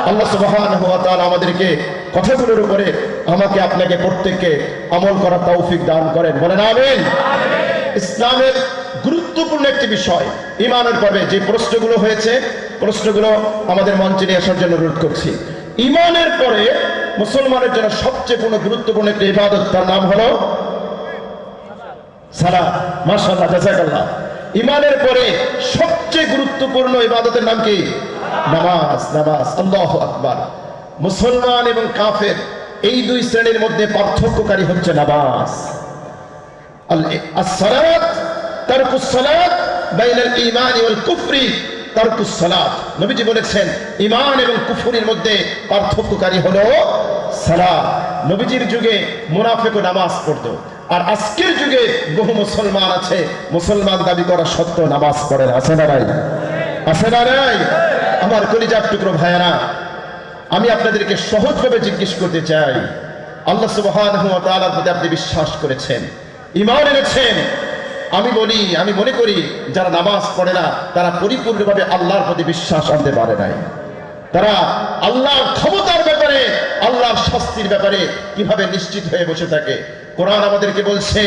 আল্লাহ সুবহানাহু ওয়া তাআলা আমাদেরকে কথাগুলোর উপরে আমাকে আপনাকে প্রত্যেককে আমল করার তৌফিক দান করেন, বলেন আমিন। ইসলামের গুরুত্বপূর্ণ একটি বিষয় ঈমানের পর্বে যে প্রশ্নগুলো হয়েছে, প্রশ্নগুলো আমাদের মঞ্চে নিয়ে আসার জন্য অনুরোধ করছি। ঈমানের পরে মুসলমানের জন্য সবচেয়ে গুরুত্বপূর্ণ একটি ইবাদত, তার নাম হলো সালাত। মাশাআল্লাহ, জাযাকাল্লাহ। ঈমানের পরে সবচেয়ে গুরুত্বপূর্ণ ইবাদতের নাম কি? নামাজ। নামাজ, আল্লাহু আকবার। মুসলমান এবং কাফের এই দুই শ্রেণীর মধ্যে পার্থক্যকারী হচ্ছে নামাজ। as-salat tarkus salat বাইনাল ঈমান ওয়াল কুফরি তারকুস সালাত। নবীজি বলেছেন ঈমান এবং কুফরের মধ্যে পার্থক্যকারী হলো সালাত। নবীজির যুগে মুনাফিকও নামাজ পড়তো, আর আজকের যুগে বহু মুসলমান আছে মুসলমান দাবি করা সত্ত্বেও নামাজ পড়ে না। আছে না নাই? আছে না নাই? আমার কলিজার টুকরো ভাইয়েরা, আমি আপনাদেরকে সহজভাবে জিজ্ঞেস করতে চাই, আল্লাহ সুবহানাহু ওয়া তাআলার প্রতি আপনি বিশ্বাস করেছেন, ঈমান এনেছেন? আমি মনে করি যারা নামাজ পড়ে না তারা পরিপূর্ণভাবে আল্লাহর প্রতি বিশ্বাস আনতে পারে নাই। তারা আল্লাহর ক্ষমতার ব্যাপারে, আল্লাহর শাস্তির ব্যাপারে কিভাবে নিশ্চিত হয়ে বসে থাকে। কোরআন আমাদেরকে বলছে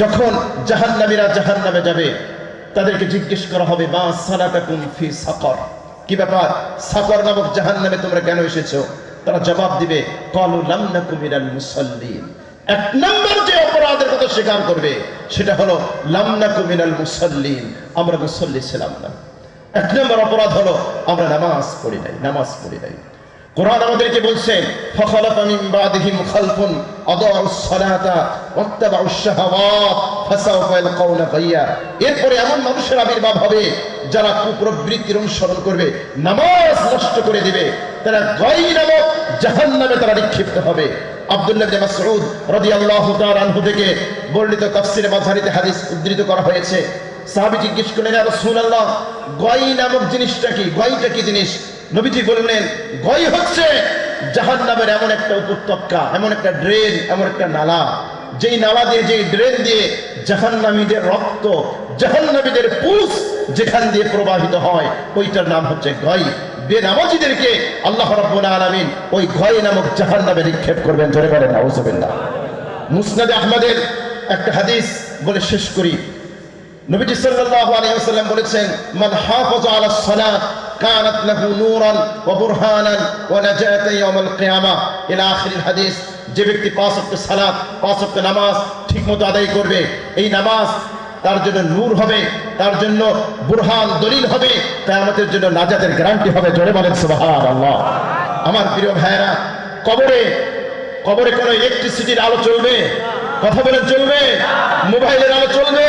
যখন জাহান্নামীরা জাহান্নামে যাবে তাদেরকে জিজ্ঞেস করা হবে মা সালাকাকুম ফি সাকর, কি ব্যাপার সাকর নামক জাহান্নামে তোমরা কেন এসেছো? তারা জবাব দিবে ক্বালু লাম নাকু মিনাল মুসাল্লিন। এক নম্বর যে অপরাধের কথা স্বীকার করবে সেটা হলো লাম নাকু মিনাল মুসাল্লিন, আমরা মুসল্লি ছিলাম না। এক নম্বর অপরাধ হলো আমরা নামাজ পড়ি নাই, নামাজ পড়ি নাই। কোরআন আমাদেরকে বলছে ফাখালাফা মিন বাদিহিম খালফুন আদাউস সালাতা ওয়াত্তাবাউশ শাহাওয়াত ফাসাওফা ইয়ালকাউনা গায়্যা। এরপরে এমন মানুষের আবির্ভাব হবে যারা কুপ্রবৃত্তির অনুসরণ করবে, নামাজ নষ্ট করে দিবে, তারা গায়্য নামক জাহান্নামে তারা নিক্ষিপ্ত হবে। আব্দুল্লাহ ইবনে মাসউদ রাদিয়াল্লাহু তাআলা আনহু থেকে বর্ণিত তাফসীরে মাযহারিতে হাদিস উদ্ধৃত করা হয়েছে। সাহাবী জিজ্ঞেস করলেন ইয়া রাসূলুল্লাহ, গায়্য নামক জিনিসটা কি? গায়্যটা কি জিনিস? নবীজি বললেন গায়্য হচ্ছে জাহান্নামের এমন একটা উপত্যকা, এমন একটা ড্রেন, এমন একটা নালা, যেই নালা দিয়ে, যেই ড্রেন দিয়ে জাহান্নামীদের রক্ত, জাহান্নামীদের পুষ যেখান দিয়ে প্রবাহিত হয়, ওইটার নাম হচ্ছে গায়্য। বেনামাজীদেরকে আল্লাহ রাব্বুল আলামিন ওই গায়্য নামক জাহান্নামে নিক্ষেপ করবেন। জোরে বলেন নাউযুবিল্লাহ। মুসনাদে আহমদের একটা হাদিস বলে শেষ করি। নবীজি সাল্লাল্লাহু আলাইহি ওয়াসাল্লাম বলেছেন মান হাফাযা আলাস সালাত কানাত লাহু নূরান ওয়া বুরহানান ওয়া নাজাতান ইয়াউমাল কিয়ামাহ ইলা আখিরিল হাদিস। যে ব্যক্তি 5 ওয়াক্ত সালাত, 5 ওয়াক্ত নামাজ ঠিকমতো আদায় করবে, এই নামাজ তার জন্য নূর হবে, তার জন্য বুরহান দলিল হবে, কিয়ামতের জন্য নাজাতের গ্যারান্টি হবে। জোরে বলেন সুবহানাল্লাহ। আমার প্রিয় ভাইরা, কবরে কোনো ইলেকট্রিসিটির আলো চলবে? কথা বলেন চলবে? মোবাইলের আলো চলবে?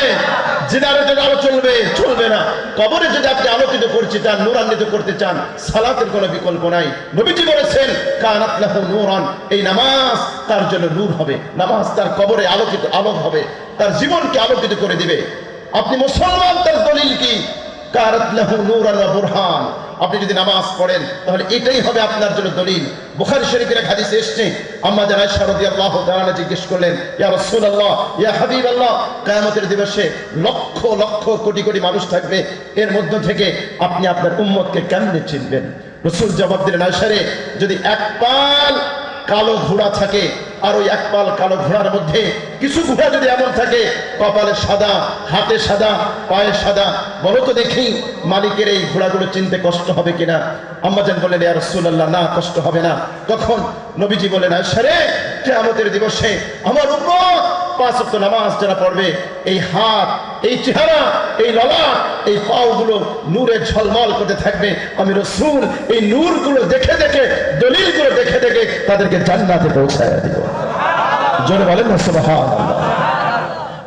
জিনারেটের আলো চলবে? চলবে না। কবরে যদি আপনি আলোকিত করতে চান, নূরান্বিত করতে চান, সালাতের কোনো বিকল্প নাই। নবীজি বলেছেন কানাত লাহু নূরান, এই নামাজ তার জন্য নূর হবে, নামাজ তার কবরে আলোকিত আলোক হবে, তার জীবনকে আলোকিত করে দিবে। আপনি মুসলমান, তার দলিল কি? কানাত লাহু নূরান ওয়া বুরহান। আপনি যদি নামাজ পড়েন তাহলে এটাই হবে আপনার জন্য দলিল। বুখারী শরীফের এক হাদিসে এসেছে আম্মা জান আয়েশা রাদিয়াল্লাহু তাআলা জিজ্ঞেস করলেন ইয়া রাসূলুল্লাহ, ইয়া হাবিবাল্লাহ, কিয়ামতের দিবসে লক্ষ লক্ষ কোটি কোটি মানুষ থাকবে, এর মধ্য থেকে আপনি আপনার উম্মতকে কেমনে চিনবেন? রাসূল জবাব দিলেন আয়েশা রে, যদি এক পাল কালো ঘোড়া থাকে আর ওই এক পাল কালো ঘোড়ার মধ্যে কিছু ঘোড়া যদি এমন থাকে কপালে সাদা, হাতে সাদা, পায়ে সাদা, বলো তো দেখি মালিকের এই ঘোড়াগুলো চিনতে কষ্ট হবে কিনা? আম্মাজান বললেন ইয়া রাসূলুল্লাহ, না, কষ্ট হবে না। তখন নবীজি বলেন আয়েশা রে, কিয়ামতের দিবসে আমার উম্মত 5 ওয়াক্ত নামাজ যারা পড়বে, এই হাত, এই চেহারা, এই ললাট, এই পাওগুলো নূরে ঝলমল করতে থাকবে। আমি রাসূল এই নূরগুলো দেখে দেখে, দলিলগুলো দেখে দেখে তাদেরকে জান্নাতে পৌঁছায় দিব। জোরে বলেন না সুবহানাল্লাহ।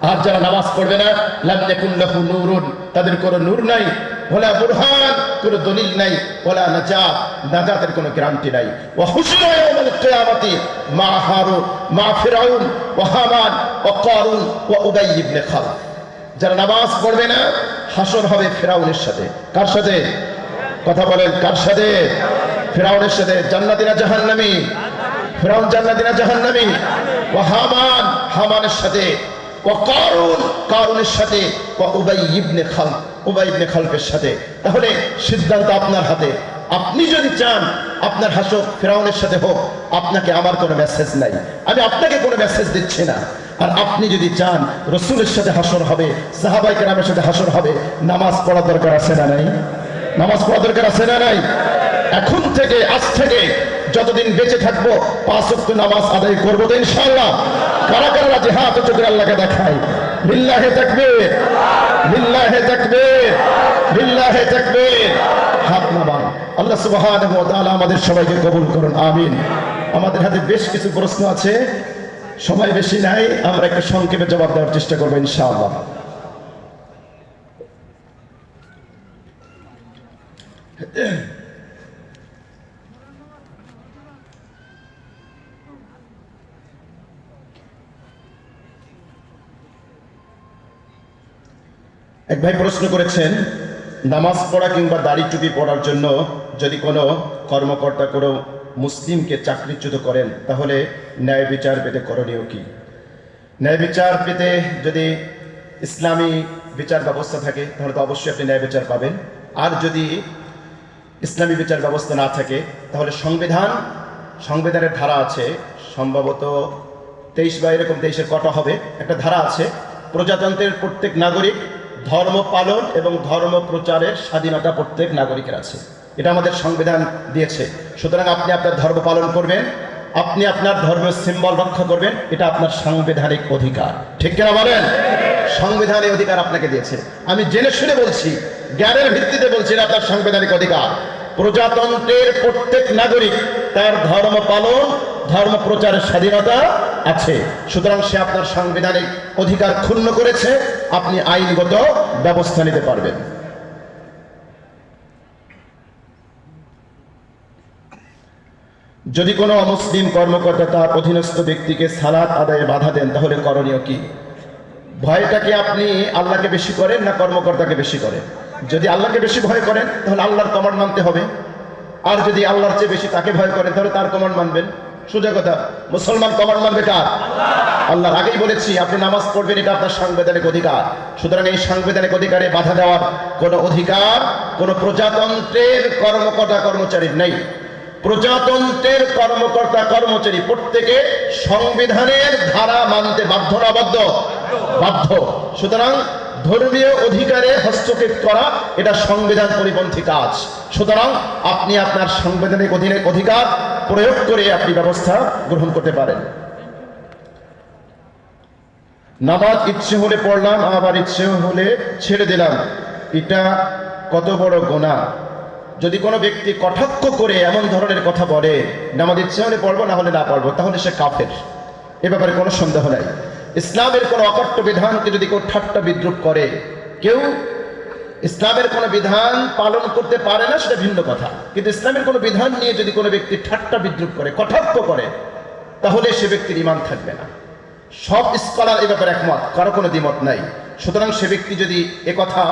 আর যারা নামাজ পড়বে না, লাম ইয়াকুন লাহু নূরুন, তাদের কোনো নূর নাই, ওয়ালা বুরহান, কোনো দলিল নাই, ওয়ালা নাজাত, নাজাতের কোনো গ্যারান্টি নাই। ওয়া হুশরা ইয়াউমাল কিয়ামাতি মা হারুন, মা ফিরাউন, ওয়া হামান, ওয়া কারুন, ওয়া উবাই ইবনে খালফ। যারা নামাজ পড়বে না, হাসর হবে ফিরাউনের সাথে। কার সাথে? কথা বলেন, কার সাথে? ফিরাউনের সাথে জান্নাতি না জাহান্নামী? ফিরাউন জান্নাতি না জাহান্নামী? ওয়া হামান, হামানের সাথে, ওয়া কারুন, কারুনের সাথে, ওয়া উবাই ইবনে খালফের সাথে। তাহলে সিদ্ধান্ত আপনার হাতে। আপনি যদি চান আপনার হাসর ফিরাউনের সাথে হোক, আপনাকে আমার কোনো মেসেজ নাই, আমি আপনাকে কোনো মেসেজ দিচ্ছি না। আর আপনি যদি চান রসুলের সাথে হাসর হবে, সাহাবায়ে কেরামের সাথে হাসর হবে, নামাজ পড়া দরকার আছে না নাই? নামাজ পড়া দরকার আছে না নাই? এখন থেকে, আজ থেকে যতদিন বেঁচে থাকবো 5 ওয়াক্ত নামাজ আদায় করবো তো ইনশাআল্লাহ। কারা কারা রাজি হাত উঁচু করে আল্লাহকে দেখায়? লিল্লাহি তাকবীর, লিল্লাহি তাকবীর, লিল্লাহি তাকবীর। হাত নামান। আল্লাহ সুবহানাহু ওয়া তাআলা আমাদের সবাইকে কবুল করুন, আমিন। আমাদের হাতে বেশ কিছু প্রশ্ন আছে, সময় বেশি নাই, আমরা একটু সংক্ষেপে জবাব দেওয়ার চেষ্টা করবো ইনশাআল্লাহ। এক ভাই প্রশ্ন করেছেন, নামাজ পড়া কিংবা দাড়ি টুপি পড়ার জন্য যদি কোনো কর্মকর্তা কোনো মুসলিমকে চাকরিচ্যুত করেন, তাহলে ন্যায় বিচার পেতে করণীয় কি? ন্যায় বিচার পেতে যদি ইসলামী বিচার ব্যবস্থা থাকে তাহলে তো অবশ্যই আপনি ন্যায় বিচার পাবেন। আর যদি ইসলামী বিচার ব্যবস্থা না থাকে তাহলে সংবিধানের ধারা আছে, সম্ভবত 23 বা এরকম 23-এর কটা হবে, একটা ধারা আছে, প্রজাতন্ত্রের প্রত্যেক নাগরিক ধর্ম পালন এবং ধর্ম প্রচারের স্বাধীনতা প্রত্যেক নাগরিকের আছে। এটা আমাদের সংবিধান দিয়েছে। সুতরাং আপনি আপনার ধর্ম পালন করবেন, আপনি আপনার ধর্মের সিম্বল রক্ষা করবেন, এটা আপনার সাংবিধানিক অধিকার। ঠিক কিনা বলেন? সংবিধানের অধিকার আপনাকে দিয়েছে। আমি জেনে শুনে বলছি, জ্ঞানের ভিত্তিতে বলছি, এটা আপনার সাংবিধানিক অধিকার। প্রজাতন্ত্রের প্রত্যেক নাগরিক তার ধর্ম পালন, ধর্ম প্রচারের স্বাধীনতা আছে। সুতরাং সে আপনার সাংবিধানিক অধিকার ক্ষুণ্ণ করেছে, আপনি আইনগত ব্যবস্থা নিতে পারবেন। যদি কোনো অমুসলিম কর্মকর্তা তার অধীনস্থ ব্যক্তিকে সালাত আদায়ে বাধা দেন তাহলে করণীয় কি? ভয়টাকে আপনি আল্লাহকে বেশি করেন না কর্মকর্তাকে বেশি করেন? যদি আল্লাহকে বেশি ভয় করেন তাহলে আল্লাহর কমান্ড মানতে হবে। আর যদি আল্লাহর চেয়ে বেশি তাকে ভয় করেন তাহলে তার কমান্ড মানবেন। সোজা কথা, মুসলমান কমান্ড মানবে কার? আল্লাহর। আগেই বলেছি আপনি নামাজ পড়বেন, এটা আপনার সাংবিধানিক অধিকার। সুতরাং এই সাংবিধানিক অধিকারে বাধা দেওয়ার কোনো অধিকার কোনো প্রজাতন্ত্রের কর্মকর্তা কর্মচারীর নেই। প্রজাতন্ত্রের কর্মকর্তা কর্মচারী প্রত্যেকে সংবিধানের ধারা মানতে বাধ্য না বাধ্য? বাধ্য। সুতরাং ধর্মীয় অধিকারে হস্তক্ষেপ করা এটা সংবিধান পরিপন্থী কাজ। সুতরাং আপনি আপনার সাংবিধানিক অধিকার প্রয়োগ করে আপনি ব্যবস্থা গ্রহণ করতে পারেন। নামাজ ইচ্ছে হলে পড়লাম, আবার ইচ্ছে হলে ছেড়ে দিলাম, এটা কত বড় গুনাহ? যদি কোনো ব্যক্তি কটাক্ষ করে এমন ধরনের কথা বলে, নামাজ ইচ্ছে হলে পড়বো না হলে না পড়বো, তাহলে সে কাফের, এ ব্যাপারে কোনো সন্দেহ নাই। ইসলামের কোনো অকট্য বিধানকে যদি কেউ ঠাট্টা বিদ্রুপ করে, কেউ ইসলামের কোনো বিধান পালন করতে পারে না সেটা ভিন্ন কথা, কিন্তু ইসলামের কোনো বিধান নিয়ে যদি কোনো ব্যক্তি ঠাট্টা বিদ্রুপ করে, কটাক্ষ করে, তাহলে সে ব্যক্তির ঈমান থাকবে না। সব স্কলার এ ব্যাপারে একমত, কারো কোনো দ্বিমত নাই। সুতরাং সে ব্যক্তি যদি একথা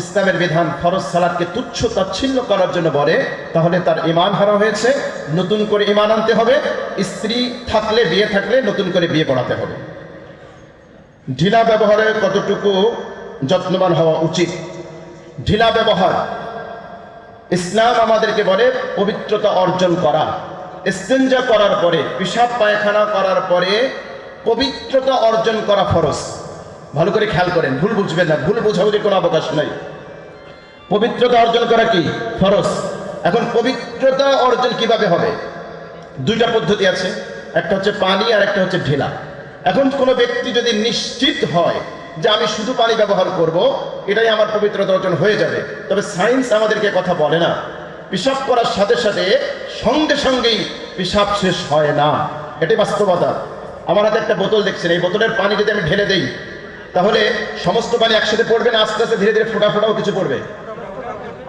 ইসলামের বিধান ফরজ সালাতকে তুচ্ছ তাচ্ছিল্য করার জন্য বলে, তাহলে তার ঈমান হারা হয়েছে, নতুন করে ঈমান আনতে হবে। স্ত্রী থাকলে, বিয়ে থাকলে নতুন করে বিয়ে পড়াতে হবে। ঢিলা ব্যবহারে কতটুকু যত্নবান হওয়া উচিত? ঢিলা ব্যবহার, ইসলাম আমাদেরকে বলে পবিত্রতা অর্জন করা। ইস্তেঞ্জা করার পরে, পেশাব পায়খানা করার পরে পবিত্রতা অর্জন করা ফরজ। ভালো করে খেয়াল করেন, ভুল বুঝবেন না, ভুল বোঝাবুঝির কোনো অবকাশ নাই। পবিত্রতা অর্জন করা কি? ফরজ। এখন পবিত্রতা অর্জন কিভাবে হবে? দুইটা পদ্ধতি আছে, একটা হচ্ছে পানি আর একটা হচ্ছে ঢিলা। এখন কোনো ব্যক্তি যদি নিশ্চিত হয় যে আমি শুধু পানি ব্যবহার করব, এটাই আমার পবিত্রতা অর্জন হয়ে যাবে, তবে সায়েন্স আমাদেরকে কথা বলে না পেশাব করার সাথে সাথে সঙ্গে সঙ্গেই পেশাব শেষ হয় না, এটাই বাস্তবতা। আমার হাতে একটা বোতল দেখছেন, এই বোতলের পানি যদি আমি ঢেলে দেই তাহলে সমস্ত পানি একসাথে পড়বে না, আস্তে আস্তে ধীরে ধীরে ফোঁটা ফোঁটাও কিছু পড়বে?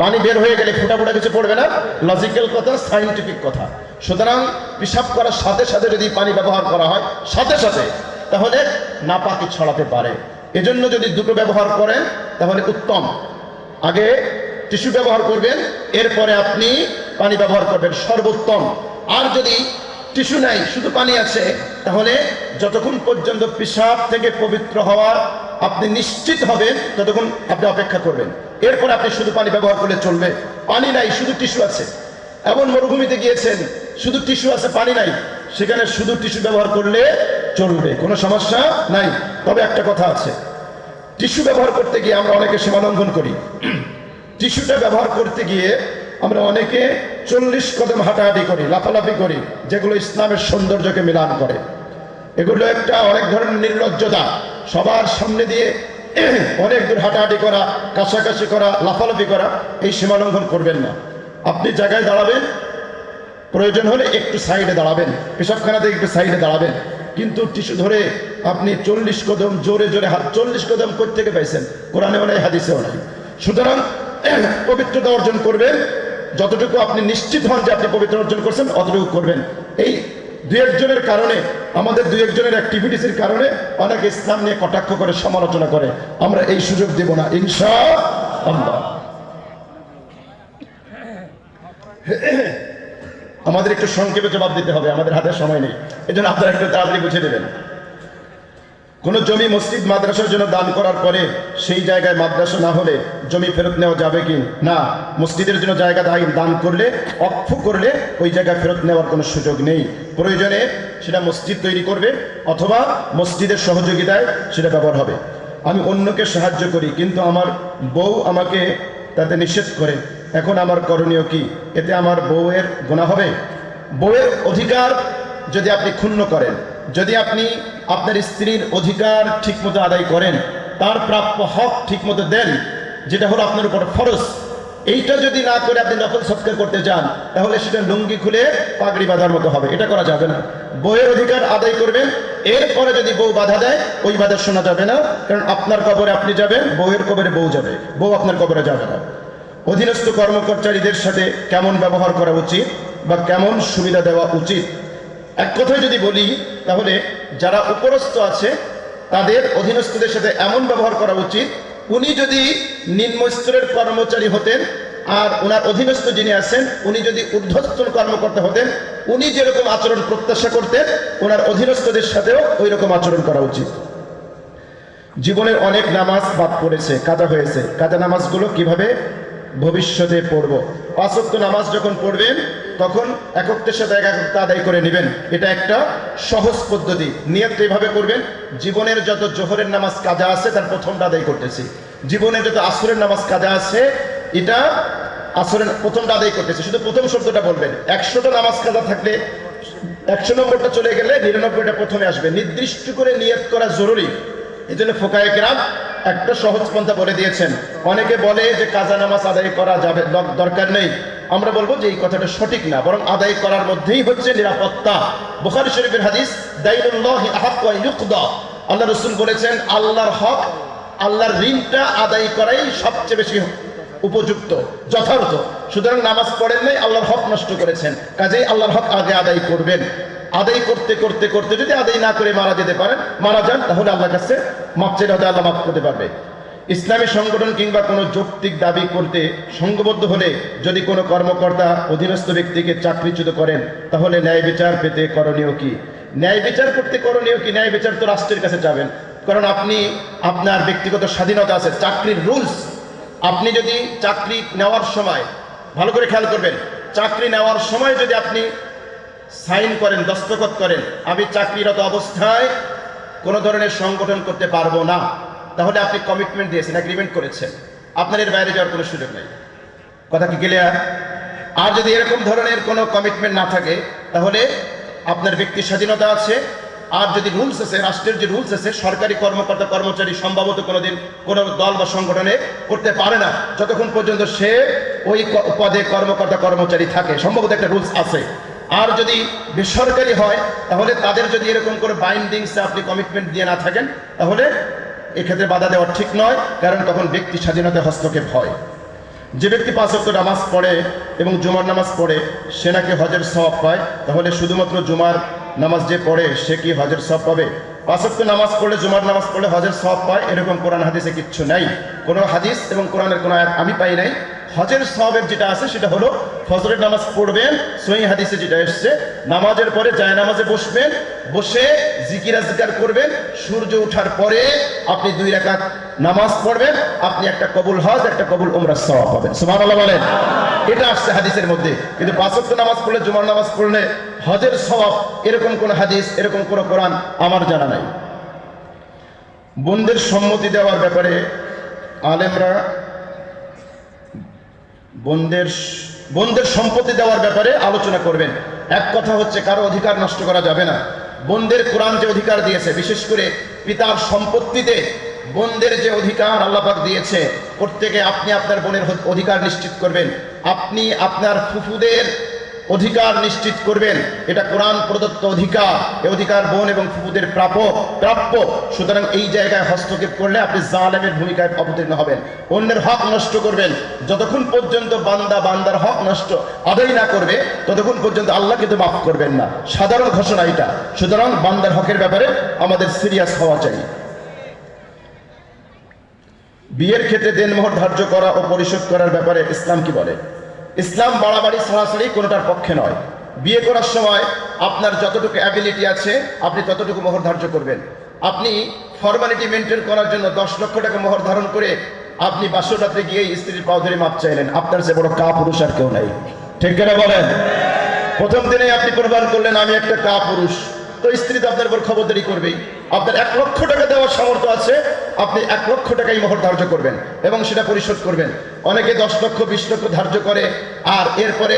পানি বের হয়ে গেলে ফোঁটা ফোঁটা কিছু পড়বে না। লজিক্যাল কথা, সায়েন্টিফিক কথা। সুতরাং পেশাব করার সাথে সাথে যদি পানি ব্যবহার করা হয় সাথে সাথে, তাহলে নাপাকি ছড়াতে পারে। এজন্য যদি দুটো ব্যবহার করেন তাহলে উত্তম। আগে টিস্যু ব্যবহার করবেন, এরপরে আপনি পানি ব্যবহার করবেন সর্বোত্তম। আর যদি টিস্যু নাই, শুধু পানি আছে, তাহলে যতক্ষণ পর্যন্ত পেশাব থেকে পবিত্র হওয়ার আপনি নিশ্চিত হবেন ততক্ষণ আপনি অপেক্ষা করবেন। এরপর আপনি শুধু পানি ব্যবহার করলে চলবে। পানি নাই, শুধু টিস্যু আছে, এমন মরুভূমিতে গিয়েছেন শুধু টিস্যু আছে, পানি নাই, সেখানে শুধু টিস্যু ব্যবহার করলে চলবে, কোনো সমস্যা নাই। তবে একটা কথা আছে, টিস্যু ব্যবহার করতে গিয়ে আমরা অনেকে সীমা লঙ্ঘন করি। টিস্যুটা ব্যবহার করতে গিয়ে আমরা অনেকে 40 কদম হাঁটাহাঁটি করি, লাফালাফি করি, যেগুলো ইসলামের সৌন্দর্যকে মিলান করে। এগুলো একটা অনেক ধরনের নির্লজ্জতা। সবার সামনে দিয়ে অনেক দূর হাঁটাহাঁটি করা, কাছাকাছি করা, লাফালাফি করা, এই সীমা লঙ্ঘন করবেন না। আপনি জায়গায় দাঁড়াবেন, প্রয়োজন হলে একটু সাইডে দাঁড়াবেন, পেশাবখানাতে একটু সাইডে দাঁড়াবেন, কিন্তু টিস্যু ধরে আপনি 40 কদম জোরে জোরে 40 কদম কোত্থেকে পাইছেন? কোরআনেও নাই, হাদিসেও নাই। সুতরাং পবিত্রতা অর্জন করবেন, যতটুকু আপনি নিশ্চিত হন যে আপনি পবিত্র অর্জন করছেন অতটুকু করবেন। এই দুই একজনের কারণে, আমাদের দুই একজনের অ্যাক্টিভিটিসের কারণে অনেক ইসলাম নিয়ে কটাক্ষ করে, সমালোচনা করে। আমরা এই সুযোগ দেব না ইনশাআল্লাহ। আমাদের একটু সংক্ষেপে জবাব দিতে হবে, আমাদের হাতে সময় নেই, এই জন্য আপনারা একটু তাড়াতাড়ি বুঝে দেবেন। কোনো জমি মসজিদ মাদ্রাসার জন্য দান করার পরে সেই জায়গায় মাদ্রাসা না হলে জমি ফেরত নেওয়া যাবে কি না? মসজিদের জন্য জায়গা দান করলে, অক্ষ করলে ওই জায়গায় ফেরত নেওয়ার কোনো সুযোগ নেই। প্রয়োজনে সেটা মসজিদ তৈরি করবে অথবা মসজিদের সহযোগিতায় সেটা ব্যবহার হবে। আমি অন্যকে সাহায্য করি কিন্তু আমার বউ আমাকে তাতে নিষেধ করে, এখন আমার করণীয় কি? এতে আমার বউয়ের গুনাহ হবে? বউয়ের অধিকার যদি আপনি ক্ষুণ্ণ করেন, যদি আপনি আপনার স্ত্রীর অধিকার ঠিকমতো আদায় করেন, তার প্রাপ্য হক ঠিকমতো দেন, যেটা হলো আপনার উপর ফরজ, এইটা যদি না করে আপনি নফল সৎকার করতে যান, তাহলে সেটা লুঙ্গি খুলে পাগড়ি বাঁধার মতো হবে। এটা করা যাবে না। বউয়ের অধিকার আদায় করবেন, এরপরে যদি বউ বাধা দেয় ওই বাধা শোনা যাবে না, কারণ আপনার কবরে আপনি যাবেন, বউয়ের কবরে বউ যাবে, বউ আপনার কবরে যাবে না। অধীনস্থ কর্মকর্তাদের সাথে কেমন ব্যবহার করা উচিত বা কেমন সুবিধা দেওয়া উচিত? এক কথায় যদি বলি, তাহলে যারা উপরস্থ আছে তাদের অধীনস্থদের সাথে এমন ব্যবহার করা উচিত, উনি যদি নিম্ন স্তরের কর্মচারী হতেন আর ওনার অধীনস্থ যিনি আছেন উনি যদি ঊর্ধ্বতন কর্মকর্তা হতেন, উনি যেরকম আচরণ প্রত্যাশা করতেন ওনার অধীনস্থদের সাথেও ওই রকম আচরণ করা উচিত। জীবনের অনেক নামাজ বাদ পড়েছে, কাজা হয়েছে, কাজা নামাজগুলো কিভাবে ভবিষ্যতে পড়ব? 5 ওয়াক্ত নামাজ যখন পড়বেন তখন একত্রের সাথে একাগ্রতা আদায় করে নেবেন। এটা একটা সহজ পদ্ধতি। নিয়ত এইভাবে করবেন, জীবনের যত জোহরের নামাজ কাজা আছে তার প্রথমটা আদায় করতেছি, জীবনের যত আসরের নামাজ কাজা আছে এটা আসরের প্রথমটা আদায় করতেছি। শুধু প্রথম শব্দটা বলবেন। 100টা নামাজ কাজা থাকলে 100 নম্বরটা চলে গেলে 99টা প্রথমে আসবে। নির্দিষ্ট করে নিয়ত করা জরুরি। এই জন্য ফুকায়ে কেরাম একটা সহজ পন্থা বলে দিয়েছেন। অনেকে বলে যে কাজা নামাজ আদায় করা যাবে, দরকার নেই। আমরা বলবো যে এই কথাটা সঠিক না, বরং আদায় করার মধ্যেই হচ্ছে নিরাপত্তা। বুখারী শরীফের হাদিস, দাইনুল্লাহি আহাক্কু আন ইউকদা। আল্লাহ রাসূল বলেছেন আল্লাহর হক, আল্লাহর ঋণটা আদায় করাই সবচেয়ে বেশি উপযুক্ত, যথার্থ। সুতরাং নামাজ পড়েন নাই, আল্লাহর হক নষ্ট করেছেন, কাজেই আল্লাহর হক আগে আদায় করবেন। আদায় করতে করতে করতে যদি আদায় না করে মারা যেতে পারেন, মারা যান, তাহলে আল্লাহর কাছে মাপ চাইলে হয়তো আল্লাহ মাফ করতে পারবে। ইসলামী সংগঠন কিংবা কোনো যৌক্তিক দাবি করতে সংঘবদ্ধ হলে যদি কোনো কর্মকর্তা অধীনস্থ ব্যক্তিকে চাকরিচ্যুত করেন, তাহলে ন্যায় বিচার পেতে করণীয় কি? ন্যায় বিচার করতে করণীয় কি? ন্যায় বিচার তো রাষ্ট্রের কাছে যাবেন, কারণ আপনি আপনার ব্যক্তিগত স্বাধীনতা আছে, চাকরির রুলস। আপনি যদি চাকরি নেওয়ার সময়, ভালো করে খেয়াল করবেন, চাকরি নেওয়ার সময় যদি আপনি সাইন করেন, দস্তখত করেন, আমি চাকরিরত অবস্থায় কোনো ধরনের সংগঠন করতে পারবো না, তাহলে আপনি কমিটমেন্ট দিয়েছেন, এগ্রিমেন্ট করেছেন, আপনার এর বাইরে যাওয়ার কোনো সুযোগ নেই। কথা কি ক্লিয়ার? আর যদি এরকম ধরনের কোনো কমিটমেন্ট না থাকে, তাহলে আপনার ব্যক্তি স্বাধীনতা আছে। আর যদি রুলস আছে, রাষ্ট্রের যে রুলস আছে, সরকারি কর্মকর্তা কর্মচারী সম্ভবত কোনোদিন কোনো দল বা সংগঠনে করতে পারে না যতক্ষণ পর্যন্ত সে ওই পদে কর্মকর্তা কর্মচারী থাকে, সম্ভবত একটা রুলস আছে। আর যদি বেসরকারি হয়, তাহলে তাদের যদি এরকম করে বাইন্ডিংসে আপনি কমিটমেন্ট দিয়ে না থাকেন, তাহলে এক্ষেত্রে বাধা দেওয়া ঠিক নয়, কারণ তখন ব্যক্তি স্বাধীনতায় হস্তক্ষেপ হয়। যে ব্যক্তি 5 ওয়াক্ত নামাজ পড়ে এবং জুমার নামাজ পড়ে সে নাকি হজের সওয়াব পায়, তাহলে শুধুমাত্র জুমার নামাজ যে পড়ে সে কি হজের সওয়াব পাবে? 5 ওয়াক্ত নামাজ পড়লে, জুমার নামাজ পড়লে হজের সওয়াব পায়, এরকম কোরআন হাদিসে কিচ্ছু নাই। কোনো হাদিস এবং কোরআনের কোনো আয়াত আমি পাই নাই হজের সওয়াবের যেটা আছে সেটা হলো ফজরের নামাজ পড়বেন, সহিহ হাদিসে যেটা এসেছে, নামাজের পরে জায়নামাজে বসবেন, বসে জিকির আজকার করবেন, সূর্য ওঠার পরে আপনি 2 রাকাত নামাজ পড়বেন, আপনি একটা কবুল হজ একটা কবুল উমরার সওয়াব পাবেন। সুবহানাল্লাহ বলেন। এটা আসছে হাদিসের মধ্যে। কিন্তু 5 ওয়াক্ত নামাজ পড়লে, জুমার নামাজ পড়লে হজের সওয়াব এরকম কোন হাদিস, এরকম কোন কোরআন আমার জানা নাই। বোনদের সম্মতি দেওয়ার ব্যাপারে আলেমরা বোনদের সম্পত্তি দেওয়ার ব্যাপারে আলোচনা করবেন। এক কথা হচ্ছে, কারো অধিকার নষ্ট করা যাবে না। বোনদের কোরআন যে অধিকার দিয়েছে, বিশেষ করে পিতার সম্পত্তিতে বোনদের যে অধিকার আল্লাহ পাক দিয়েছে, প্রত্যেকে আপনি আপনার বোনের অধিকার নিশ্চিত করবেন, আপনি আপনার ফুফুদের অধিকার নিশ্চিত করবেন। এটা কোরআন প্রদত্ত অধিকার। এই অধিকার বোন এবং ফুফুদের প্রাপ্য। সুতরাং এই জায়গায় হস্তক্ষেপ করলে আপনি জালেমের ভূমিকায় অবতীর্ণ হবেন, অন্যের হক নষ্ট করবেন। যতক্ষণ পর্যন্ত বান্দার হক নষ্ট আদায় না করবে, ততক্ষণ পর্যন্ত আল্লাহ কিন্তু মাফ করবেন না। সাধারণ ঘোষণা এটা। সুতরাং বান্দার হকের ব্যাপারে আমাদের সিরিয়াস হওয়া চাই। বিয়ের ক্ষেত্রে দেনমোহর ধার্য করা ও পরিশোধ করার ব্যাপারে ইসলাম কি বলে? ইসলাম বাড়াবাড়ি ছাড়াছাড়ি কোনোটার পক্ষে নয়। বিয়ে করার সময় আপনার যতটুকু অ্যাবিলিটি আছে আপনি ততটুকু মোহর ধার্য করবেন। আপনি ফর্মালিটি মেনটেন করার জন্য 10 লক্ষ টাকা মোহর ধারণ করে আপনি বাসর রাত্রে গিয়ে স্ত্রীর পাও ধরে মাপ চাইলেন, আপনার যে বড় পুরুষ আর কেউ নাই। ঠিক কিনা বলেন? প্রথম দিনে আপনি প্রমাণ করলেন আমি একটা পুরুষ, তো স্ত্রী তো আপনার উপর খবরদারি করবেই। আপনার 1 লক্ষ টাকা দেওয়ার সামর্থ্য আছে, আপনি 1 লক্ষ টাকাই মোহর ধার্য করবেন এবং সেটা পরিশোধ করবেন। অনেকে 10 লক্ষ 20 লক্ষ ধার্য করে আর এরপরে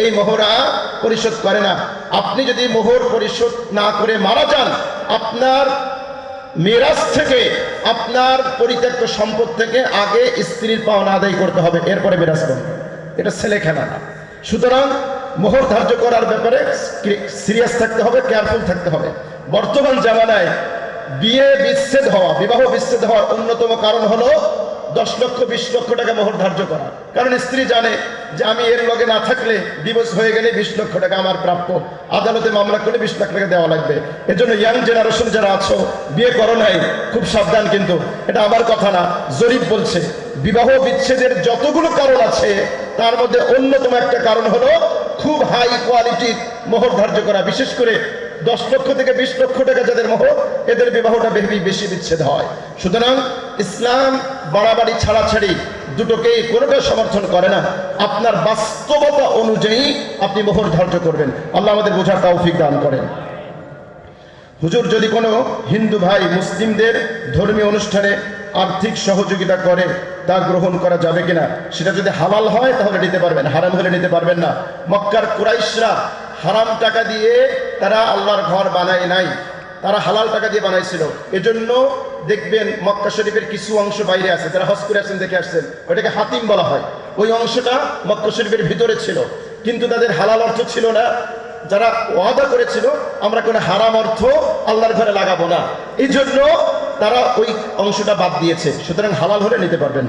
এই মোহরা পরিশোধ করে না। আপনি যদি মোহর পরিশোধ না করে মারা যান, আপনার মিরাজ থেকে, আপনার পরিত্যক্ত সম্পদ থেকে আগে স্ত্রীর পাওনা আদায় করতে হবে, এরপরে মিরাজ করবে। এটা ছেলে খেলা না। সুতরাং মোহর ধার্য করার ব্যাপারে সিরিয়াস থাকতে হবে, কেয়ারফুল থাকতে হবে। বর্তমান জামানায় বিবাহ বিচ্ছেদ হওয়ার অন্যতম কারণ হলো 10 লক্ষ 20 লক্ষ টাকা মোহর ধার্য করা। কারণ স্ত্রী জানে যে আমি এর লগে না থাকলে, ডিভোর্স হয়ে গেলে 20 লক্ষ টাকা আমার প্রাপ্য, আদালতে মামলা করলে 20 লাখ টাকা দেওয়া লাগবে। এজন্য ইয়াং জেনারেশন যারা আছো, বিয়ে করো নাই, খুব সাবধান। কিন্তু এটা আমার কথা না, জরিপ বলছে বিবাহ বিচ্ছেদের যতগুলো কারণ আছে তার মধ্যে অন্যতম একটা কারণ হলো খুব হাই কোয়ালিটির মোহর ধার্য করা। বিশেষ করে 10 লক্ষ থেকে 20 লক্ষ টাকা যাদের মোহর, এদের বিবাহটা বেশি বিচ্ছেদ হয়। সুতরাং ইসলাম বাড়াবাড়ি ছাড়াছাড়ি দুটোকেই কোনোটা সমর্থন করে না। আপনার বাস্তবতা অনুযায়ী আপনি মোহর ধার্য করবেন। আল্লাহ আমাদের বোঝার তৌফিক দান করেন। হুজুর, যদি কোনো হিন্দু ভাই মুসলিমদের ধর্মীয় অনুষ্ঠানে আর্থিক সহযোগিতা করে, তা গ্রহণ করা যাবে কিনা? সেটা যদি হালাল হয় তাহলে নিতে পারবেন, হারাম হলে নিতে পারবেন না। মক্কার কুরাইশরা হারাম টাকা দিয়ে তারা আল্লাহর ঘর বানায় নাই, তারা হালাল টাকা দিয়ে বানাইছিল। এজন্য দেখবেন মক্কা শরীফের কিছু অংশ বাইরে আছে, যারা হজ করে আসছেন দেখে আসছেন, ওইটাকে হাতিম বলা হয়। ওই অংশটা মক্কা শরীফের ভিতরে ছিল, কিন্তু তাদের হালাল অর্থ ছিল না। যারা ওয়াদা করেছিল আমরা কোনো হারাম অর্থ আল্লাহর ঘরে লাগাবো না, এই জন্য তারা ওই অংশটা বাদ দিয়েছে। সুতরাং হালাল হলে নিতে পারবেন।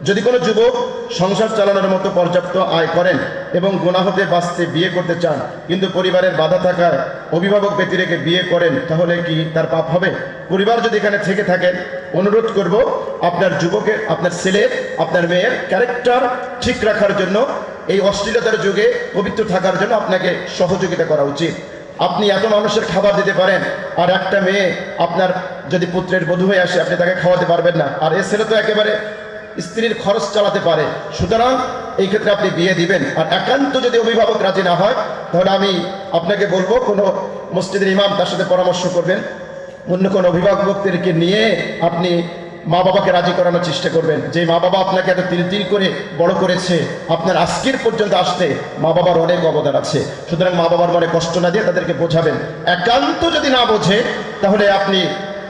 যদি কোনো যুবক সংসার চালানোর মতো পর্যাপ্ত আয় করেন এবং গুনাহ হতে বাঁচতে বিয়ে করতে চান, কিন্তু পরিবারের বাধা থাকায় অভিভাবক ব্যতি রেখে বিয়ে করেন, তাহলে কি তার পাপ হবে? পরিবার যদি এখানে থেকে থাকেন, অনুরোধ করব আপনার যুবকের, আপনার ছেলের, আপনার মেয়ের ক্যারেক্টার ঠিক রাখার জন্য, এই অশ্লীলতার যুগে পবিত্র থাকার জন্য আপনাকে সহযোগিতা করা উচিত। আপনি এত মানুষের খাবার দিতে পারেন, আর একটা মেয়ে আপনার যদি পুত্রের বধূ হয়ে আসে, আপনি তাকে খাওয়াতে পারবেন না। আর এ ছেলে তো একেবারে স্ত্রীর খরচ চালাতে পারে। সুতরাং এই ক্ষেত্রে আপনি বিয়ে দিবেন। আর একান্ত যদি অভিভাবক রাজি না হয়, তাহলে আমি আপনাকে বলবো কোনো মসজিদের ইমাম, তার সাথে পরামর্শ করবেন। অন্য কোনো অভিভাবকদেরকে নিয়ে আপনি মা বাবাকে রাজি করানোর চেষ্টা করবেন। যে মা বাবা আপনাকে এত তিল করে বড় করেছে, আপনার আজকের পর্যন্ত আসতে মা বাবার অনেক অবদান আছে। সুতরাং মা বাবার মনে কষ্ট না দিয়ে তাদেরকে বোঝাবেন। একান্ত যদি না বোঝে, তাহলে আপনি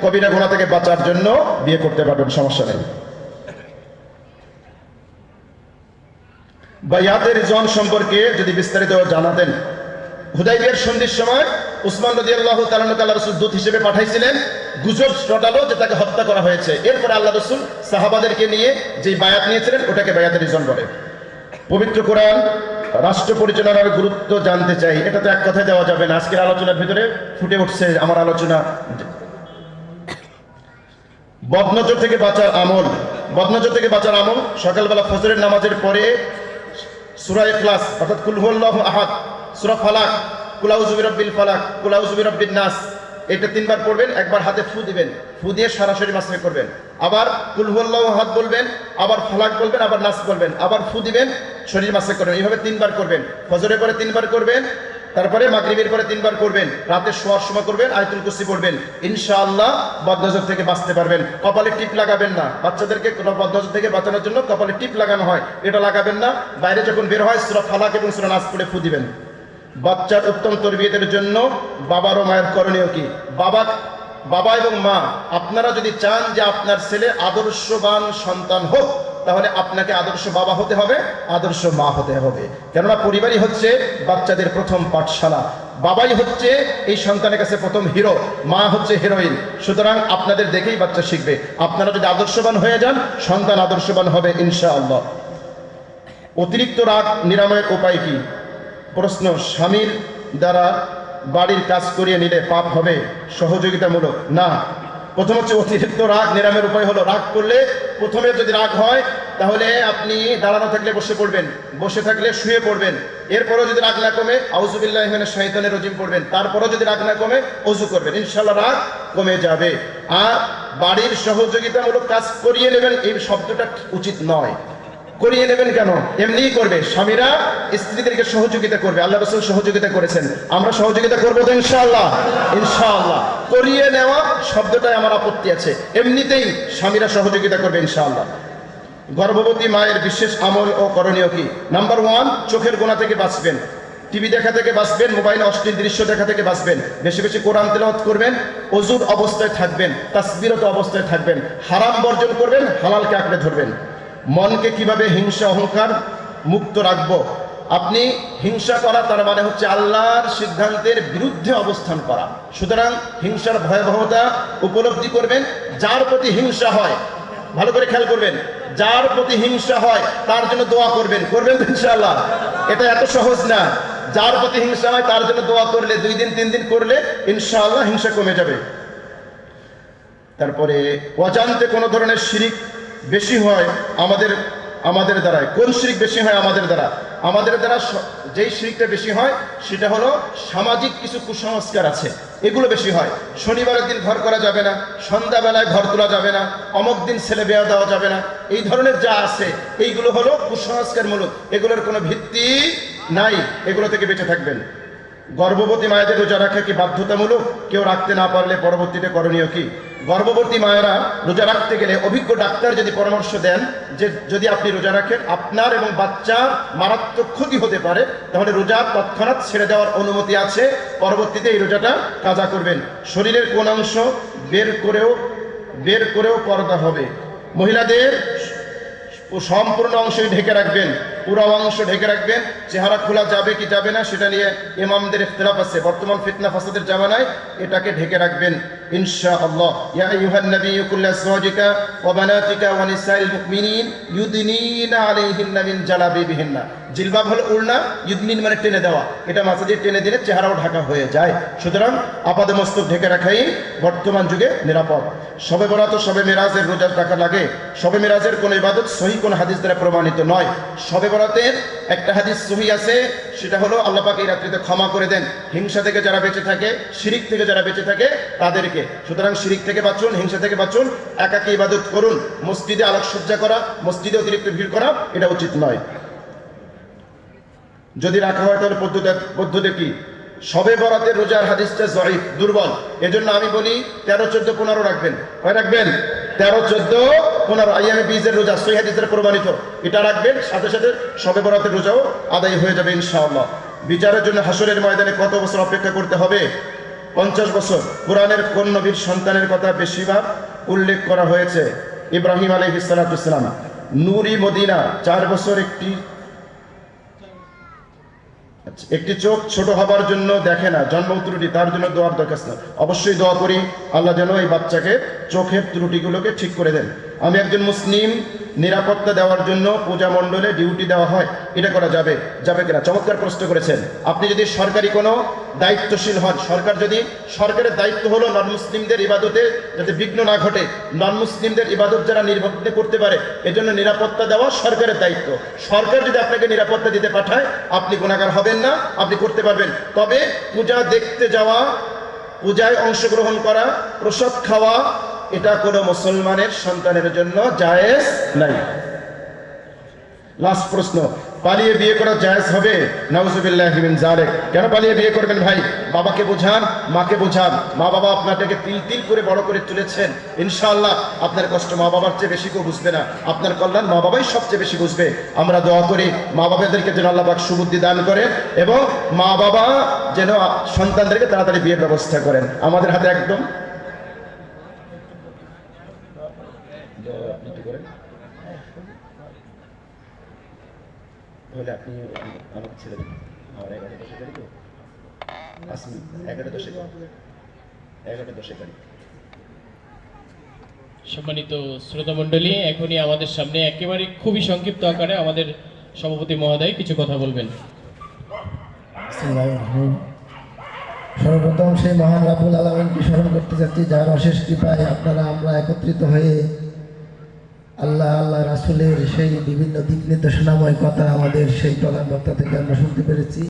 কবিরা গুনাহ থেকে বাঁচার জন্য বিয়ে করতে পারবেন, সমস্যা নেই। বাইয়াতের রিজওয়ান সম্পর্কে যদি বিস্তারিত জানাতেন। হুদাইবিয়ার সন্ধির সময় উসমান রাদিয়াল্লাহু তাআলা আল্লাহ রাসূল দূত হিসেবে পাঠাইছিলেন। গুজব রটালো যে তাকে হত্যা করা হয়েছে। এরপরে আল্লাহ রাসূল সাহাবাদেরকে নিয়ে যে বায়াত নিয়েছিলেন, ওটাকে বায়াতের রিজওয়ান বলে। পবিত্র কোরআন রাষ্ট্র পরিচালনার গুরুত্ব জানতে চাই। এটা তো এক কথায় দেওয়া যাবে না। আজকের আলোচনার ভিতরে ফুটে উঠছে আমার আলোচনা। বদনজর থেকে বাঁচার আমল। বদনজর থেকে বাঁচার আমল, সকালবেলা ফজরের নামাজের পরে সূরা ইখলাস অর্থাৎ কুল হুয়াল্লাহু আহাদ, সূরা ফালাক, কুল আউযু বিরাব্বিল ফালাক, কুল আউযু বিরাব্বিন নাস, এটা 3 বার পড়বেন। একবার হাতে ফু দিবেন, ফু দিয়ে সরাসরি মাসে করবেন। আবার কুল হুয়াল্লাহু আহাদ বলবেন, আবার ফালাক বলবেন, আবার নাস বলবেন, আবার ফু দিবেন, শরীর মাসে করবেন। এইভাবে 3 বার করবেন। ফজরের পরে 3 বার করবেন, তারপরে মাগরিবের পরে 3 বার করবেন, রাতে শোয়ার সময় করবেন, আয়াতুল কুরসি পড়বেন। ইনশাআল্লাহ বদনজর থেকে বাঁচতে পারবেন। কপালে টিপ লাগাবেন না, বাচ্চাদেরকে বদনজর থেকে বাঁচানোর জন্য কপালে টিপ লাগানো হয়, এটা লাগাবেন না। বাইরে যখন বের হয় সূরা ফালাক এবং সূরা নাস পড়ে ফু দিবেন। বাচ্চার উত্তম তরবিয়তের জন্য বাবার ও মায়ের করণীয় কি? বাবা এবং মা, আপনারা যদি চান যে আপনার ছেলে আদর্শবান সন্তান হোক, তাহলে আপনাকে আদর্শ বাবা হতে হবে, আদর্শ মা হতে হবে। কেননা পরিবারই হচ্ছে বাচ্চাদের প্রথম পাঠশালা। বাবাই হচ্ছে এই সন্তানের কাছে প্রথম হিরো, মা হচ্ছে হিরোইন। সুতরাং আপনাদের দেখেই বাচ্চা শিখবে। আপনারা যদি আদর্শবান হয়ে যান, সন্তান আদর্শবান হবে ইনশাআল্লাহ। অতিরিক্ত রাগ নিরাময়ের উপায় কি? প্রশ্ন, স্বামীর দ্বারা বাড়ির কাজ করিয়ে নিলে পাপ হবে? সহযোগিতামূলক না। প্রথম হচ্ছে অতিরিক্ত রাগ নিরাময়ের উপায় হলো, রাগ করলে প্রথমে যদি রাগ হয় তাহলে আপনি দাঁড়ানো থাকলে বসে পড়বেন, বসে থাকলে শুয়ে পড়বেন। এরপরও যদি রাগ না কমে আউযু বিল্লাহি মিনাশ শাইতানির রাজিম পড়বেন। তারপরও যদি রাগ না কমে ওযু করবেন, ইনশাআল্লাহ রাগ কমে যাবে। আর বাড়ির সহযোগিতামূলক কাজ করিয়ে নেবেন, এই শব্দটা উচিত নয়। করিয়ে নেবেন কেন? এমনিই করবে। স্বামীরা স্ত্রীদেরকে সহযোগিতা করবে, আল্লাহ রাসূল সহযোগিতা করেছেন, আমরা সহযোগিতা করবো তো ইনশাআল্লাহ। ইনশাআল্লাহ করিয়ে নেওয়া শব্দটাই আমার আপত্তি আছে, এমনিতেই স্বামীরা সহযোগিতা করবে ইনশাআল্লাহ। গর্ভবতী মায়ের বিশেষ আমল ও করণীয় কি? নাম্বার 1, চোখের গোনা থেকে বাঁচবেন, টিভি দেখা থেকে বাঁচবেন, মোবাইলে অশ্লীল দৃশ্য দেখা থেকে বাঁচবেন, বেশি বেশি কোরআন তেলাওয়াত করবেন, ওযুর অবস্থায় থাকবেন, তাসবিরত অবস্থায় থাকবেন, হারাম বর্জন করবেন, হালালকে আঁকড়ে ধরবেন। মনকে কিভাবে হিংসা অহংকার মুক্ত রাখবো? আপনি হিংসা করা তার মানে হচ্ছে আল্লাহর সিদ্ধান্তের বিরুদ্ধে অবস্থান করা। সুতরাং হিংসার ভয়াবহতা উপলব্ধি করবেন। যার প্রতি হিংসা হয়, ভালো করে খেয়াল করবেন, যার প্রতি হিংসা হয় তার জন্য দোয়া করবেন, করবেন ইনশাআল্লাহ। এটা এত সহজ না। যার প্রতি হিংসা হয় তার জন্য দোয়া করলে 2 দিন 3 দিন করলে ইনশাআল্লাহ হিংসা কমে যাবে। তারপরে অজান্তে কোনো ধরনের শিরিক বেশি হয় আমাদের দ্বারা। কোন শিরিক বেশি হয় আমাদের দ্বারা? আমাদের দ্বারা যেই শিরিকটা বেশি হয় সেটা হলো সামাজিক কিছু কুসংস্কার আছে, এগুলো বেশি হয়। শনিবারের দিন ঘর করা যাবে না, সন্ধ্যাবেলায় ঘর তোলা যাবে না, অমুক দিন ছেলে বিয়ে দেওয়া যাবে না, এই ধরনের যা আছে এইগুলো হলো কুসংস্কারমূলক, এগুলোর কোনো ভিত্তি নাই, এগুলো থেকে বেঁচে থাকবেন। গর্ভবতী মায়েদের রোজা রাখা কি বাধ্যতামূলক? কেউ রাখতে না পারলে পরবর্তীতে করণীয় কি? গর্ভবতী মায়েরা রোজা রাখতে গেলে অভিজ্ঞ ডাক্তার যদি পরামর্শ দেন যে যদি আপনি রোজা রাখেন আপনার এবং বাচ্চার মারাত্মক ক্ষতি হতে পারে, তাহলে রোজা তৎক্ষণাৎ ছেড়ে দেওয়ার অনুমতি আছে, পরবর্তীতে এই রোজাটা কাজা করবেন। শরীরের কোন অংশ বের করেও পর্দা হবে? মহিলাদের সম্পূর্ণ অংশই ঢেকে রাখবেন, পুরো অংশ ঢেকে রাখবেন। চেহারা খোলা যাবে কি যাবে না সেটা নিয়ে ইমামদের ইখতিলাফ আছে। বর্তমান ফিতনা ফাসাদের জামানায় এটাকে ঢেকে রাখবেন ইনশাআল্লাহ। ইয়া আইয়ুহান নাবিয়্যু কুল আজওয়াজিকা ওয়া বানাতিকা ওয়া নিসাইল মুমিনিন ইউদনিনা আলাইহিন্না মিন জালাবিবিহিন্না। জিলবাব হলো উড়না, ইউদনিন মানে টেনে দেওয়া, এটা মাথা দিয়ে টেনে দিলে চেহারাও ঢাকা হয়ে যায়। সুতরাং আপাদমস্তক ঢেকে রাখাই বর্তমান যুগে নিরাপদ। শবে বরাত ও শবে মেরাজের রোজা রাখা লাগে? শবে মেরাজের কোনো ইবাদত সহিহ কোনো হাদিস দ্বারা প্রমাণিত নয়। শবে বরাতের একটা হাদিস সহিহ আছে, সেটা হলো আল্লাহ পাক এই রাত্রিতে ক্ষমা করে দেন হিংসা থেকে যারা বেঁচে থাকে, শিরিক থেকে যারা বেঁচে থাকে তাদেরকে। সুতরাং শিরিক থেকে বাঁচুন, হিংসা থেকে বাঁচুন, একাকী ইবাদত করুন। মসজিদে আলোকসজ্জা করা, মসজিদে অতিরিক্ত ভিড় করা এটা উচিত নয়। যদি রাখা হয় তাহলে পদ্ধতি কি? শবে বরাতের রোজার হাদিসটা জয়ীফ, দুর্বল। এজন্য আমি বলি 13, 14, 15 রাখবেন। কয় রাখবেন? 13, 14, 15 আইয়ামে বীজের রোজা সহিহ হাদিসের প্রমাণিত, এটা রাখবেন। সাথে সাথে শবে বরাতের রোজাও আদায় হয়ে যাবে ইনশাআল্লাহ। বিচারের জন্য হাসরের ময়দানে কত বছর অপেক্ষা করতে হবে? 50 বছর। কোরআনের কোন নবীর সন্তানের কথা বেশিরভাগ উল্লেখ করা হয়েছে? ইব্রাহিম আলাইহিস সালাম। নূরি মদিনা 4 বছর একটি চোখ ছোট হবার জন্য দেখে না, জন্ম ত্রুটি, তার জন্য দোয়ার দরখাস্ত। অবশ্যই দোয়া করি আল্লাহ যেন এই বাচ্চাকে চোখের ত্রুটিগুলোকে ঠিক করে দেন। আমি একজন মুসলিম, নিরাপত্তা দেওয়ার জন্য পূজা মণ্ডলে ডিউটি দেওয়া হয়, এটা করা যাবে যাবে কিনা? চমৎকার প্রশ্ন করেছেন। আপনি যদি সরকারি কোনো দায়িত্বশীল হন, সরকারের দায়িত্ব হলো নন মুসলিমদের ইবাদতে যাতে বিঘ্ন না ঘটে, নন মুসলিমদের ইবাদত যারা নির্বিঘ্নে করতে পারে এজন্য নিরাপত্তা দেওয়া সরকারের দায়িত্ব। সরকার যদি আপনাকে নিরাপত্তা দিতে পাঠায় আপনি গুনাহগার হবেন না, আপনি করতে পারবেন। তবে পূজা দেখতে যাওয়া, পূজায় অংশগ্রহণ করা, প্রসাদ খাওয়া, এটা কোনো মুসলমানের সন্তানের জন্য জায়েজ নাই। লাস্ট প্রশ্ন, পালিয়ে বিয়ে করা জায়েজ হবে? নাউজুবিল্লাহি মিন যালিক। কেন পালিয়ে বিয়ে করবেন ভাই? বাবাকে বোঝান, মাকে বোঝান। মা বাবা আপনাকে তিল তিল করে বড় করে তুলেছেন, ইনশাআল্লাহ আপনার কষ্ট মা বাবার চেয়ে বেশি কেউ বুঝবে না, আপনার কল্যাণ মা বাবাই সবচেয়ে বেশি বুঝবে। আমরা দোয়া করি মা বাবাদেরকে যেন আল্লাহ পাক সুবুদ্ধি দান করেন এবং মা বাবা যেন সন্তানদেরকে তাড়াতাড়ি বিয়ের ব্যবস্থা করেন। আমাদের হাতে একদম হলে আপনি আমাকে ছেড়ে দেবেন। আমার 11-10 গাড়ি তো 11-10 গাড়ি। সম্মানিত শ্রোতা মণ্ডলী, এখনই আমাদের সামনে একেবারে খুবই সংক্ষিপ্ত আকারে আমাদের সভাপতি মহোদয় কিছু কথা বলবেন। সর্বপ্রথম সেই মহান রাব্বুল আলামিনকে স্মরণ করতে যাচ্ছি, যার অশেষ কৃপায় আমরা একত্রিত হয়ে আল্লাহ রাসূলের সেই বিভিন্ন দিক নির্দেশনাময় কথা আমাদের সেই প্রধান বক্তা থেকে আমরা শুনতে পেরেছি।